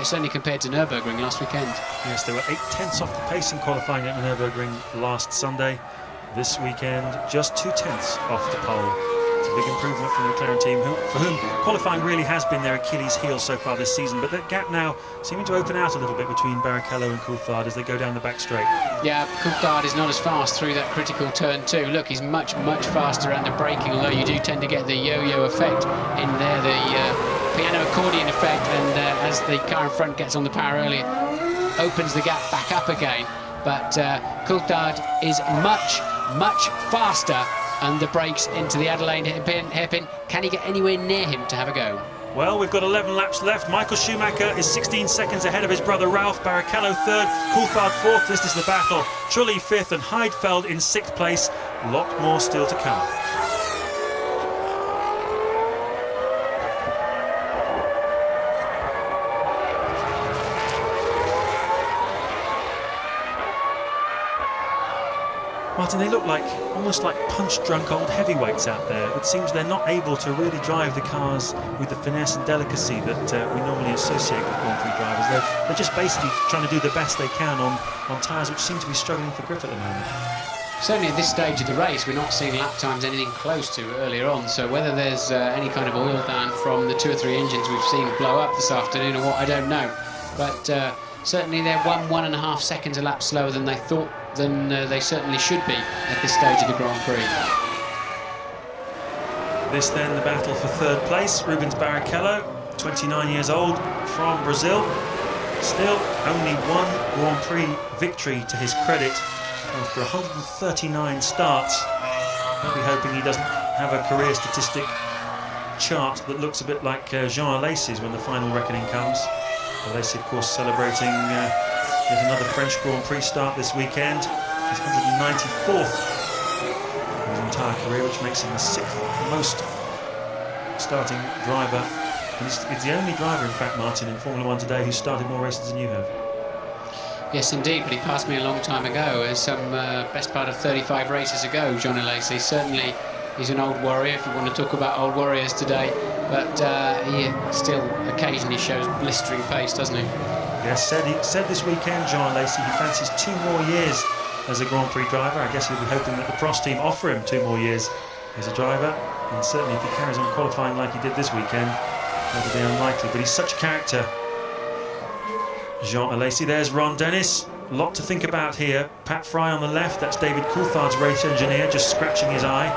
certainly compared to Nürburgring last weekend. Yes, they were 8 tenths off the pace in qualifying at Nürburgring last Sunday. This weekend, just 2 tenths off the pole. It's a big improvement from the McLaren team, for whom qualifying really has been their Achilles heel so far this season. But that gap now seeming to open out a little bit between Barrichello and Coulthard as they go down the back straight. Yeah, Coulthard is not as fast through that critical turn 2. Look, he's much faster under braking, although you do tend to get the yo-yo effect in there, the piano accordion effect, and as the car in front gets on the power early, it opens the gap back up again. But Coulthard is much faster under brakes into the Adelaide hairpin. Can he get anywhere near him to have a go? Well, we've got 11 laps left. Michael Schumacher is 16 seconds ahead of his brother Ralf. Barrichello 3rd, Coulthard 4th. This is the battle. Trulli 5th and Heidfeld in 6th place. A lot more still to come. Martin, they look like almost like punch-drunk old heavyweights out there. It seems they're not able to really drive the cars with the finesse and delicacy that we normally associate with Grand Prix drivers. They're just basically trying to do the best they can on tyres which seem to be struggling for grip at the moment. Certainly at this stage of the race, we're not seeing lap times anything close to earlier on, so whether there's any kind of oil down from the 2 or 3 engines we've seen blow up this afternoon or what, I don't know. But certainly they're 1.5 seconds a lap slower than they thought, than they certainly should be at this stage of the Grand Prix. This then the battle for 3rd place. Rubens Barrichello, 29 years old, from Brazil. Still only 1 Grand Prix victory to his credit after 139 starts. I'll be hoping he doesn't have a career statistic chart that looks a bit like Jean Alesi's when the final reckoning comes. Alesi, of course, celebrating yet another French Grand Prix start this weekend. His 194th in his entire career, which makes him the 6th most starting driver. And he's the only driver, in fact, Martin, in Formula 1 today who's started more races than you have. Yes, indeed, but he passed me a long time ago, some best part of 35 races ago, John Alesi. Certainly, he's an old warrior, if you want to talk about old warriors today, but he still occasionally shows blistering pace, doesn't he? Yes, said this weekend, Jean Alesi, he fancies 2 more years as a Grand Prix driver. I guess he'll be hoping that the Prost team offer him 2 more years as a driver, and certainly if he carries on qualifying like he did this weekend, that'll be unlikely, but he's such a character, Jean Alesi. There's Ron Dennis. A lot to think about here. Pat Fry on the left, that's David Coulthard's race engineer, just scratching his eye.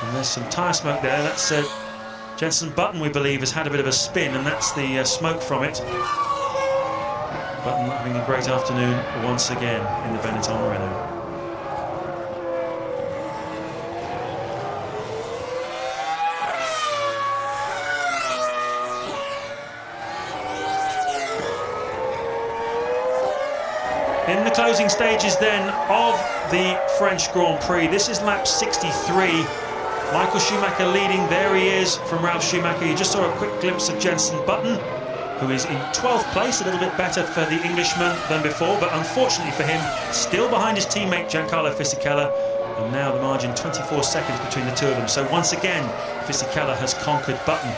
And there's some tyre smoke there. That's Jenson Button, we believe, has had a bit of a spin, and that's the smoke from it. Button having a great afternoon once again in the Benetton Renault. In the closing stages then of the French Grand Prix, this is lap 63. Michael Schumacher leading, there he is from Ralf Schumacher. You just saw a quick glimpse of Jenson Button, who is in 12th place, a little bit better for the Englishman than before, but unfortunately for him, still behind his teammate Giancarlo Fisichella, and now the margin 24 seconds between the two of them. So once again, Fisichella has conquered Button.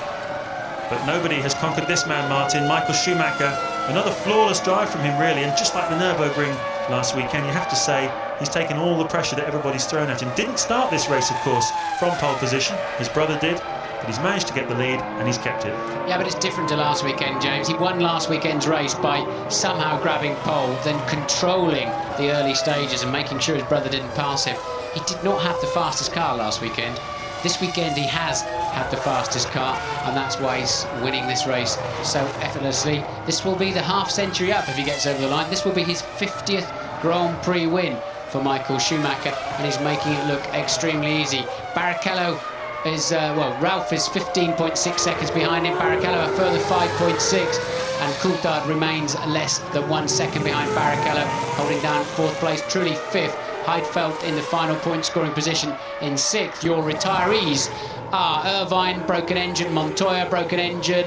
But nobody has conquered this man, Martin. Michael Schumacher, another flawless drive from him, really, and just like the Nürburgring last weekend, you have to say he's taken all the pressure that everybody's thrown at him. Didn't start this race, of course, from pole position. His brother did, but he's managed to get the lead, and he's kept it. Yeah, but it's different to last weekend, James. He won last weekend's race by somehow grabbing pole, then controlling the early stages and making sure his brother didn't pass him. He did not have the fastest car last weekend. This weekend he has had the fastest car, and that's why he's winning this race so effortlessly. This will be the half-century up if he gets over the line. This will be his 50th Grand Prix win for Michael Schumacher, and he's making it look extremely easy. Barrichello is, Ralf is 15.6 seconds behind him, Barrichello a further 5.6, and Coulthard remains less than 1 second behind Barrichello, holding down 4th place, truly 5th. Heidfeld in the final point scoring position in 6th. Your retirees are Irvine, broken engine, Montoya, broken engine,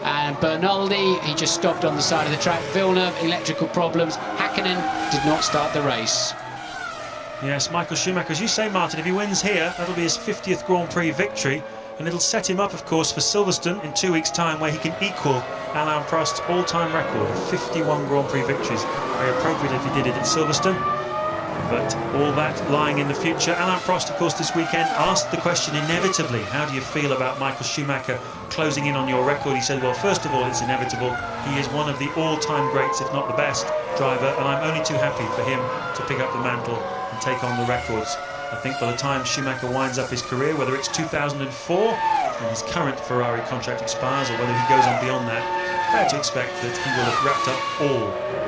and Bernaldi, he just stopped on the side of the track. Villeneuve, electrical problems. Hakkinen did not start the race. Yes, Michael Schumacher, as you say, Martin, if he wins here, that'll be his 50th Grand Prix victory, and it'll set him up, of course, for Silverstone in 2 weeks' time, where he can equal Alain Prost's all-time record of 51 Grand Prix victories. Very appropriate if he did it at Silverstone. But all that lying in the future. Alain Prost, of course, this weekend asked the question inevitably, how do you feel about Michael Schumacher closing in on your record? He said, well, first of all, it's inevitable. He is one of the all-time greats, if not the best driver, and I'm only too happy for him to pick up the mantle and take on the records. I think by the time Schumacher winds up his career, whether it's 2004 and his current Ferrari contract expires, or whether he goes on beyond that, fair to expect that he will have wrapped up all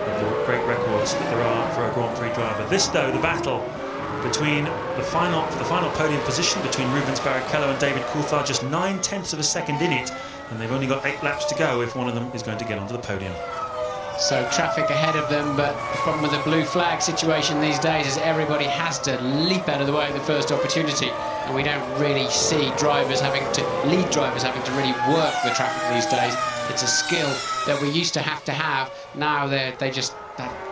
of the great records that there are for a Grand Prix driver. This, though, the battle between the final podium position between Rubens Barrichello and David Coulthard, just 9/10 of a second in it, and they've only got 8 laps to go if one of them is going to get onto the podium. So traffic ahead of them, but the problem with the blue flag situation these days is everybody has to leap out of the way at the first opportunity, and we don't really see lead drivers having to really work the traffic these days. It's a skill that we used to have. Now they just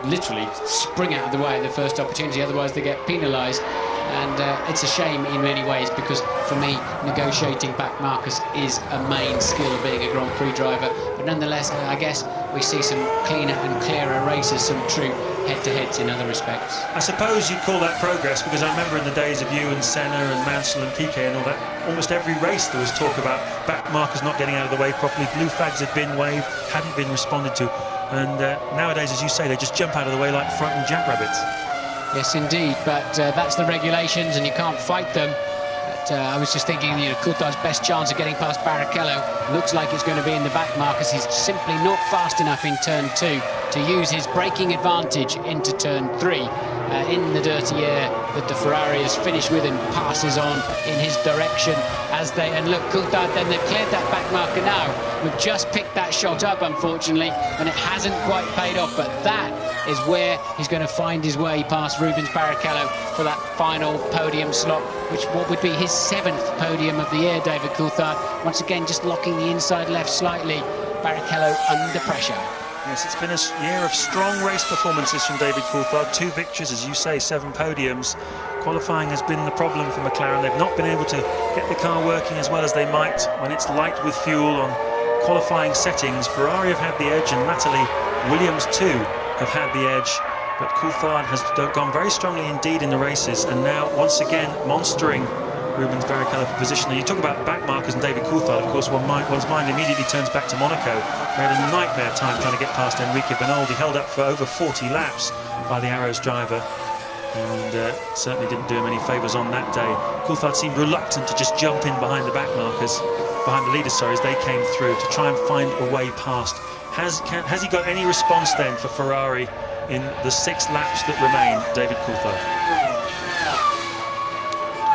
literally spring out of the way at the first opportunity, otherwise they get penalised. And it's a shame in many ways, because for me, negotiating back markers is a main skill of being a Grand Prix driver. But nonetheless, I guess we see some cleaner and clearer races, some true head-to-heads in other respects. I suppose you'd call that progress, because I remember in the days of you and Senna and Mansell and Piquet and all that, almost every race there was talk about back markers not getting out of the way properly, blue flags had been waved, hadn't been responded to, and nowadays, as you say, they just jump out of the way like frightened jackrabbits. Yes, indeed, but that's the regulations and you can't fight them. But I was just thinking, Coulthard's best chance of getting past Barrichello looks like it's going to be in the back markers. He's simply not fast enough in turn 2 to use his braking advantage into turn 3 in the dirty air that the Ferrari has finished with and passes on in his direction and look, Coulthard, then they've cleared that back marker now. We've just picked that shot up, unfortunately, and it hasn't quite paid off, but that is where he's going to find his way past Rubens Barrichello for that final podium slot, which would be his 7th podium of the year, David Coulthard. Once again, just locking the inside left slightly. Barrichello under pressure. Yes, it's been a year of strong race performances from David Coulthard. 2 victories, as you say, 7 podiums. Qualifying has been the problem for McLaren. They've not been able to get the car working as well as they might when it's light with fuel on qualifying settings. Ferrari have had the edge, and latterly Williams too have had the edge, but Coulthard has gone very strongly indeed in the races, and now once again monstering Rubens Barrichello for position. And you talk about back markers and David Coulthard, of course, one's mind immediately turns back to Monaco. We had a nightmare time trying to get past Enrique Bernaldi, held up for over 40 laps by the Arrows driver, and certainly didn't do him any favours on that day. Coulthard seemed reluctant to just jump in behind the back markers. behind the leaders, sorry, as they came through to try and find a way past. Has he got any response then for Ferrari in the 6 laps that remain, David Coulthard?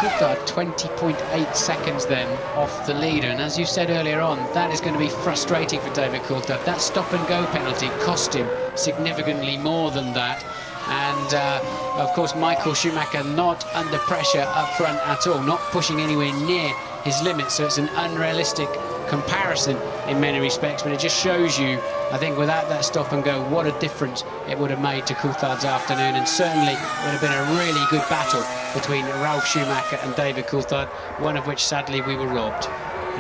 Coulthard 20.8 seconds then off the leader, and as you said earlier on, that is going to be frustrating for David Coulthard. That stop and go penalty cost him significantly more than that, and of course Michael Schumacher not under pressure up front at all, not pushing anywhere near his limits, so it's an unrealistic comparison in many respects, but it just shows you, I think, without that stop and go, what a difference it would have made to Coulthard's afternoon, and certainly would have been a really good battle between Ralf Schumacher and David Coulthard, one of which sadly we were robbed.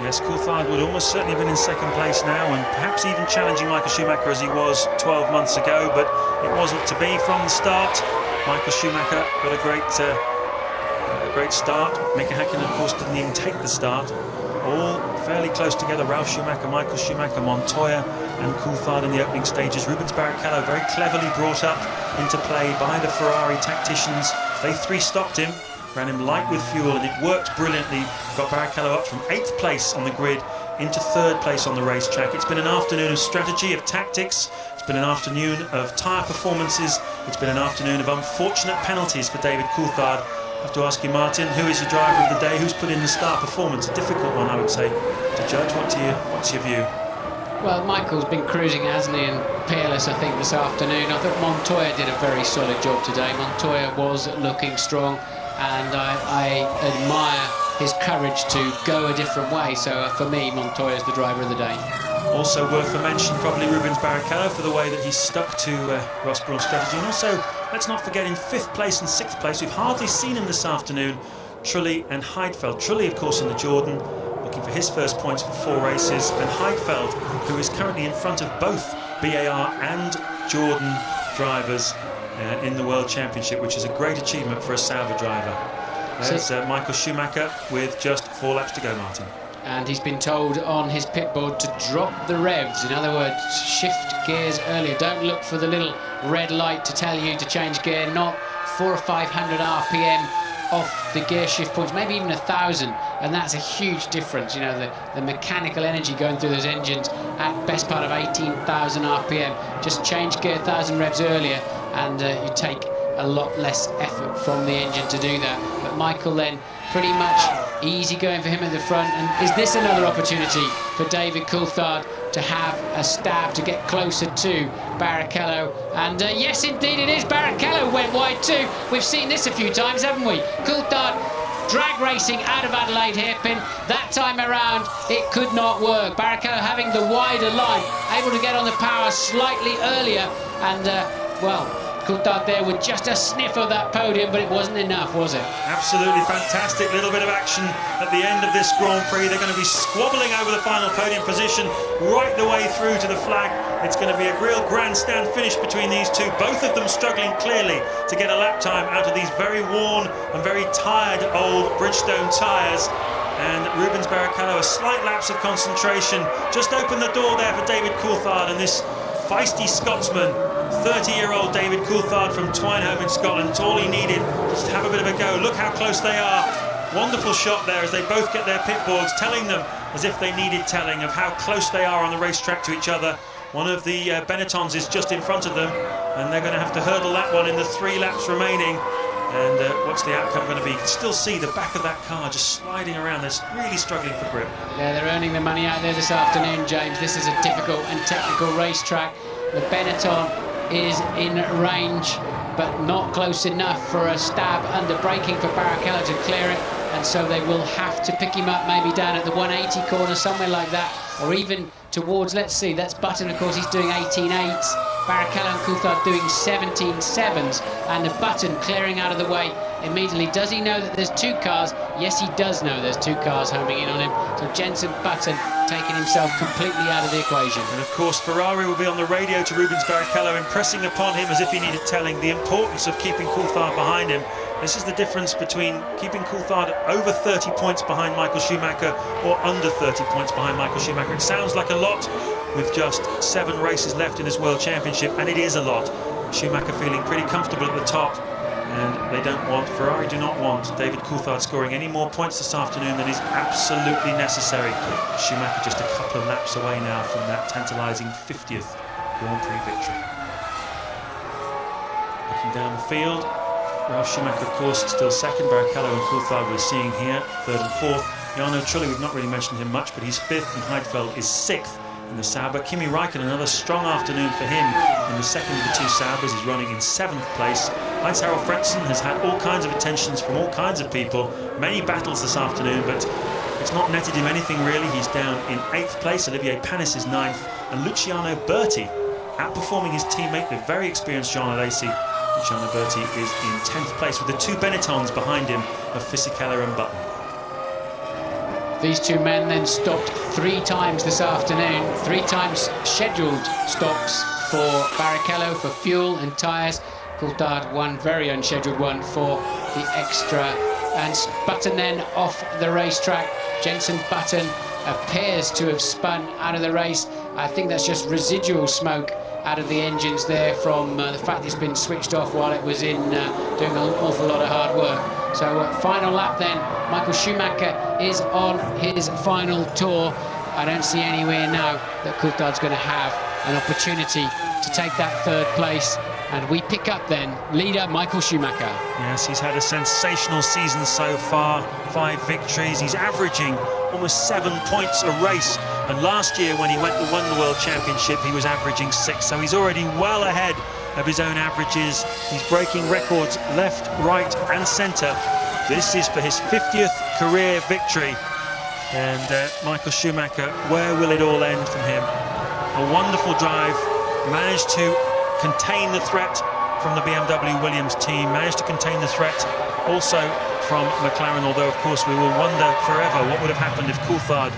Yes, Coulthard would almost certainly have been in second place now, and perhaps even challenging Michael Schumacher as he was 12 months ago, but it wasn't to be from the start. Michael Schumacher got a great start. Mika Häkkinen, of course, didn't even take the start. All fairly close together, Ralf Schumacher, Michael Schumacher, Montoya and Coulthard in the opening stages. Rubens Barrichello very cleverly brought up into play by the Ferrari tacticians. They 3 stopped him, ran him light with fuel, and it worked brilliantly. Got Barrichello up from 8th place on the grid into 3rd place on the racetrack. It's been an afternoon of strategy, of tactics. It's been an afternoon of tyre performances. It's been an afternoon of unfortunate penalties for David Coulthard. I have to ask you, Martin, who is your driver of the day? Who's put in the star performance? A difficult one, I would say, to judge. What's your view? Well, Michael's been cruising, hasn't he, and peerless, I think, this afternoon. I thought Montoya did a very solid job today. Montoya was looking strong, and I admire his courage to go a different way. So for me, Montoya is the driver of the day. Also worth a mention, probably Rubens Barrichello, for the way that he stuck to Ross Brawn's strategy. And also, let's not forget, in 5th place and 6th place, we've hardly seen him this afternoon, Trulli and Heidfeld. Trulli, of course, in the Jordan, looking for his first points for 4 races, and Heidfeld, who is currently in front of both BAR and Jordan drivers in the World Championship, which is a great achievement for a Sauber driver. There's Michael Schumacher with just 4 laps to go, Martin. And he's been told on his pit board to drop the revs. In other words, shift gears earlier. Don't look for the little red light to tell you to change gear. Not 400 or 500 RPM off the gear shift points, maybe even 1,000, and that's a huge difference. You know, the mechanical energy going through those engines at best part of 18,000 RPM. Just change gear 1,000 revs earlier, and you take a lot less effort from the engine to do that. But Michael then pretty much easy going for him at the front, and is this another opportunity for David Coulthard to have a stab to get closer to Barrichello? And yes, indeed it is. Barrichello went wide too. We've seen this a few times, haven't we? Coulthard drag racing out of Adelaide hairpin. That time around it could not work. Barrichello having the wider line, able to get on the power slightly earlier, and well, Coulthard there with just a sniff of that podium, but it wasn't enough, was it? Absolutely fantastic little bit of action at the end of this Grand Prix. They're going to be squabbling over the final podium position right the way through to the flag. It's going to be a real grandstand finish between these two, both of them struggling clearly to get a lap time out of these very worn and very tired old Bridgestone tyres. And Rubens Barrichello, a slight lapse of concentration, just opened the door there for David Coulthard, and this feisty Scotsman, 30-year-old David Coulthard from Twineholme in Scotland. It's all he needed, just to have a bit of a go. Look how close they are. Wonderful shot there as they both get their pit boards, telling them, as if they needed telling, of how close they are on the racetrack to each other. One of the Benettons is just in front of them, and they're going to have to hurdle that one in the 3 laps remaining. And what's the outcome going to be? You can still see the back of that car just sliding around. They're really struggling for grip. Yeah, they're earning the money out there this afternoon, James. This is a difficult and technical racetrack. The Benetton is in range, but not close enough for a stab under braking for Barrichello to clear it, and so they will have to pick him up maybe down at the 180 corner, somewhere like that, or even towards, let's see, that's Button, of course, he's doing 18.8s. Barrichello and Coulthard doing 17.7s, and the Button clearing out of the way immediately. Does he know that there's 2 cars? Yes, he does know there's 2 cars homing in on him. So Jensen Button taking himself completely out of the equation. And of course, Ferrari will be on the radio to Rubens Barrichello, impressing upon him, as if he needed telling, the importance of keeping Coulthard behind him. This is the difference between keeping Coulthard over 30 points behind Michael Schumacher or under 30 points behind Michael Schumacher. It sounds like a lot with just 7 races left in this World Championship, and it is a lot. Schumacher feeling pretty comfortable at the top, And Ferrari do not want David Coulthard scoring any more points this afternoon than is absolutely necessary. Schumacher just a couple of laps away now from that tantalising 50th Grand Prix victory. Looking down the field, Ralf Schumacher, of course, still second. Barrichello and Coulthard we're seeing here, third and fourth. Jarno Trulli, we've not really mentioned him much, but he's fifth, and Heidfeld is sixth in the Sauber. Kimi Räikkönen, another strong afternoon for him in the second of the two Saubers. He's running in seventh place. Heinz-Harald Frentzen has had all kinds of attentions from all kinds of people, many battles this afternoon, but it's not netted him anything really. He's down in eighth place. Olivier Panis is ninth, and Luciano Berti outperforming his teammate, the very experienced Jean Alesi. Luciano Berti is in 10th place with the two Benettons behind him of Fisichella and Button. These two men then stopped 3 times this afternoon, 3 times scheduled stops for Barrichello for fuel and tyres. Coulthard one very unscheduled one for the extra. And Button then off the racetrack. Jenson Button appears to have spun out of the race. I think that's just residual smoke out of the engines there from the fact it's been switched off while it was in doing an awful lot of hard work. So final lap then, Michael Schumacher is on his final tour. I don't see anywhere now that Coulthard's going to have an opportunity to take that third place. And we pick up then leader Michael Schumacher. Yes, he's had a sensational season so far, 5 victories. He's averaging almost 7 points a race. And last year when he won the World Championship, he was averaging 6. So he's already well ahead of his own averages. He's breaking records left, right and centre. This is for his 50th career victory. And Michael Schumacher, where will it all end from him? A wonderful drive, managed to contain the threat from the BMW Williams team, managed to contain the threat also from McLaren, although of course we will wonder forever what would have happened if Coulthard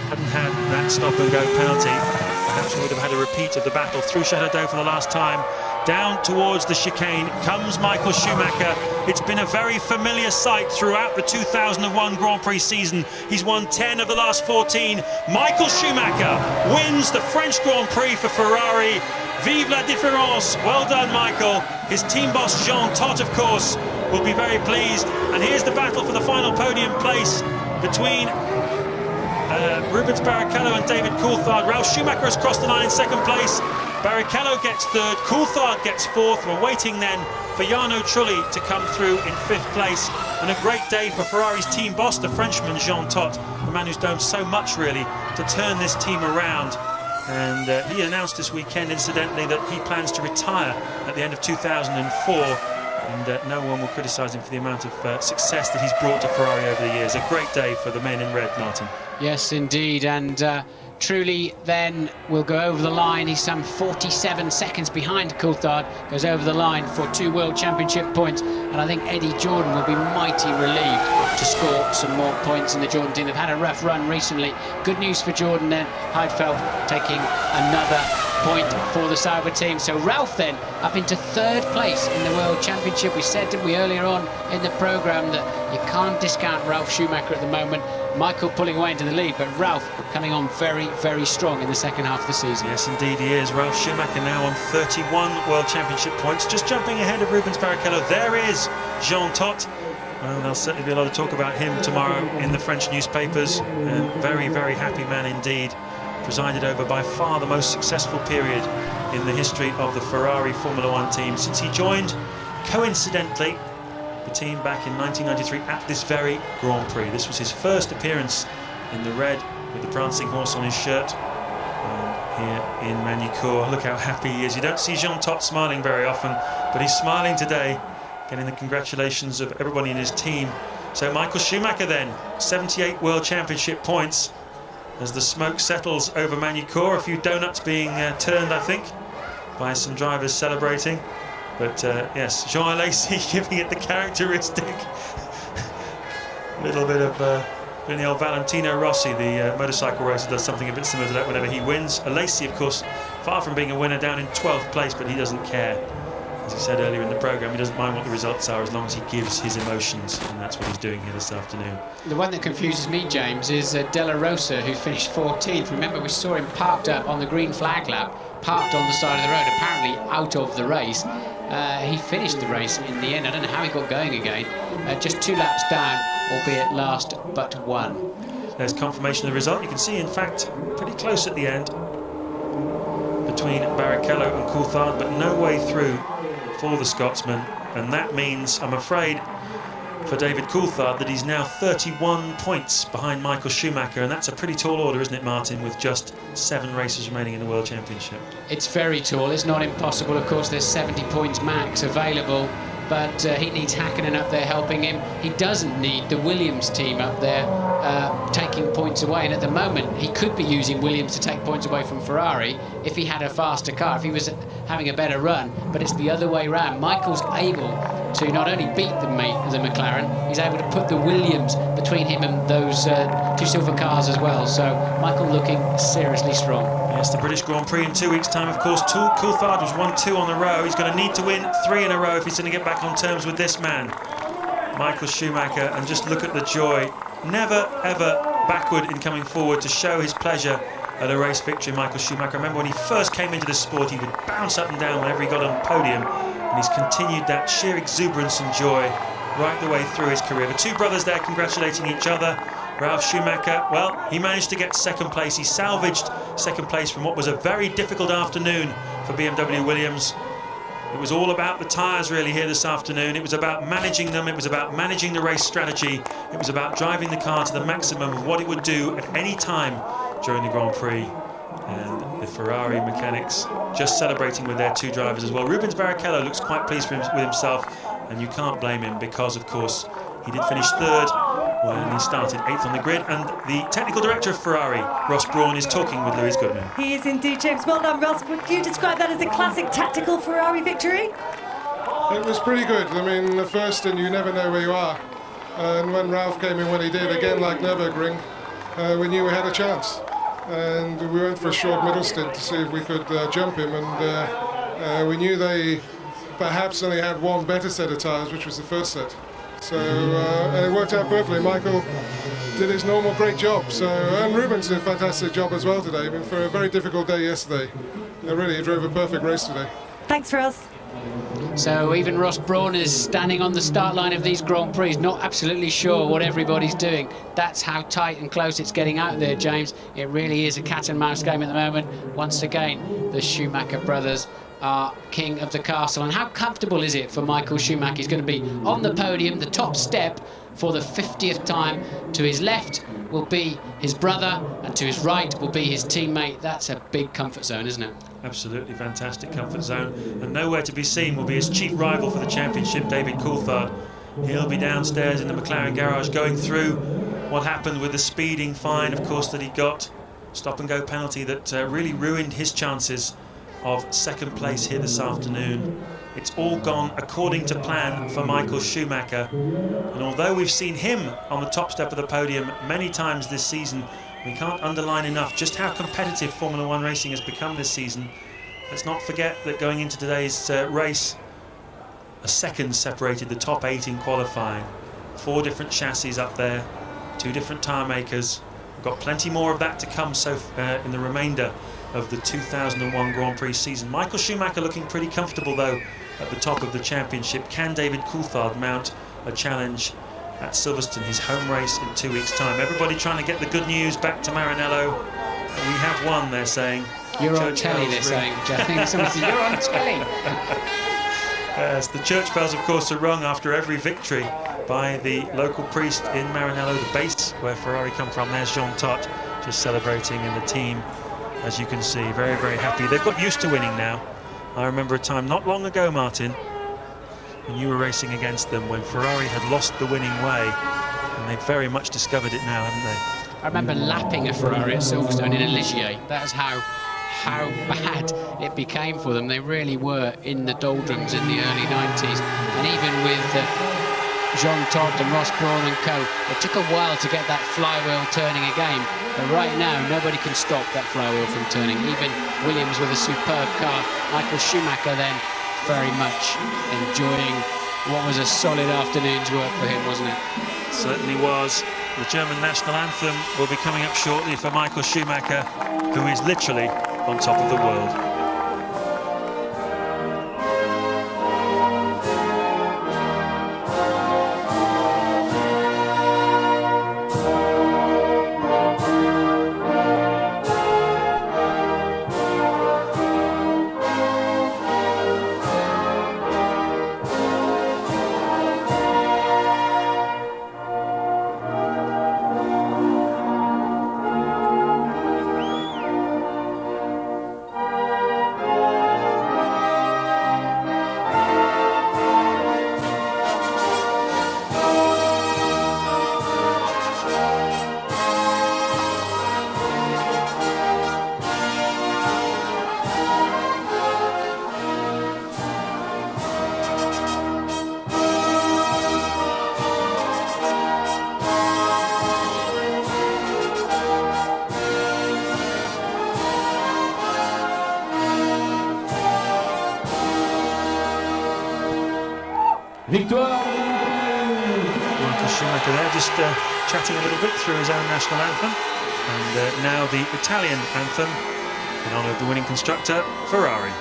hadn't had that stop-and-go penalty. Perhaps we would have had a repeat of the battle through Chateau for the last time. Down towards the chicane comes Michael Schumacher. It's been a very familiar sight throughout the 2001 Grand Prix season. He's won 10 of the last 14. Michael Schumacher wins the French Grand Prix for Ferrari. Vive la différence. Well done, Michael. His team boss, Jean Todt, of course, will be very pleased. And here's the battle for the final podium place between Rubens Barrichello and David Coulthard. Ralf Schumacher has crossed the line in second place. Barrichello gets third, Coulthard gets fourth. We're waiting then for Jarno Trulli to come through in fifth place. And a great day for Ferrari's team boss, the Frenchman Jean Todt, the man who's done so much really to turn this team around. And he announced this weekend, incidentally, that he plans to retire at the end of 2004. And no one will criticise him for the amount of success that he's brought to Ferrari over the years. A great day for the men in red, Martin. Yes, indeed. And Trulli then will go over the line. He's some 47 seconds behind Coulthard, goes over the line for 2 World Championship points. And I think Eddie Jordan will be mighty relieved to score some more points in the Jordan team. They've had a rough run recently. Good news for Jordan then. Heidfeld taking another point for the Sauber team. So Ralf then up into third place in the World Championship. We said, didn't we, earlier on in the programme that you can't discount Ralf Schumacher at the moment. Michael pulling away into the lead, but Ralf coming on very, very strong in the second half of the season. Yes, indeed he is. Ralf Schumacher now on 31 World Championship points, just jumping ahead of Rubens Barrichello. There is Jean Todt. Well, there'll certainly be a lot of talk about him tomorrow in the French newspapers. Very, very happy man indeed. Presided over by far the most successful period in the history of the Ferrari Formula One team since he joined, coincidentally, the team back in 1993 at this very Grand Prix. This was his first appearance in the red with the prancing horse on his shirt. And here in Magny-Cours, look how happy he is. You don't see Jean Todt smiling very often, but he's smiling today, getting the congratulations of everybody in his team. So Michael Schumacher then, 78 World Championship points. As the smoke settles over Magny-Cours, a few donuts being turned, I think, by some drivers celebrating. But yes, Jean Alesi giving it the characteristic little bit of the old Valentino Rossi, the motorcycle racer, does something a bit similar to that whenever he wins. Alesi, of course, far from being a winner, down in 12th place, but he doesn't care. As he said earlier in the programme, he doesn't mind what the results are as long as he gives his emotions, and that's what he's doing here this afternoon. The one that confuses me, James, is Della Rosa, who finished 14th. Remember, we saw him parked up on the green flag lap, parked on the side of the road, apparently out of the race. He finished the race in the end. I don't know how he got going again. Just 2 laps down, albeit last but 1. There's confirmation of the result. You can see, in fact, pretty close at the end between Barrichello and Coulthard, but no way through for the Scotsman. And that means, I'm afraid, for David Coulthard, that he's now 31 points behind Michael Schumacher, and that's a pretty tall order, isn't it, Martin, with just 7 races remaining in the World Championship? It's very tall. It's not impossible. Of course, there's 70 points max available, but he needs Hakkinen up there helping him. He doesn't need the Williams team up there taking points away, and at the moment he could be using Williams to take points away from Ferrari if he had a faster car, if he was having a better run, but it's the other way around. Michael's able to not only beat the McLaren, he's able to put the Williams between him and those 2 silver cars as well, so Michael looking seriously strong. Yes, the British Grand Prix in 2 weeks' time, of course. Coulthard was 1-2 on the row. He's going to need to win 3 in a row if he's going to get back on terms with this man, Michael Schumacher. And just look at the joy. Never, ever backward in coming forward to show his pleasure at a race victory, Michael Schumacher. I remember when he first came into the sport, he would bounce up and down whenever he got on the podium, and he's continued that sheer exuberance and joy right the way through his career. The 2 brothers there congratulating each other. Ralf Schumacher, well, he managed to get 2nd place. He salvaged 2nd place from what was a very difficult afternoon for BMW Williams. It was all about the tyres really here this afternoon. It was about managing them. It was about managing the race strategy. It was about driving the car to the maximum of what it would do at any time during the Grand Prix. And the Ferrari mechanics just celebrating with their 2 drivers as well. Rubens Barrichello looks quite pleased with himself, and you can't blame him because, of course, he did finish 3rd when he started 8th on the grid, and the technical director of Ferrari, Ross Brawn, is talking with Lewis Goodman. He is indeed, James. Well done, Ross. Would you describe that as a classic tactical Ferrari victory? It was pretty good. I mean, the first, and you never know where you are. And when Ralph came in when he did, again like Nürburgring, we knew we had a chance. And we went for a short middle stint to see if we could jump him, and we knew they perhaps only had 1 better set of tyres, which was the first set. So and it worked out perfectly. Michael did his normal great job. So, and Rubens did a fantastic job as well today. I mean, for a very difficult day yesterday, really he drove a perfect race today. Thanks, Ross. So even Ross Brawn is standing on the start line of these Grand Prix, not absolutely sure what everybody's doing. That's how tight and close it's getting out there, James. It really is a cat and mouse game at the moment. Once again, the Schumacher brothers are king of the castle. And how comfortable is it for Michael Schumacher? He's going to be on the podium, the top step, for the 50th time. To his left will be his brother, and to his right will be his teammate. That's a big comfort zone, isn't it? Absolutely fantastic comfort zone. And nowhere to be seen will be his chief rival for the championship, David Coulthard. He'll be downstairs in the McLaren garage going through what happened with the speeding fine, of course, that he got. Stop and go penalty that really ruined his chances of 2nd place here this afternoon. It's all gone according to plan for Michael Schumacher, and although we've seen him on the top step of the podium many times this season, we can't underline enough just how competitive Formula 1 racing has become this season. Let's not forget that going into today's race, a second separated the top 8 in qualifying. 4 different chassis up there, 2 different tyre makers. We've got plenty more of that to come in the remainder of the 2001 Grand Prix season. Michael Schumacher looking pretty comfortable though at the top of the championship. Can David Coulthard mount a challenge at Silverstone, his home race in 2 weeks' time? Everybody trying to get the good news back to Maranello. We have won, they're saying. You're on telly, they're saying. I think someone said, you're on telly. Yes, the church bells, of course, are rung after every victory by the local priest in Maranello, the base where Ferrari come from. There's Jean Todt just celebrating, and the team, as you can see, very, very happy. They've got used to winning now. I remember a time not long ago, Martin, when you were racing against them, when Ferrari had lost the winning way, and they've very much discovered it now, haven't they? I remember lapping a Ferrari at Silverstone in a Ligier. That's how bad it became for them. They really were in the doldrums in the early 90s. And even with Jean Todt and Ross Brawn and co, it took a while to get that flywheel turning again. But right now, nobody can stop that flywheel from turning. Even Williams with a superb car. Michael Schumacher then very much enjoying what was a solid afternoon's work for him, wasn't it? Certainly was. The German national anthem will be coming up shortly for Michael Schumacher, who is literally on top of the world. Victoire! Michael Schumacher there, just chatting a little bit through his own national anthem. And now the Italian anthem in honour of the winning constructor, Ferrari.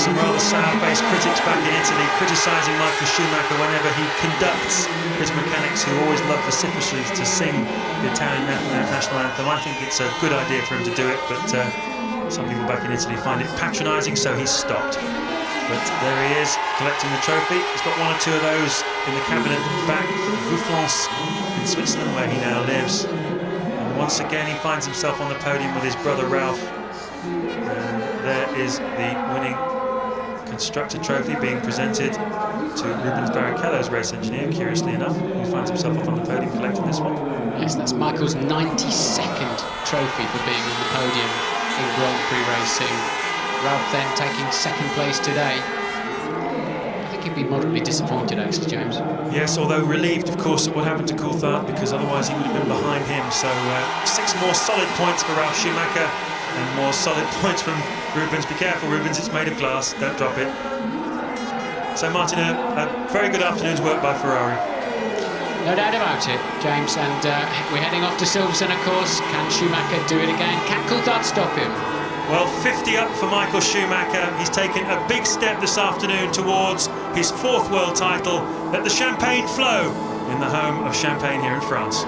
Some rather sour-faced critics back in Italy criticising Michael Schumacher whenever he conducts his mechanics, who always love vociferously to sing the Italian national anthem. I think it's a good idea for him to do it, but some people back in Italy find it patronising, so he's stopped. But there he is, collecting the trophy. He's got one or two of those in the cabinet back in Vaucluse in Switzerland, where he now lives. And once again he finds himself on the podium with his brother Ralph. And there is the winning constructor trophy being presented to Rubens Barrichello's race engineer, curiously enough, who finds himself up on the podium collecting this one. Yes, that's Michael's 92nd trophy for being on the podium in Grand Prix racing. Ralph then taking second place today. I think he'd be moderately disappointed, actually, James. Yes, although relieved, of course, at what happened to Coulthard, because otherwise he would have been behind him. So 6 more solid points for Ralf Schumacher, and more solid points from Rubens. Be careful, Rubens, it's made of glass, don't drop it. So Martin, a very good afternoon's work by Ferrari. No doubt about it, James, and we're heading off to Silverstone, of course. Can Schumacher do it again? Can Coulthard stop him? Well, 50 up for Michael Schumacher. He's taken a big step this afternoon towards his 4th world title. Let the champagne flow in the home of Champagne here in France.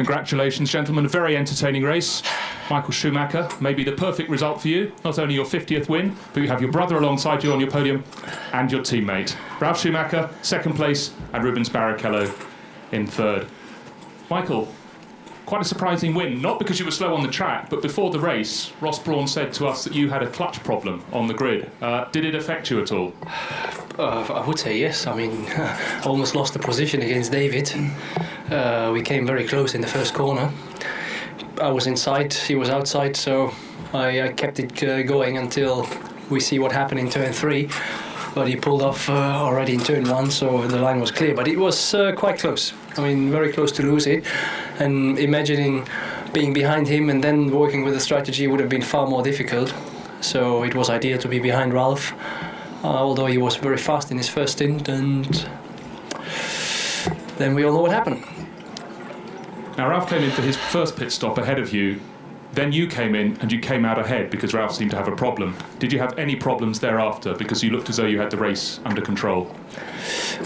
Congratulations, gentlemen. A very entertaining race. Michael Schumacher, maybe the perfect result for you. Not only your 50th win, but you have your brother alongside you on your podium and your teammate. Ralf Schumacher, second place, and Rubens Barrichello in third. Michael, quite a surprising win, not because you were slow on the track, but before the race, Ross Brawn said to us that you had a clutch problem on the grid. Did it affect you at all? I would say yes. I mean, I almost lost the position against David. We came very close in the first corner. I was inside, he was outside, so I kept it going until we see what happened in turn 3. But he pulled off already in turn 1, so the line was clear. But it was quite close. I mean, very close to lose it. And imagining being behind him and then working with the strategy would have been far more difficult. So it was ideal to be behind Ralf, although he was very fast in his first stint. And then we all know what happened. Now, Ralf came in for his first pit stop ahead of you. Then you came in and you came out ahead because Ralf seemed to have a problem. Did you have any problems thereafter? Because you looked as though you had the race under control.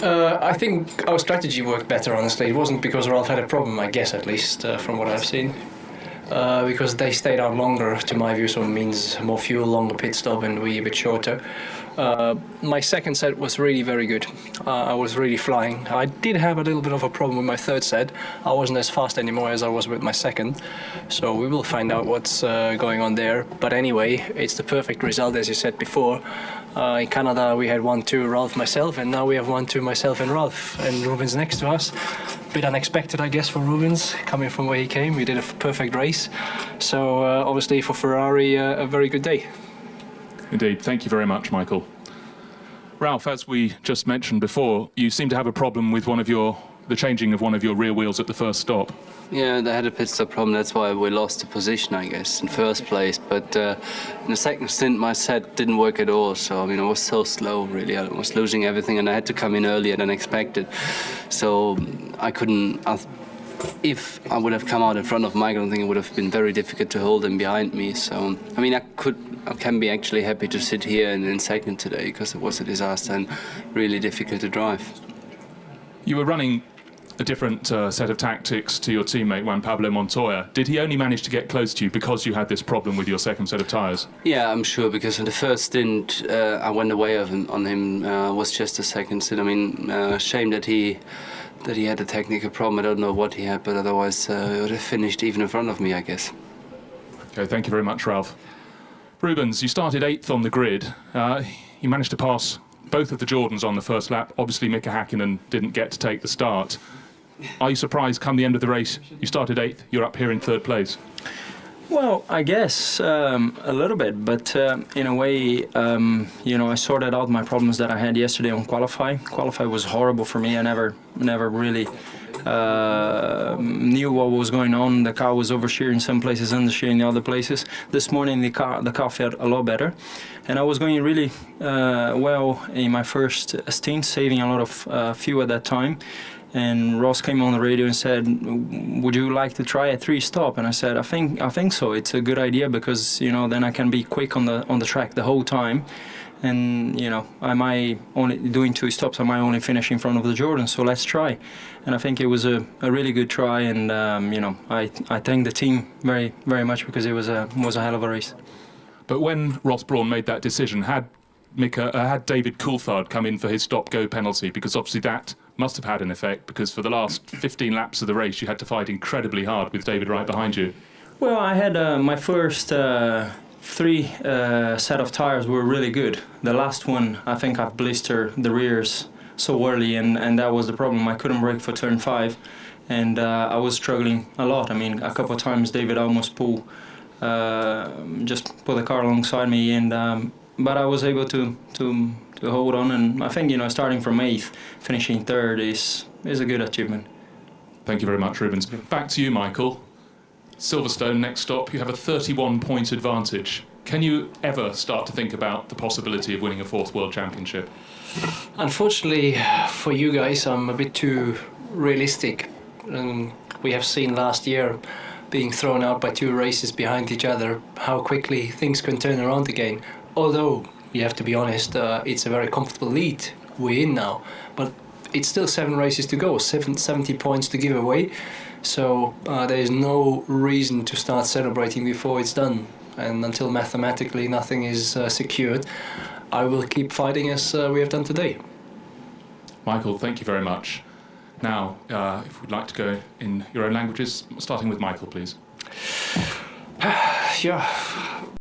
I think our strategy worked better, honestly. It wasn't because Ralf had a problem, I guess, at least, from what I've seen. Because they stayed out longer, to my view, so it means more fuel, longer pit stop, and we a bit shorter. My second set was really very good. I was really flying. I did have a little bit of a problem with my third set. I wasn't as fast anymore as I was with my second. So we will find out what's going on there. But anyway, it's the perfect result, as you said before. In Canada, we had 1-2 Ralf, myself, and now we have 1-2 myself and Ralf. And Rubens next to us. Bit unexpected, I guess, for Rubens, coming from where he came. We did a perfect race. So obviously for Ferrari, a very good day. Indeed. Thank you very much, Michael. Ralf, as we just mentioned before, you seem to have a problem with the changing of one of your rear wheels at the first stop. Yeah, they had a pit stop problem. That's why we lost the position, I guess, in first place. But in the second stint, my set didn't work at all. So, I mean, I was so slow, really. I was losing everything, and I had to come in earlier than expected. So I couldn't... If I would have come out in front of Michael, I think it would have been very difficult to hold him behind me. So, I mean, I can be actually happy to sit here in second today because it was a disaster and really difficult to drive. You were running a different set of tactics to your teammate Juan Pablo Montoya. Did he only manage to get close to you because you had this problem with your second set of tyres? Yeah, I'm sure, because in the first stint I went away on him. Was just a second stint. I mean, shame that he had a technical problem. I don't know what he had, but otherwise he would have finished even in front of me, I guess. Okay, thank you very much, Ralf. Rubens, you started 8th on the grid. You managed to pass both of the Jordans on the first lap. Obviously, Mika Häkkinen didn't get to take the start. Are you surprised, come the end of the race, you started 8th, you're up here in 3rd place? Well, I guess a little bit, but in a way, I sorted out my problems that I had yesterday on qualify. Qualify was horrible for me. I never really knew what was going on. The car was oversteering in some places, understeering in other places. This morning the car felt a lot better, and I was going really well in my first stint, saving a lot of fuel at that time. And Ross came on the radio and said, "Would you like to try a 3-stop?" And I said, "I think so. It's a good idea because then I can be quick on the track the whole time, and am I only doing 2 stops? Am I only finishing in front of the Jordan? So let's try." And I think it was a really good try, and I thank the team very very much because it was a hell of a race. But when Ross Brawn made that decision, had David Coulthard come in for his stop-go penalty, because obviously that must have had an effect, because for the last 15 laps of the race you had to fight incredibly hard with David right behind you. Well, I had my first 3 set of tires were really good. The last one, I think I've blistered the rears so early, and that was the problem. I couldn't brake for turn 5, and I was struggling a lot. I mean, a couple of times David almost just put the car alongside me, and but I was able to hold on, and I think starting from 8th, finishing 3rd is a good achievement. Thank you very much, Rubens. Back to you, Michael. Silverstone, next stop, you have a 31-point advantage. Can you ever start to think about the possibility of winning a 4th World Championship? Unfortunately for you guys, I'm a bit too realistic. We have seen last year, being thrown out by 2 races behind each other, how quickly things can turn around again. Although, you have to be honest, it's a very comfortable lead we're in now, but it's still 7 races to go, 70 points to give away. So there is no reason to start celebrating before it's done. And until mathematically nothing is secured, I will keep fighting as we have done today. Michael, thank you very much. Now, if we'd like to go in your own languages, starting with Michael, please. Yeah.